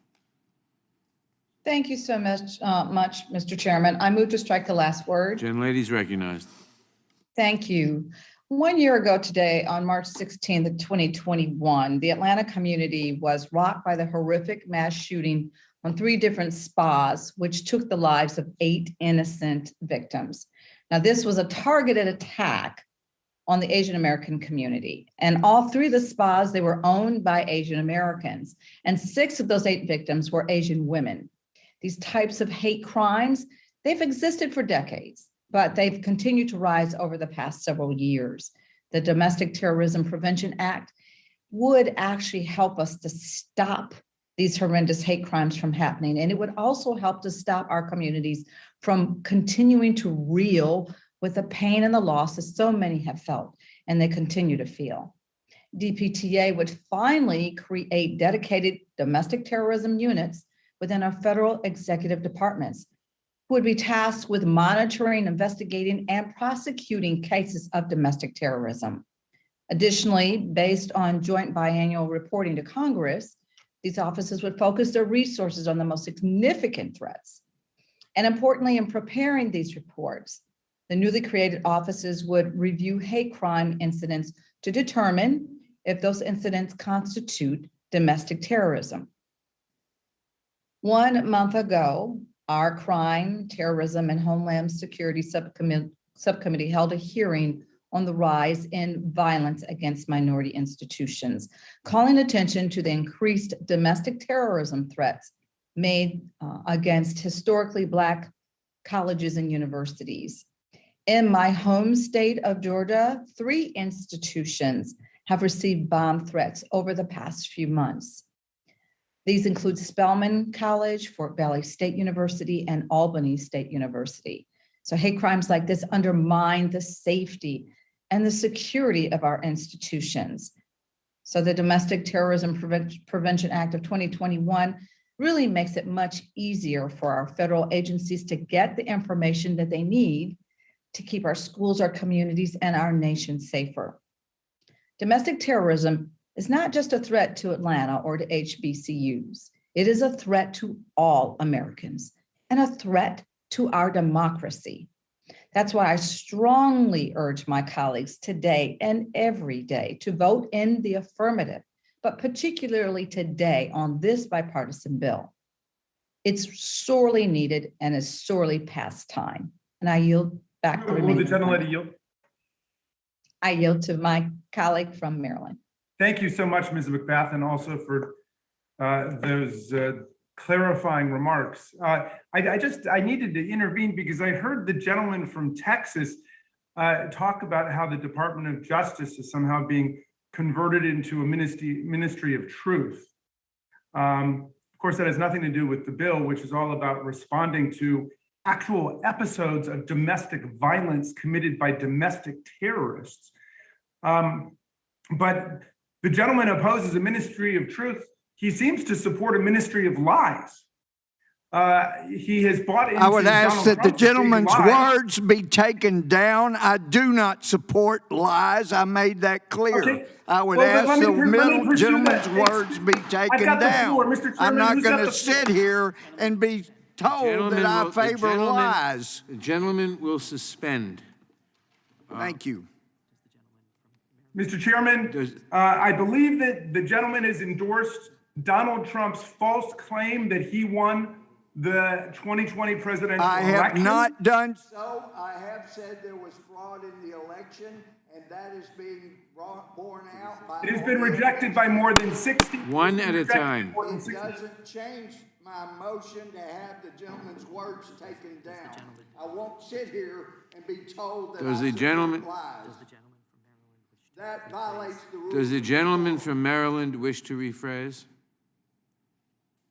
Speaker 10: Thank you so much, Mr. Chairman. I move to strike the last word.
Speaker 1: Gentlelady's recognized.
Speaker 10: Thank you. 1 year ago today, on March 16th, 2021, the Atlanta community was rocked by the horrific mass shooting on 3 different spas, which took the lives of 8 innocent victims. Now, this was a targeted attack on the Asian American community. And all 3 of the spas, they were owned by Asian Americans. And 6 of those 8 victims were Asian women. These types of hate crimes, they've existed for decades, but they've continued to rise over the past several years. The Domestic Terrorism Prevention Act would actually help us to stop these horrendous hate crimes from happening. And it would also help to stop our communities from continuing to reel with the pain and the loss that so many have felt and they continue to feel. DPTA would finally create dedicated domestic terrorism units within our federal executive departments, who would be tasked with monitoring, investigating, and prosecuting cases of domestic terrorism. Additionally, based on joint biannual reporting to Congress, these offices would focus their resources on the most significant threats. And importantly, in preparing these reports, the newly created offices would review hate crime incidents to determine if those incidents constitute domestic terrorism. 1 month ago, our Crime, Terrorism, and Homeland Security Subcommittee held a hearing on the rise in violence against minority institutions, calling attention to the increased domestic terrorism threats made against historically Black colleges and universities. In my home state of Georgia, 3 institutions have received bomb threats over the past few months. These include Spelman College, Fort Valley State University, and Albany State University. So hate crimes like this undermine the safety and the security of our institutions. So the Domestic Terrorism Prevention Act of 2021 really makes it much easier for our federal agencies to get the information that they need to keep our schools, our communities, and our nation safer. Domestic terrorism is not just a threat to Atlanta or to HBCUs. It is a threat to all Americans and a threat to our democracy. That's why I strongly urge my colleagues today and every day to vote in the affirmative, but particularly today on this bipartisan bill. It's sorely needed and is sorely past time. And I yield back the remaining.
Speaker 17: Will the gentlelady yield?
Speaker 10: I yield to my colleague from Maryland.
Speaker 17: Thank you so much, Ms. McBath, and also for those clarifying remarks. I needed to intervene because I heard the gentleman from Texas talk about how the Department of Justice is somehow being converted into a ministry of truth. Of course, that has nothing to do with the bill, which is all about responding to actual episodes of domestic violence committed by domestic terrorists. But the gentleman opposes a ministry of truth. He seems to support a ministry of lies. He has bought into
Speaker 8: I would ask
Speaker 17: Donald
Speaker 8: that the
Speaker 17: Trump's big
Speaker 8: gentleman's
Speaker 17: lie.
Speaker 8: words be taken down. I do not support lies. I made that clear.
Speaker 17: Okay.
Speaker 8: I would
Speaker 17: Well,
Speaker 8: ask
Speaker 17: let me pursue
Speaker 8: gentleman's
Speaker 17: that.
Speaker 8: words be taken
Speaker 17: got the
Speaker 8: down.
Speaker 17: floor, Mr. Chairman.
Speaker 8: I'm not
Speaker 17: Who's got
Speaker 8: going to
Speaker 17: the floor?
Speaker 8: sit here and be told that I favor lies.
Speaker 1: The gentleman will suspend.
Speaker 8: Thank you.
Speaker 17: Mr. Chairman, I believe that the gentleman has endorsed Donald Trump's false claim that he won the 2020 presidential
Speaker 8: I have
Speaker 17: election.
Speaker 8: not done so. I have said there was fraud in the election, and that is being borne out by...
Speaker 17: It has been rejected by more than 60...
Speaker 1: One at a time.
Speaker 8: It doesn't change my motion to have the gentleman's words taken down. I won't sit here and be told that
Speaker 1: Does
Speaker 8: I
Speaker 1: the gentleman-
Speaker 8: support lies. That violates the rules.
Speaker 1: Does the gentleman from Maryland wish to rephrase?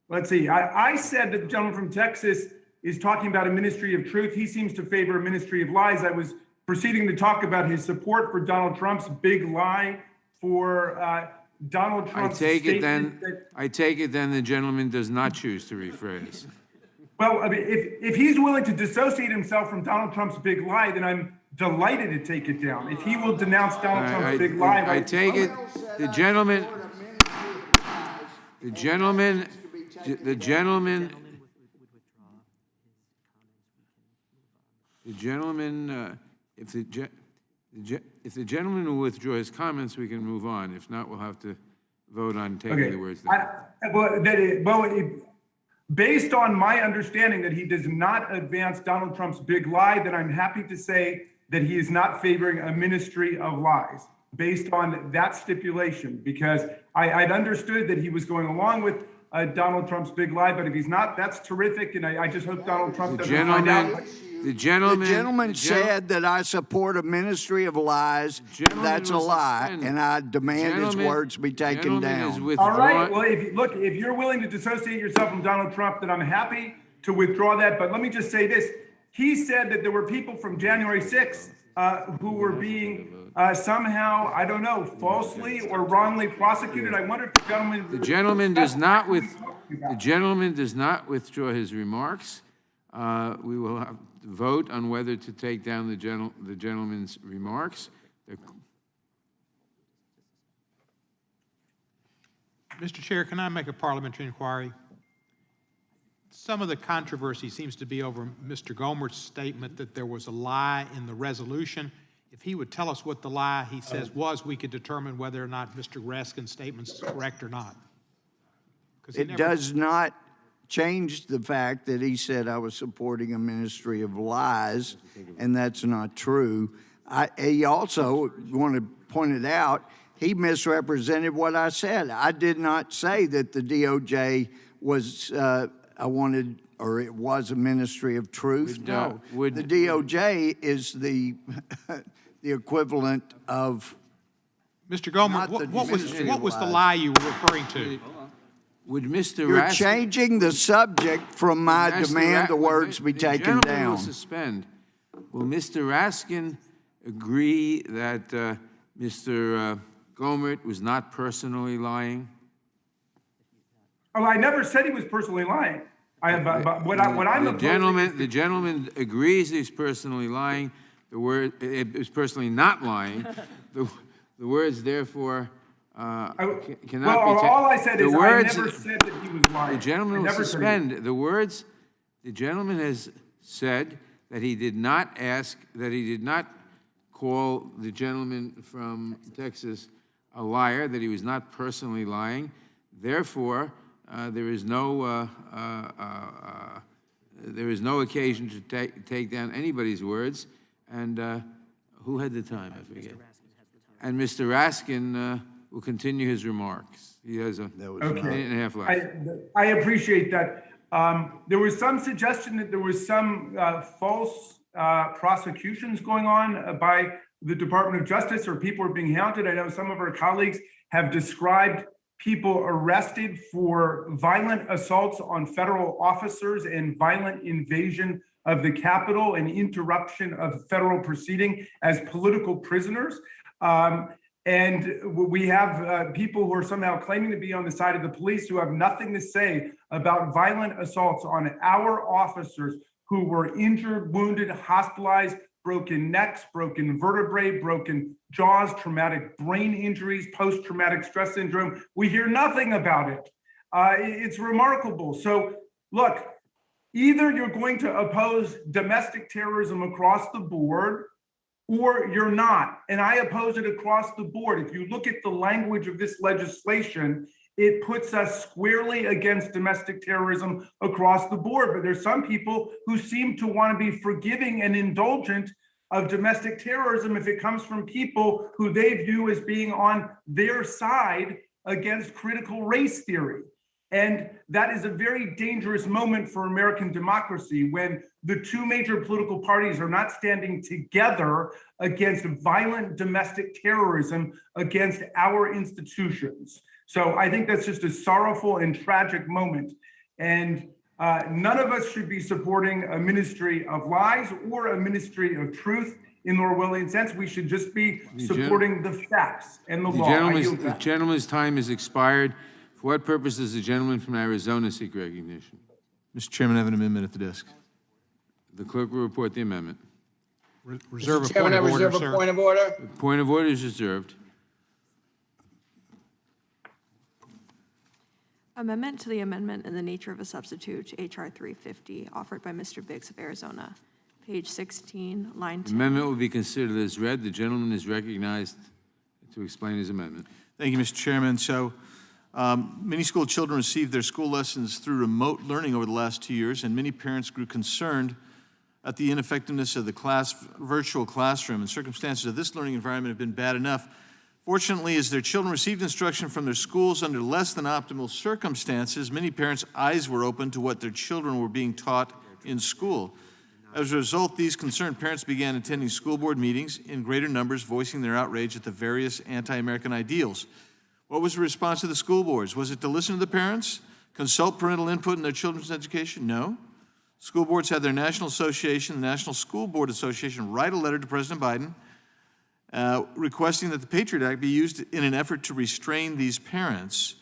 Speaker 17: Let's see. I said that the gentleman from Texas is talking about a ministry of truth. He seems to favor a ministry of lies. I was proceeding to talk about his support for Donald Trump's big lie for Donald Trump's
Speaker 1: I take it
Speaker 17: statement
Speaker 1: then the gentleman does not choose to rephrase.
Speaker 17: Well, I mean, if he's willing to dissociate himself from Donald Trump's big lie, then I'm delighted to take it down. If he will denounce Donald Trump's big lie.
Speaker 1: I take it, the gentleman, if the gentleman will withdraw his comments, we can move on. If not, we'll have to vote on taking the words down.
Speaker 17: Based on my understanding that he does not advance Donald Trump's big lie, then I'm happy to say that he is not favoring a ministry of lies based on that stipulation, because I'd understood that he was going along with Donald Trump's big lie, but if he's not, that's terrific, and I just hope Donald Trump doesn't find out.
Speaker 8: The gentleman said that I support a ministry of lies. That's a lie, and I demand his words be taken down.
Speaker 17: All right, well, if you're willing to dissociate yourself from Donald Trump, then I'm happy to withdraw that, but let me just say this. He said that there were people from January 6th who were being somehow, I don't know, falsely or wrongly prosecuted. I wonder if the gentleman...
Speaker 1: The gentleman does not withdraw his remarks. We will have to vote on whether to take down the gentleman's remarks.
Speaker 6: Mr. Chair, can I make a parliamentary inquiry? Some of the controversy seems to be over Mr. Gohmert's statement that there was a lie in the resolution. If he would tell us what the lie he says was, we could determine whether or not Mr. Raskin's statement is correct or not.
Speaker 8: It does not change the fact that he said I was supporting a ministry of lies, and that's not true. He also, want to point it out, he misrepresented what I said. I did not say that the DOJ was, it was a ministry of truth. No, the DOJ is the equivalent of...
Speaker 6: Mr. Gohmert, what was the lie you were referring to?
Speaker 1: Would Mr.
Speaker 8: You're
Speaker 1: Raskin...
Speaker 8: changing the subject from my demand the words be taken down.
Speaker 1: Will suspend. Will Mr. Raskin agree that Mr. Gohmert was not personally lying?
Speaker 17: Oh, I never said he was personally lying.
Speaker 1: The gentleman agrees he's personally lying. It is personally not lying. The words, therefore, cannot be...
Speaker 17: all I said is I never said that he was lying.
Speaker 1: The gentleman will suspend. The words, the gentleman has said that he did not call the gentleman from Texas a liar, that he was not personally lying. Therefore, there is no occasion to take down anybody's words. And who had the time? I forget. And Mr. Raskin will continue his remarks. He has a minute and a half left.
Speaker 17: I appreciate that. There was some suggestion that there was some false prosecutions going on by the Department of Justice, or people are being hounded. I know some of our colleagues have described people arrested for violent assaults on federal officers and violent invasion of the Capitol and interruption of federal proceeding as political prisoners. And we have people who are somehow claiming to be on the side of the police who have nothing to say about violent assaults on our officers who were injured, wounded, hospitalized, broken necks, broken vertebrae, broken jaws, traumatic brain injuries, post-traumatic stress syndrome. We hear nothing about it. It's remarkable. So look, either you're going to oppose domestic terrorism across the board, or you're not. And I oppose it across the board. If you look at the language of this legislation, it puts us squarely against domestic terrorism across the board. But there's some people who seem to want to be forgiving and indulgent of domestic terrorism if it comes from people who they view as being on their side against critical race theory. And that is a very dangerous moment for American democracy when the two major political parties are not standing together against violent domestic terrorism against our institutions. So I think that's just a sorrowful and tragic moment. And none of us should be supporting a ministry of lies or a ministry of truth in the Orwellian sense. We should just be supporting the facts and the law.
Speaker 1: The gentleman's time has expired. For what purpose does the gentleman from Arizona seek recognition?
Speaker 20: Mr. Chairman, I have an amendment at the desk.
Speaker 1: The clerk will report the amendment.
Speaker 6: Reserve a
Speaker 12: Chairman,
Speaker 6: point
Speaker 12: I
Speaker 6: of order,
Speaker 12: reserve a
Speaker 6: sir.
Speaker 12: point of order.
Speaker 1: Point of order is reserved.
Speaker 13: Amendment to the amendment in the nature of a substitute to H.R. 350, offered by Mr. Biggs of Arizona. Page 16, line 10.
Speaker 1: Amendment will be considered as read. The gentleman is recognized to explain his amendment.
Speaker 20: Thank you, Mr. Chairman. So many school children received their school lessons through remote learning over the last 2 years, and many parents grew concerned at the ineffectiveness of the virtual classroom. And circumstances of this learning environment have been bad enough. Fortunately, as their children received instruction from their schools under less than optimal circumstances, many parents' eyes were open to what their children were being taught in school. As a result, these concerned parents began attending school board meetings in greater numbers, voicing their outrage at the various anti-American ideals. What was the response of the school boards? Was it to listen to the parents, consult parental input in their children's education? No. School boards had their national association, the National School Board Association, write a letter to President Biden requesting that the Patriot Act be used in an effort to restrain these parents.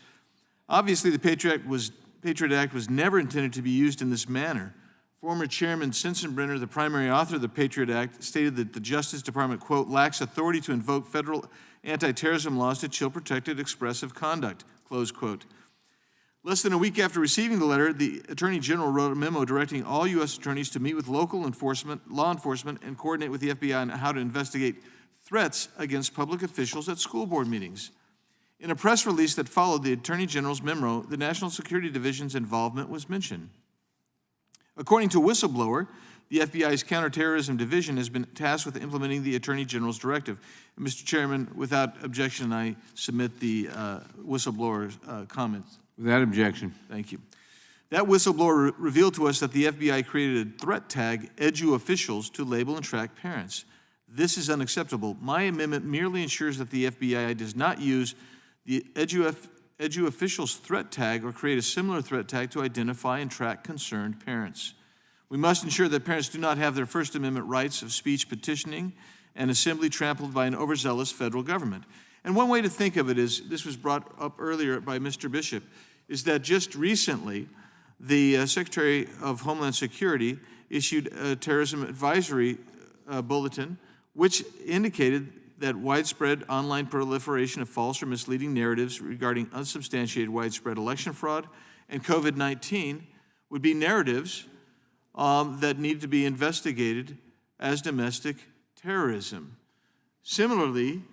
Speaker 20: Obviously, the Patriot Act was never intended to be used in this manner. Former Chairman Sensenbrenner, the primary author of the Patriot Act, stated that the Justice Department, quote, lacks authority to invoke federal anti-terrorism laws to chill protected expressive conduct, close quote. Less than a week after receiving the letter, the Attorney General wrote a memo directing all U.S. attorneys to meet with local law enforcement, and coordinate with the FBI on how to investigate threats against public officials at school board meetings. In a press release that followed the Attorney General's memo, the National Security Division's involvement was mentioned. According to a whistleblower, the FBI's Counterterrorism Division has been tasked with implementing the Attorney General's directive. And Mr. Chairman, without objection, I submit the whistleblower's comments.
Speaker 1: Without objection.
Speaker 20: Thank you. That whistleblower revealed to us that the FBI created a threat tag, edu officials, to label and track parents. This is unacceptable. My amendment merely ensures that the FBI does not use the edu officials threat tag or create a similar threat tag to identify and track concerned parents. We must ensure that parents do not have their First Amendment rights of speech, petitioning, and assembly trampled by an overzealous federal government. And one way to think of it is, this was brought up earlier by Mr. Bishop, is that just recently, the Secretary of Homeland Security issued a terrorism advisory bulletin, which indicated that widespread online proliferation of false or misleading narratives regarding unsubstantiated widespread election fraud and COVID-19 would be narratives that need to be investigated as domestic terrorism. Similarly,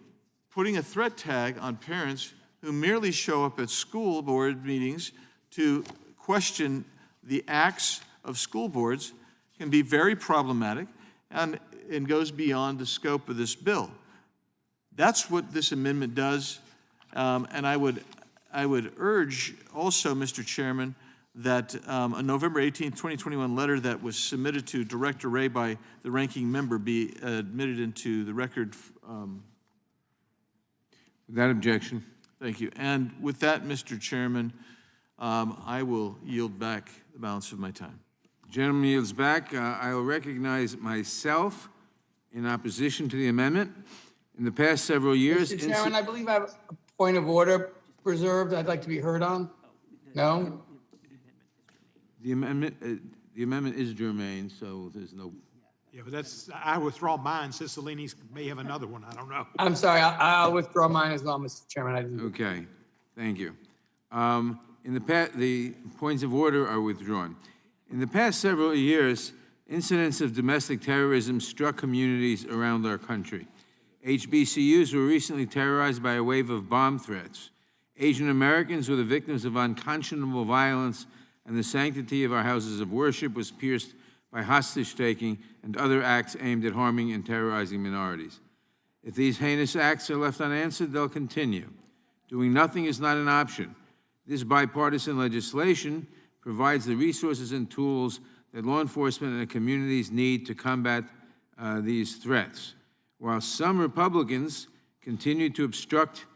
Speaker 20: putting a threat tag on parents who merely show up at school board meetings to question the acts of school boards can be very problematic and goes beyond the scope of this bill. That's what this amendment does, and I would urge also, Mr. Chairman, that a November 18, 2021 letter that was submitted to Director Wray by the ranking member be admitted into the record.
Speaker 1: Without objection.
Speaker 20: Thank you. And with that, Mr. Chairman, I will yield back the balance of my time.
Speaker 1: Gentleman yields back. I will recognize myself in opposition to the amendment. In the past several years...
Speaker 12: Mr. Chairman, I believe I have a point of order preserved I'd like to be heard on. No?
Speaker 1: The amendment is germane, so there's no...
Speaker 6: Yeah, but I withdraw mine. Cicilline may have another one. I don't know.
Speaker 12: I'm sorry, I'll withdraw mine as well, Mr. Chairman.
Speaker 1: Okay, thank you. The points of order are withdrawn. In the past several years, incidents of domestic terrorism struck communities around our country. HBCUs were recently terrorized by a wave of bomb threats. Asian Americans were the victims of unconscionable violence, and the sanctity of our houses of worship was pierced by hostage-taking and other acts aimed at harming and terrorizing minorities. If these heinous acts are left unanswered, they'll continue. Doing nothing is not an option. This bipartisan legislation provides the resources and tools that law enforcement and communities need to combat these threats. While some Republicans continue to construct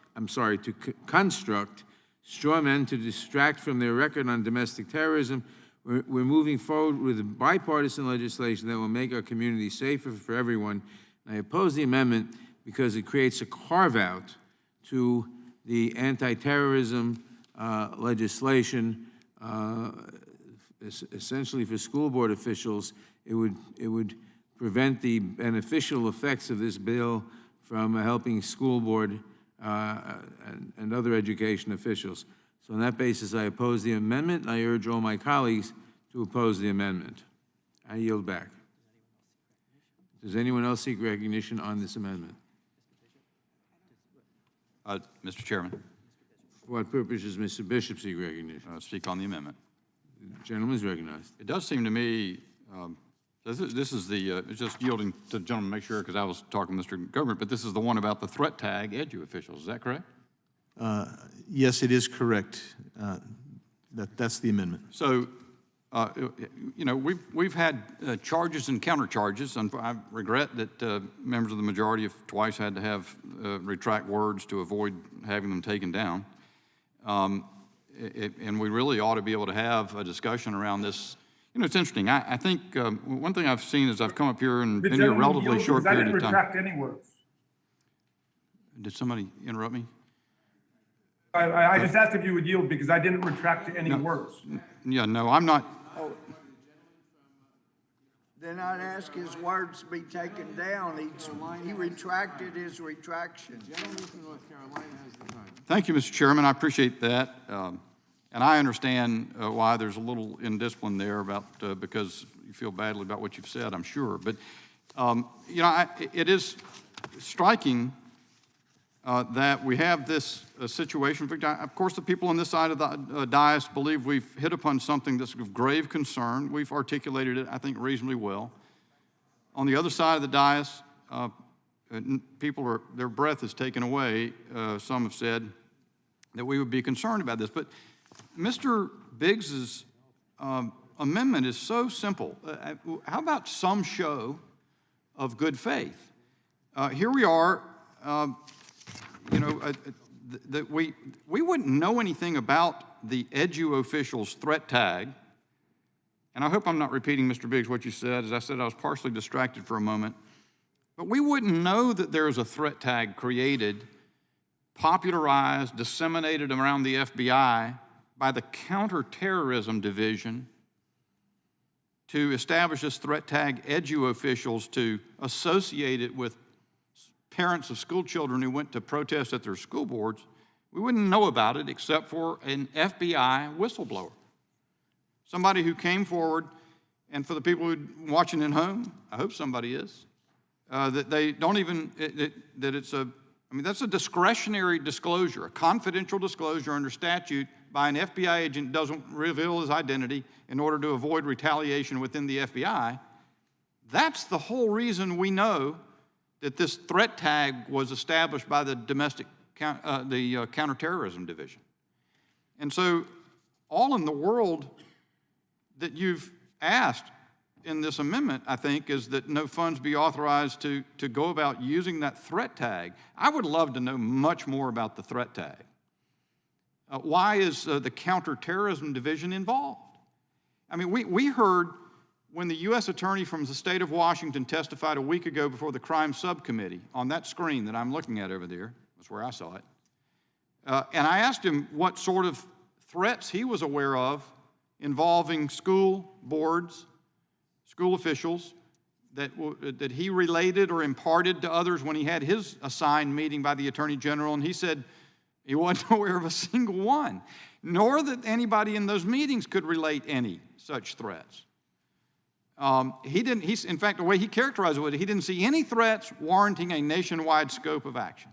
Speaker 1: straw men to distract from their record on domestic terrorism, we're moving forward with bipartisan legislation that will make our community safer for everyone. And I oppose the amendment because it creates a carve-out to the anti-terrorism legislation, essentially for school board officials. It would prevent the beneficial effects of this bill from helping school board and other education officials. So on that basis, I oppose the amendment, and I urge all my colleagues to oppose the amendment. I yield back. Does anyone else seek recognition on this amendment?
Speaker 11: Mr. Chairman.
Speaker 1: For what purpose does Mr. Bishop seek recognition?
Speaker 11: Speak on the amendment.
Speaker 1: The gentleman is recognized.
Speaker 11: It does seem to me, this is the, it's just yielding to the gentleman, make sure, because I was talking to Mr. Government, but this is the one about the threat tag edu officials. Is that correct?
Speaker 20: Yes, it is correct. That's the amendment.
Speaker 11: So, you know, we've had charges and countercharges, and I regret that members of the majority have twice had to have retract words to avoid having them taken down. And we really ought to be able to have a discussion around this. You know, it's interesting. I think one thing I've seen is I've come up here and been here a relatively short period of time.
Speaker 17: I didn't retract any words.
Speaker 11: Did somebody interrupt me?
Speaker 17: I just asked if you would yield because I didn't retract any words.
Speaker 11: Yeah, no, I'm not.
Speaker 8: Then I'd ask his words to be taken down. He retracted his retraction.
Speaker 11: Thank you, Mr. Chairman. I appreciate that. And I understand why there's a little indiscipline there about because you feel badly about what you've said, I'm sure. But, you know, it is striking that we have this situation. Of course, the people on this side of the dais believe we've hit upon something that's of grave concern. We've articulated it, I think, reasonably well. On the other side of the dais, people their breath is taken away. Some have said that we would be concerned about this. But Mr. Biggs's amendment is so simple. How about some show of good faith? Here we are. You know, that we wouldn't know anything about the edu officials' threat tag. And I hope I'm not repeating, Mr. Biggs, what you said. As I said, I was partially distracted for a moment. But we wouldn't know that there is a threat tag created, popularized, disseminated around the FBI by the Counterterrorism Division to establish this threat tag edu officials to associate it with parents of school children who went to protest at their school boards. We wouldn't know about it except for an FBI whistleblower. Somebody who came forward, and for the people who are watching at home, I hope somebody is, that they don't even, that it's a, I mean, that's a discretionary disclosure, a confidential disclosure under statute by an FBI agent doesn't reveal his identity in order to avoid retaliation within the FBI. That's the whole reason we know that this threat tag was established by the Counterterrorism Division. And so all in the world that you've asked in this amendment, I think, is that no funds be authorized to go about using that threat tag. I would love to know much more about the threat tag. Why is the Counterterrorism Division involved? I mean, we heard when the U.S. Attorney from the state of Washington testified a week ago before the Crime Subcommittee on that screen that I'm looking at over there, that's where I saw it, and I asked him what sort of threats he was aware of involving school boards, school officials, that he related or imparted to others when he had his assigned meeting by the Attorney General, and he said he wasn't aware of a single one, nor that anybody in those meetings could relate any such threats. In fact, the way he characterized it, he didn't see any threats warranting a nationwide scope of action.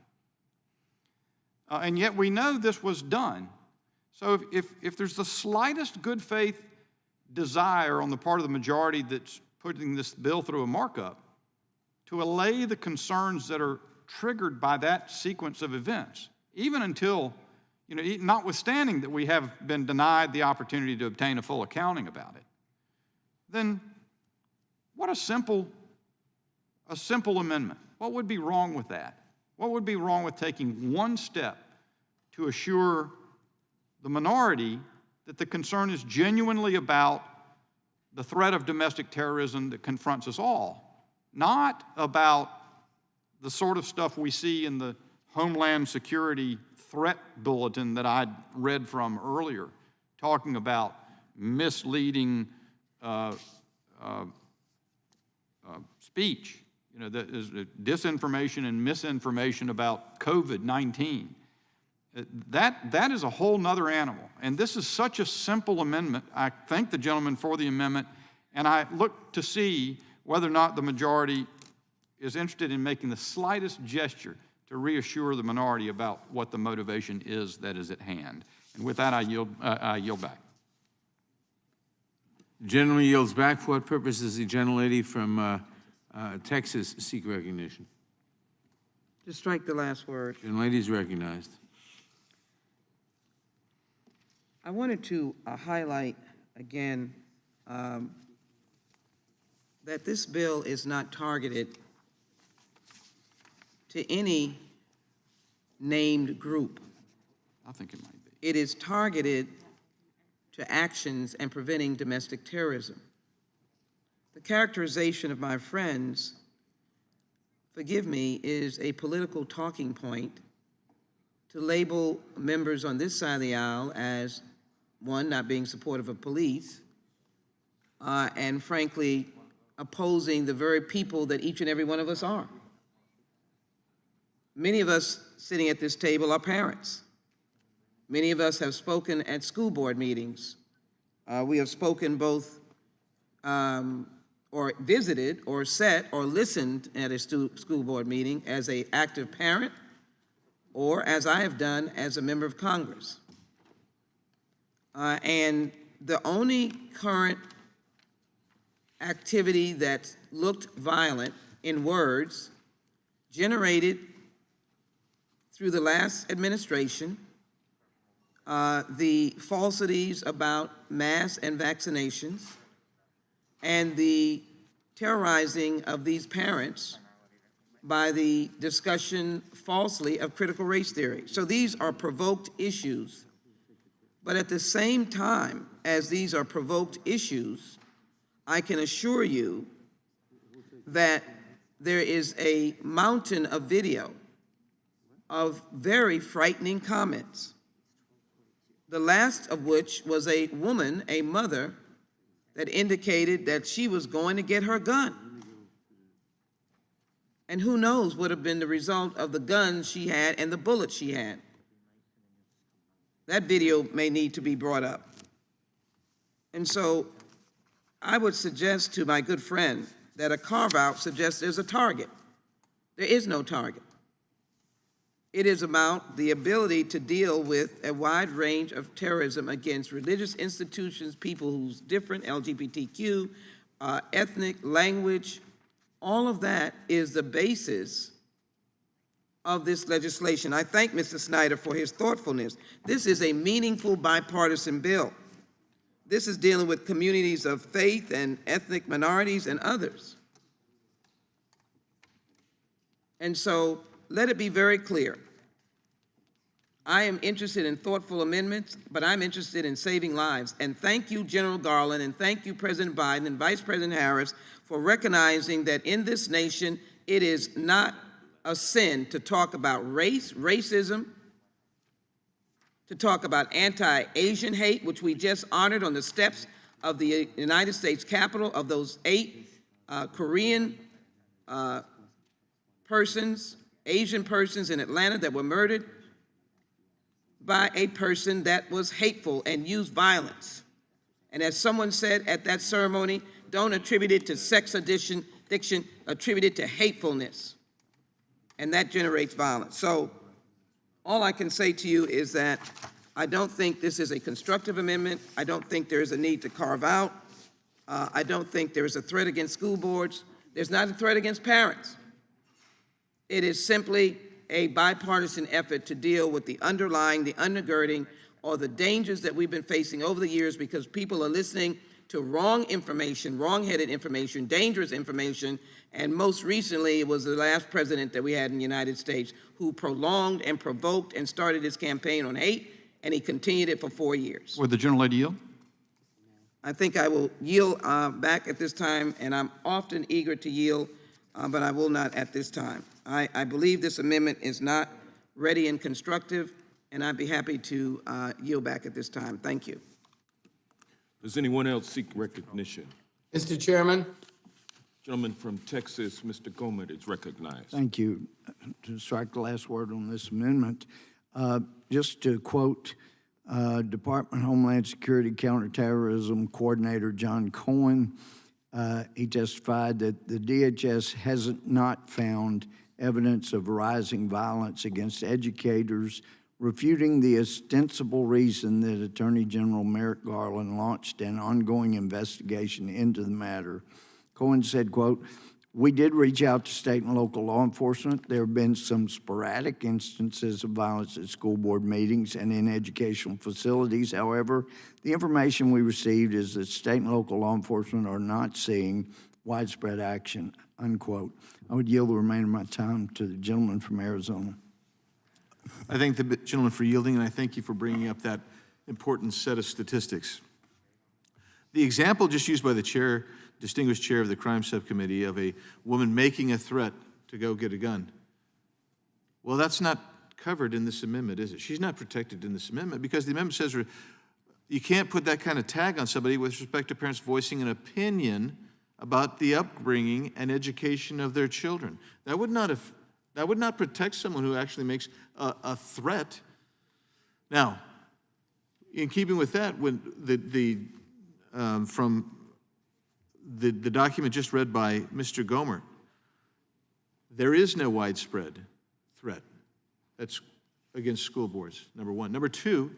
Speaker 11: And yet we know this was done. So if there's the slightest good faith desire on the part of the majority that's putting this bill through a markup to allay the concerns that are triggered by that sequence of events, even until, you know, notwithstanding that we have been denied the opportunity to obtain a full accounting about it, then what a simple amendment. What would be wrong with that? What would be wrong with taking one step to assure the minority that the concern is genuinely about the threat of domestic terrorism that confronts us all, not about the sort of stuff we see in the Homeland Security Threat Bulletin that I read from earlier, talking about misleading
Speaker 9: speech, you know, that is disinformation and misinformation about COVID-19. That is a whole nother animal. And this is such a simple amendment. I thank the gentleman for the amendment, and I look to see whether or not the majority is interested in making the slightest gesture to reassure the minority about what the motivation is that is at hand. And with that, I yield back.
Speaker 1: General yields back. For what purpose does the gentlelady from Texas seek recognition?
Speaker 5: To strike the last word.
Speaker 1: Gentlelady is recognized.
Speaker 5: I wanted to highlight again that this bill is not targeted to any named group.
Speaker 9: I think it might be.
Speaker 5: It is targeted to actions and preventing domestic terrorism. The characterization of my friends, forgive me, is a political talking point to label members on this side of the aisle as, one, not being supportive of police, and frankly, opposing the very people that each and every one of us are. Many of us sitting at this table are parents. Many of us have spoken at school board meetings. We have spoken both, or visited, or sat, or listened at a school board meeting as an active parent, or as I have done as a member of Congress. And the only current activity that looked violent in words generated through the last administration, the falsities about masks and vaccinations, and the terrorizing of these parents by the discussion falsely of critical race theory. So these are provoked issues. But at the same time as these are provoked issues, I can assure you that there is a mountain of video of very frightening comments. The last of which was a woman, a mother, that indicated that she was going to get her gun. And who knows what would have been the result of the gun she had and the bullet she had. That video may need to be brought up. And so I would suggest to my good friend that a carve-out suggests there's a target. There is no target. It is about the ability to deal with a wide range of terrorism against religious institutions, people who's different, LGBTQ, ethnic, language. All of that is the basis of this legislation. I thank Mr. Snyder for his thoughtfulness. This is a meaningful bipartisan bill. This is dealing with communities of faith and ethnic minorities and others. And so let it be very clear. I am interested in thoughtful amendments, but I'm interested in saving lives. And thank you, General Garland, and thank you, President Biden and Vice President Harris, for recognizing that in this nation, it is not a sin to talk about race, racism, to talk about anti-Asian hate, which we just honored on the steps of the United States Capitol, of those 8 Korean persons, Asian persons in Atlanta that were murdered by a person that was hateful and used violence. And as someone said at that ceremony, don't attribute it to sex addiction, attribute it to hatefulness. And that generates violence. So all I can say to you is that I don't think this is a constructive amendment. I don't think there is a need to carve out. I don't think there is a threat against school boards. There's not a threat against parents. It is simply a bipartisan effort to deal with the underlying, the undergirding, or the dangers that we've been facing over the years because people are listening to wrong information, wrong-headed information, dangerous information, and most recently it was the last president that we had in the United States who prolonged and provoked and started his campaign on hate, and he continued it for 4 years.
Speaker 9: Would the gentlelady yield?
Speaker 5: I think I will yield back at this time, and I'm often eager to yield, but I will not at this time. I believe this amendment is not ready and constructive, and I'd be happy to yield back at this time. Thank you.
Speaker 7: Does anyone else seek recognition?
Speaker 12: Mr. Chairman,
Speaker 7: Gentleman from Texas, Mr. Gomer, is recognized.
Speaker 8: Thank you. To strike the last word on this amendment, just to quote Department of Homeland Security Counterterrorism Coordinator John Cohen, he testified that the DHS hasn't not found evidence of rising violence against educators, refuting the ostensible reason that Attorney General Merrick Garland launched an ongoing investigation into the matter. Cohen said, quote, "We did reach out to state and local law enforcement. There have been some sporadic instances of violence at school board meetings and in educational facilities. However, the information we received is that state and local law enforcement are not seeing widespread action," unquote. I would yield the remainder of my time to the gentleman from Arizona.
Speaker 20: I thank the gentleman for yielding, and I thank you for bringing up that important set of statistics. The example just used by the chair, distinguished chair of the crime subcommittee, of a woman making a threat to go get a gun. Well, that's not covered in this amendment, is it? She's not protected in this amendment because the amendment says you can't put that kind of tag on somebody with respect to parents voicing an opinion about the upbringing and education of their children. That would not protect someone who actually makes a threat. Now, in keeping with that, when from the document just read by Mr. Gomer, there is no widespread threat that's against school boards, number one. Number two,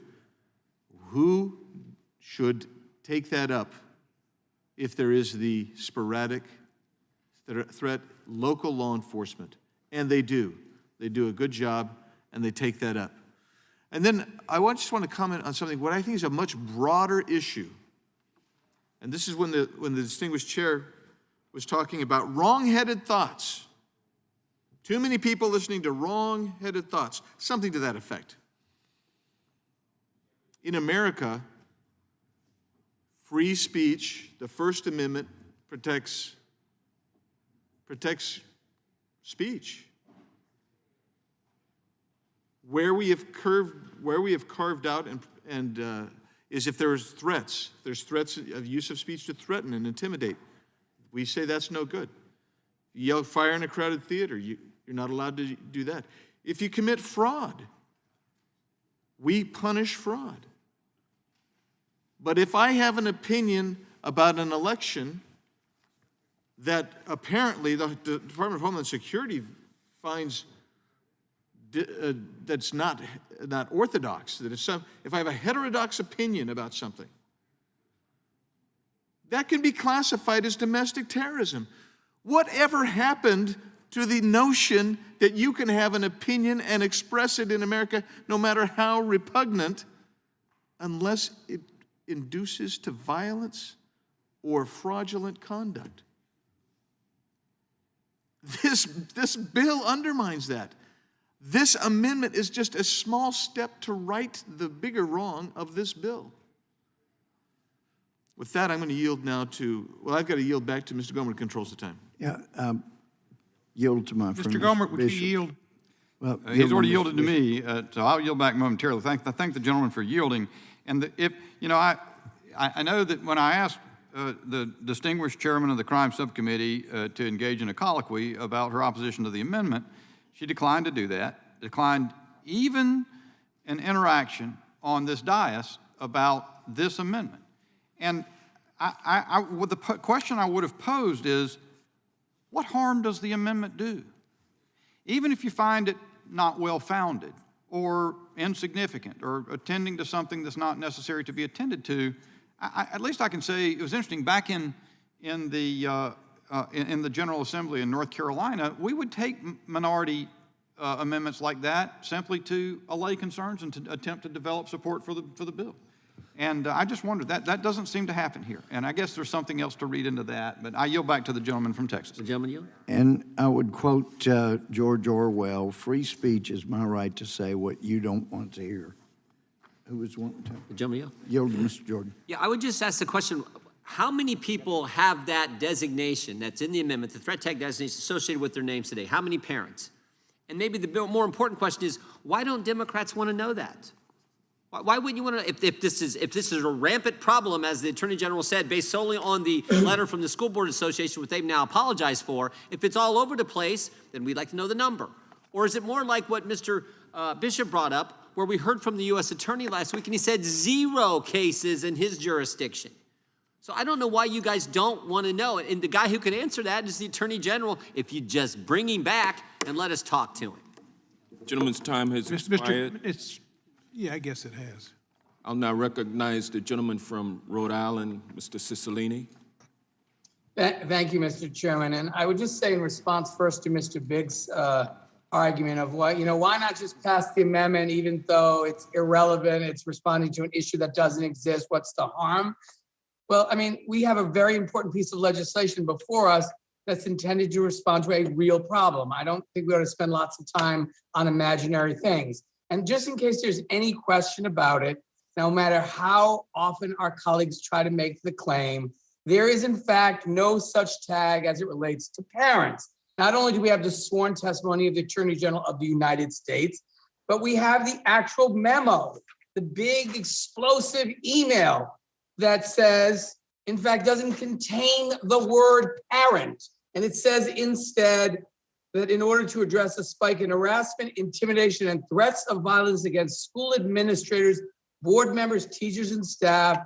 Speaker 20: who should take that up if there is the sporadic threat? Local law enforcement. And they do. They do a good job, and they take that up. And then I just want to comment on something, what I think is a much broader issue. And this is when the distinguished chair was talking about wrong-headed thoughts. Too many people listening to wrong-headed thoughts, something to that effect. In America, free speech, the First Amendment protects speech. Where we have carved out is if there's threats of use of speech to threaten and intimidate. We say that's no good. You yell fire in a crowded theater, you're not allowed to do that. If you commit fraud, we punish fraud. But if I have an opinion about an election that apparently the Department of Homeland Security finds that's not orthodox, that if I have a heterodox opinion about something, that can be classified as domestic terrorism. Whatever happened to the notion that you can have an opinion and express it in America, no matter how repugnant, unless it induces to violence or fraudulent conduct? This bill undermines that. This amendment is just a small step to right the bigger wrong of this bill. With that, I'm going to yield now I've got to yield back to Mr. Gomer, who controls the time.
Speaker 8: Yeah, yield to my friend.
Speaker 9: Mr. Gomer, would you yield?
Speaker 8: Well,
Speaker 9: he's already yielded to me, so I'll yield back momentarily. I thank the gentleman for yielding. And I know that when I asked the distinguished chairman of the crime subcommittee to engage in a colloquy about her opposition to the amendment, she declined to do that, declined even an interaction on this dais about this amendment. And the question I would have posed is, what harm does the amendment do? Even if you find it not well-founded or insignificant or attending to something that's not necessary to be attended to, at least I can say it was interesting. Back in the General Assembly in North Carolina, we would take minority amendments like that simply to allay concerns and to attempt to develop support for the bill. And I just wondered, that doesn't seem to happen here. And I guess there's something else to read into that. But I yield back to the gentleman from Texas.
Speaker 4: The gentleman yield?
Speaker 8: And I would quote George Orwell, "Free speech is my right to say what you don't want to hear." Who was wanting to?
Speaker 4: The gentleman
Speaker 8: yield to Mr. Jordan.
Speaker 4: Yeah, I would just ask the question, how many people have that designation that's in the amendment, the threat tag designation associated with their names today? How many parents? And maybe the more important question is, why don't Democrats want to know that? Why wouldn't you want to, if this is a rampant problem, as the Attorney General said, based solely on the letter from the School Board Association, which they've now apologized for, if it's all over the place, then we'd like to know the number. Or is it more like what Mr. Bishop brought up, where we heard from the U.S. Attorney last week, and he said 0 cases in his jurisdiction? So I don't know why you guys don't want to know. And the guy who can answer that is the Attorney General, if you just bring him back and let us talk to him.
Speaker 7: Gentleman's time has expired.
Speaker 6: Yeah, I guess it has.
Speaker 7: I'll now recognize the gentleman from Rhode Island, Mr. Cicilline.
Speaker 12: Thank you, Mr. Chairman. And I would just say in response first to Mr. Biggs' argument of why not just pass the amendment even though it's irrelevant, it's responding to an issue that doesn't exist, what's the harm? Well, I mean, we have a very important piece of legislation before us that's intended to respond to a real problem. I don't think we ought to spend lots of time on imaginary things. And just in case there's any question about it, no matter how often our colleagues try to make the claim, there is in fact no such tag as it relates to parents. Not only do we have the sworn testimony of the Attorney General of the United States, but we have the actual memo, the big explosive email that says, in fact, doesn't contain the word parent. And it says instead that in order to address a spike in harassment, intimidation, and threats of violence against school administrators, board members, teachers, and staff,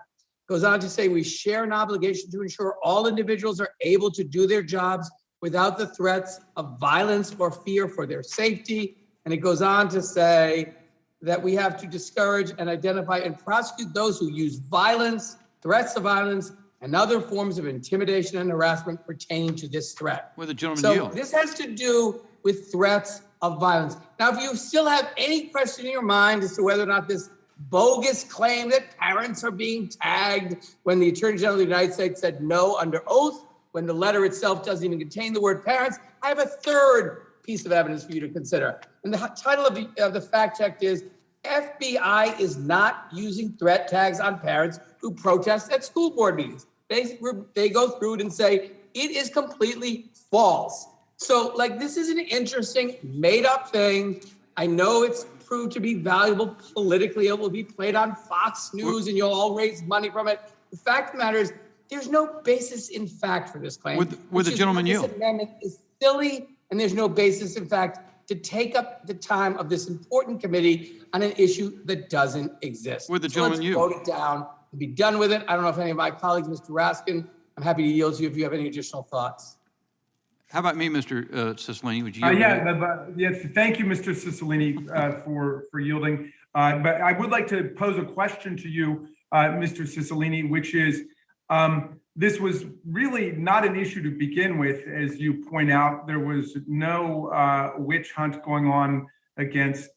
Speaker 12: goes on to say we share an obligation to ensure all individuals are able to do their jobs without the threats of violence or fear for their safety. And it goes on to say that we have to discourage and identify and prosecute those who use violence, threats of violence, and other forms of intimidation and harassment pertaining to this threat.
Speaker 9: Will the gentleman
Speaker 12: So
Speaker 9: yield?
Speaker 12: this has to do with threats of violence. Now, if you still have any question in your mind as to whether or not this bogus claim that parents are being tagged when the Attorney General of the United States said no under oath, when the letter itself doesn't even contain the word parents, I have a third piece of evidence for you to consider. And the title of the fact check is FBI is not using threat tags on parents who protest at school board meetings. They go through it and say it is completely false. So this is an interesting made up thing. I know it's proved to be valuable politically. It will be played on Fox News and you'll all raise money from it. The fact of the matter is there's no basis in fact for this claim.
Speaker 9: Would the gentleman yield?
Speaker 12: This amendment is silly and there's no basis in fact to take up the time of this important committee on an issue that doesn't exist.
Speaker 9: Would the gentleman yield?
Speaker 12: Vote it down and be done with it. I don't know if any of my colleagues, Mr. Raskin, I'm happy to yield to you if you have any additional thoughts.
Speaker 9: How about me, Mr. Cicilline? Would you yield?
Speaker 17: Yes, thank you, Mr. Cicilline, for yielding. But I would like to pose a question to you, Mr. Cicilline, which is, this was really not an issue to begin with. As you point out, there was no witch hunt going on against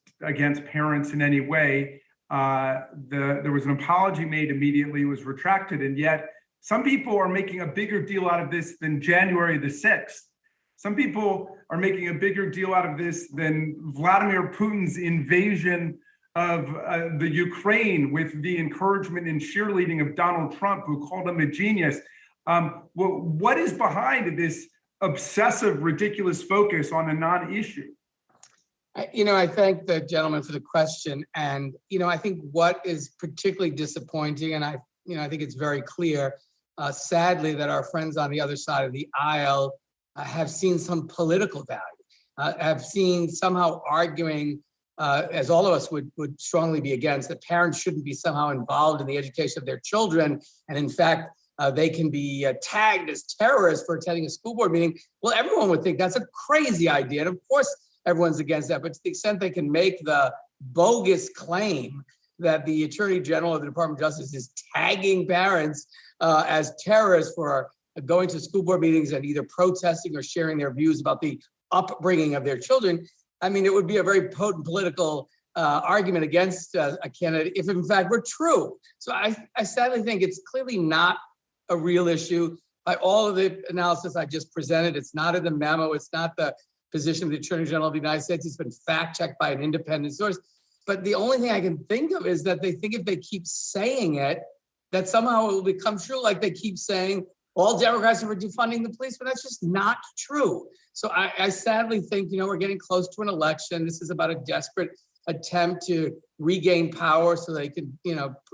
Speaker 17: parents in any way. There was an apology made immediately, it was retracted, and yet some people are making a bigger deal out of this than January the 6th. Some people are making a bigger deal out of this than Vladimir Putin's invasion of the Ukraine with the encouragement and cheerleading of Donald Trump, who called him a genius. What is behind this obsessive, ridiculous focus on a non-issue?
Speaker 12: I thank the gentleman for the question. And, I think what is particularly disappointing, and I think it's very clear, sadly, that our friends on the other side of the aisle have seen some political value, have seen somehow arguing, as all of us would strongly be against, that parents shouldn't be somehow involved in the education of their children. And in fact, they can be tagged as terrorists for attending a school board meeting. Well, everyone would think that's a crazy idea. And of course, everyone's against that. But to the extent they can make the bogus claim that the Attorney General of the Department of Justice is tagging parents as terrorists for going to school board meetings and either protesting or sharing their views about the upbringing of their children, I mean, it would be a very potent political argument against a candidate if in fact were true. So I sadly think it's clearly not a real issue. By all of the analysis I just presented, it's not in the memo, it's not the position of the Attorney General of the United States, it's been fact-checked by an independent source. But the only thing I can think of is that they think if they keep saying it, that somehow it will become true, like they keep saying, all Democrats are defunding the police, but that's just not true. So I sadly think, we're getting close to an election. This is about a desperate attempt to regain power so they could,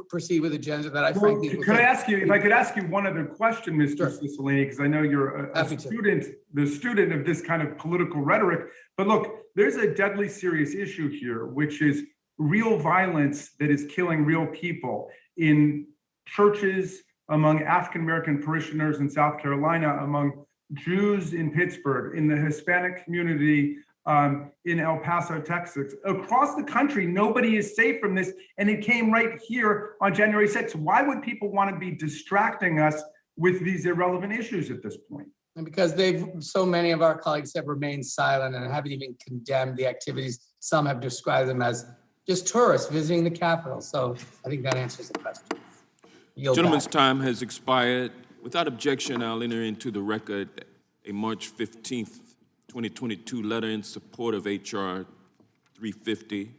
Speaker 12: proceed with agenda that I frankly.
Speaker 17: Could I ask you, if I could ask you one other question, Mr. Cicilline, because I know you're the student of this kind of political rhetoric. But look, there's a deadly serious issue here, which is real violence that is killing real people in churches, among African-American parishioners in South Carolina, among Jews in Pittsburgh, in the Hispanic community in El Paso, Texas. Across the country, nobody is safe from this, and it came right here on January 6th. Why would people want to be distracting us with these irrelevant issues at this point?
Speaker 12: And because so many of our colleagues have remained silent and haven't even condemned the activities. Some have described them as just tourists visiting the Capitol. So I think that answers the question.
Speaker 7: Gentleman's time has expired. Without objection, I'll enter into the record a March 15th, 2022 letter in support of H.R. 350,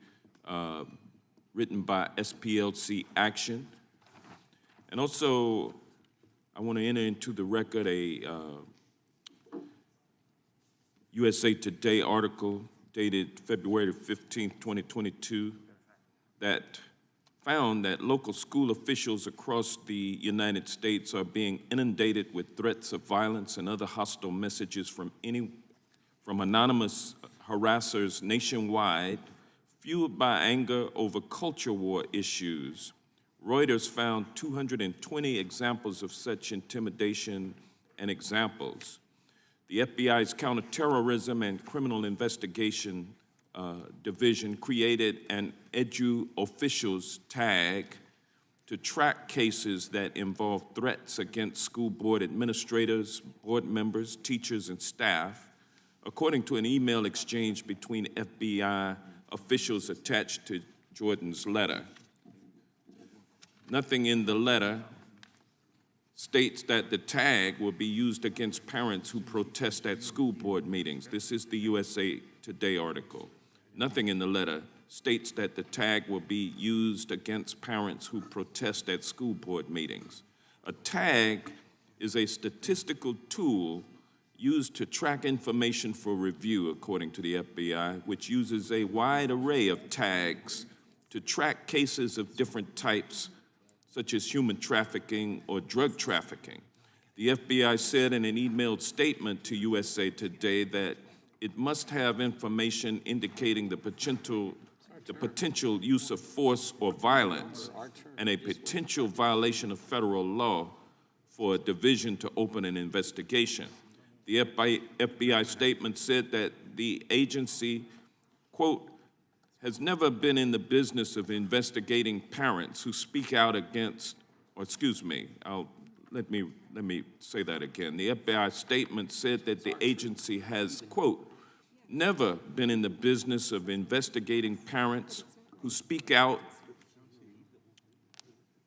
Speaker 7: written by SPLC Action. And also, I want to enter into the record a USA Today article dated February 15th, 2022, that found that local school officials across the United States are being inundated with threats of violence and other hostile messages from anonymous harassers nationwide, fueled by anger over culture war issues. Reuters found 220 examples of such intimidation and examples. The FBI's Counterterrorism and Criminal Investigation Division created an Edu Officials tag to track cases that involve threats against school board administrators, board members, teachers, and staff, according to an email exchange between FBI officials attached to Jordan's letter. Nothing in the letter states that the tag will be used against parents who protest at school board meetings. This is the USA Today article. Nothing in the letter states that the tag will be used against parents who protest at school board meetings. A tag is a statistical tool used to track information for review, according to the FBI, which uses a wide array of tags to track cases of different types, such as human trafficking or drug trafficking. The FBI said in an emailed statement to USA Today that it must have information indicating the potential use of force or violence and a potential violation of federal law for a division to open an investigation. The FBI statement said that the agency, quote, has never been in the business of investigating parents who speak out against, or excuse me, let me say that again. The FBI statement said that the agency has, quote, never been in the business of investigating parents who speak out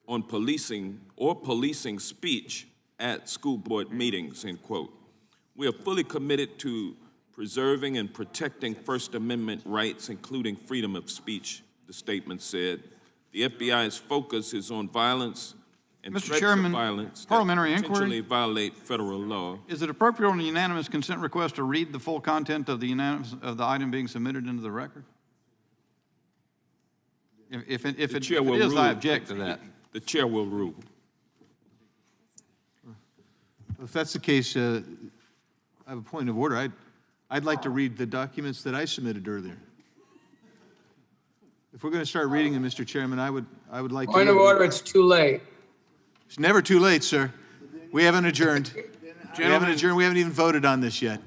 Speaker 7: on policing speech at school board meetings, end quote. We are fully committed to preserving and protecting First Amendment rights, including freedom of speech, the statement said. The FBI's focus is on violence and threats of violence that potentially violate federal law.
Speaker 9: Is it appropriate on a unanimous consent request to read the full content of the item being submitted into the record? If it is, I object to that.
Speaker 7: The chair will rule.
Speaker 20: If that's the case, I have a point of order. I'd like to read the documents that I submitted earlier. If we're going to start reading them, Mr. Chairman, I would like to.
Speaker 12: Point of order, it's too late.
Speaker 20: It's never too late, sir. We haven't adjourned. We haven't adjourned. We haven't even voted on this yet.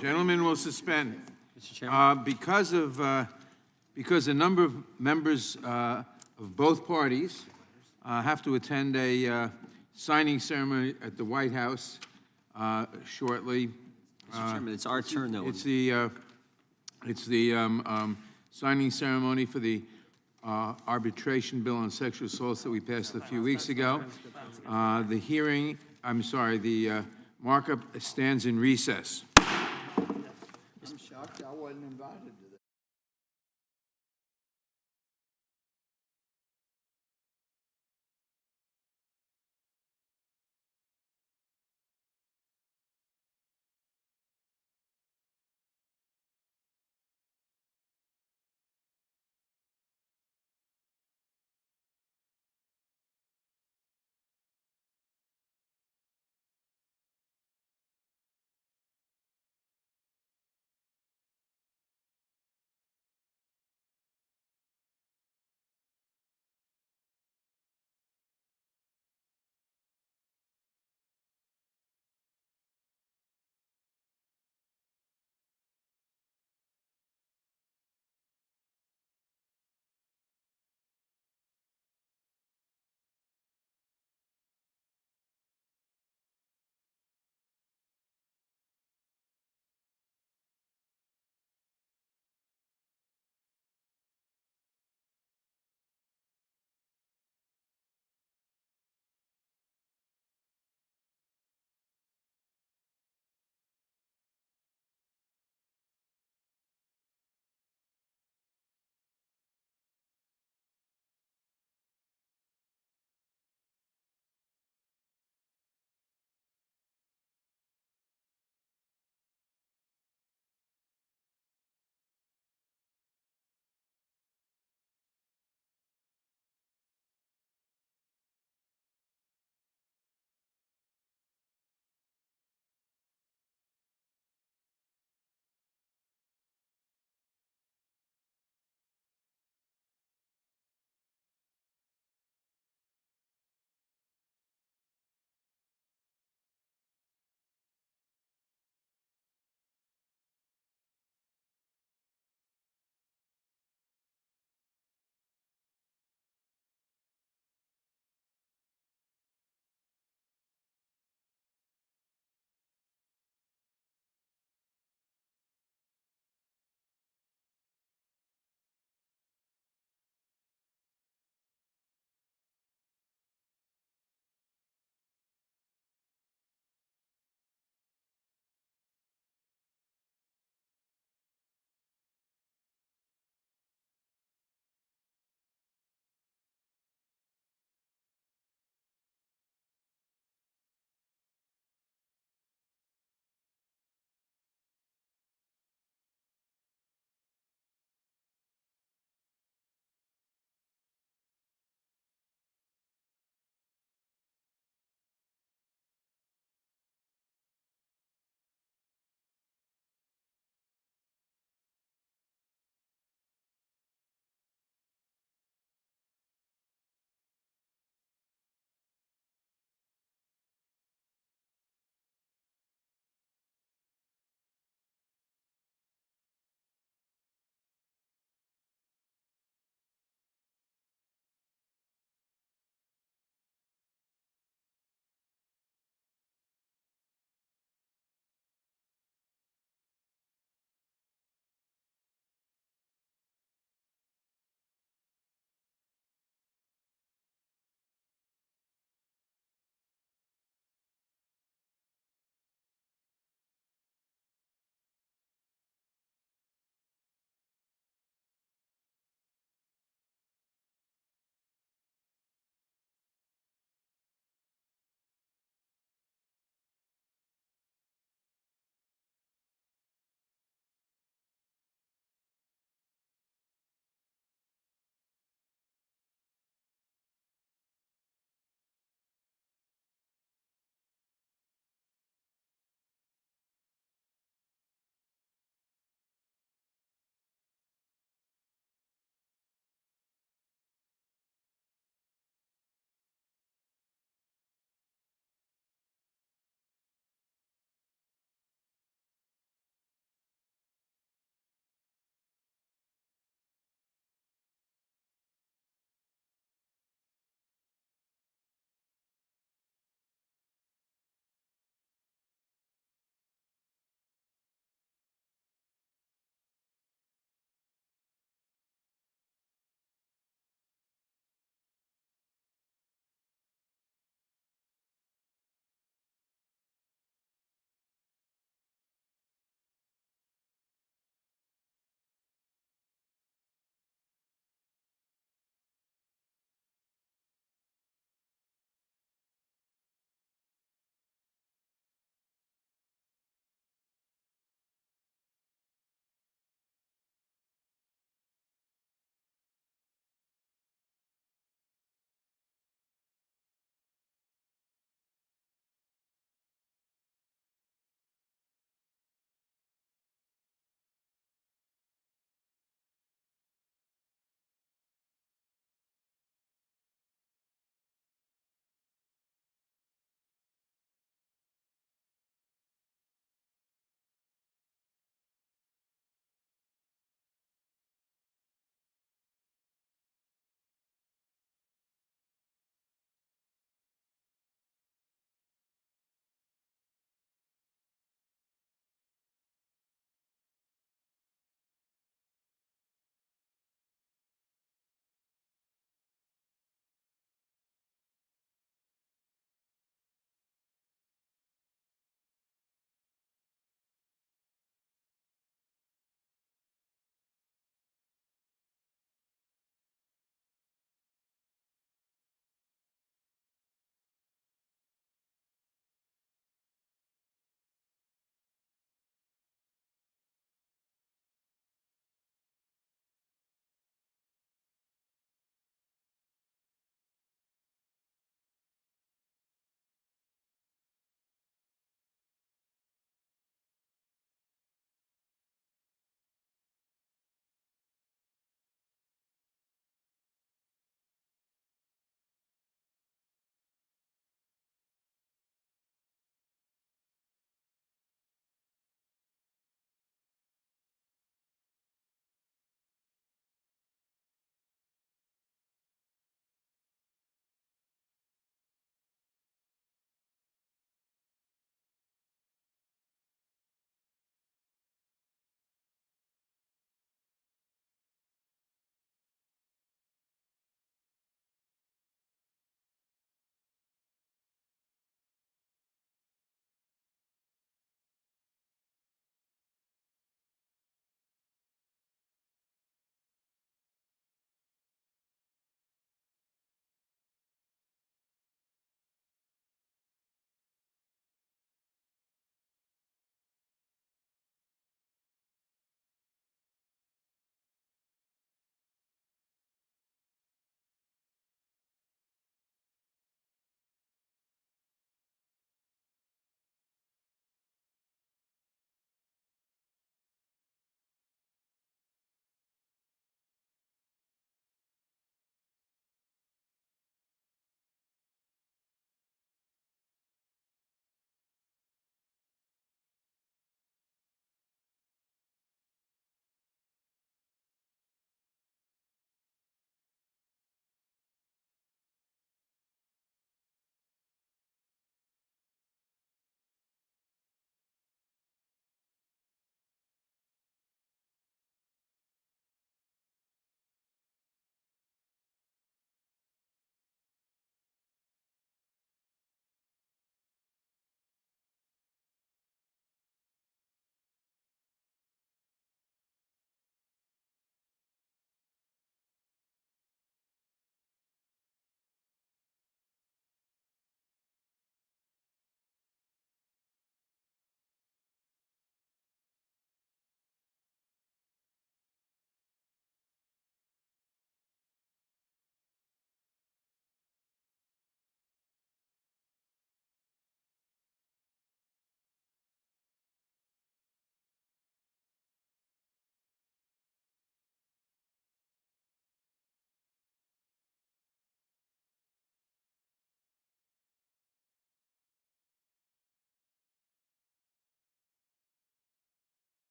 Speaker 1: Gentlemen will suspend. Mr. Chairman. Because a number of members of both parties have to attend a signing ceremony at the White House shortly.
Speaker 4: Mr. Chairman, it's our turn, though.
Speaker 1: It's the signing ceremony for the arbitration bill on sexual assaults that we passed a few weeks ago. The markup stands in recess.
Speaker 8: I'm shocked I wasn't invited to that.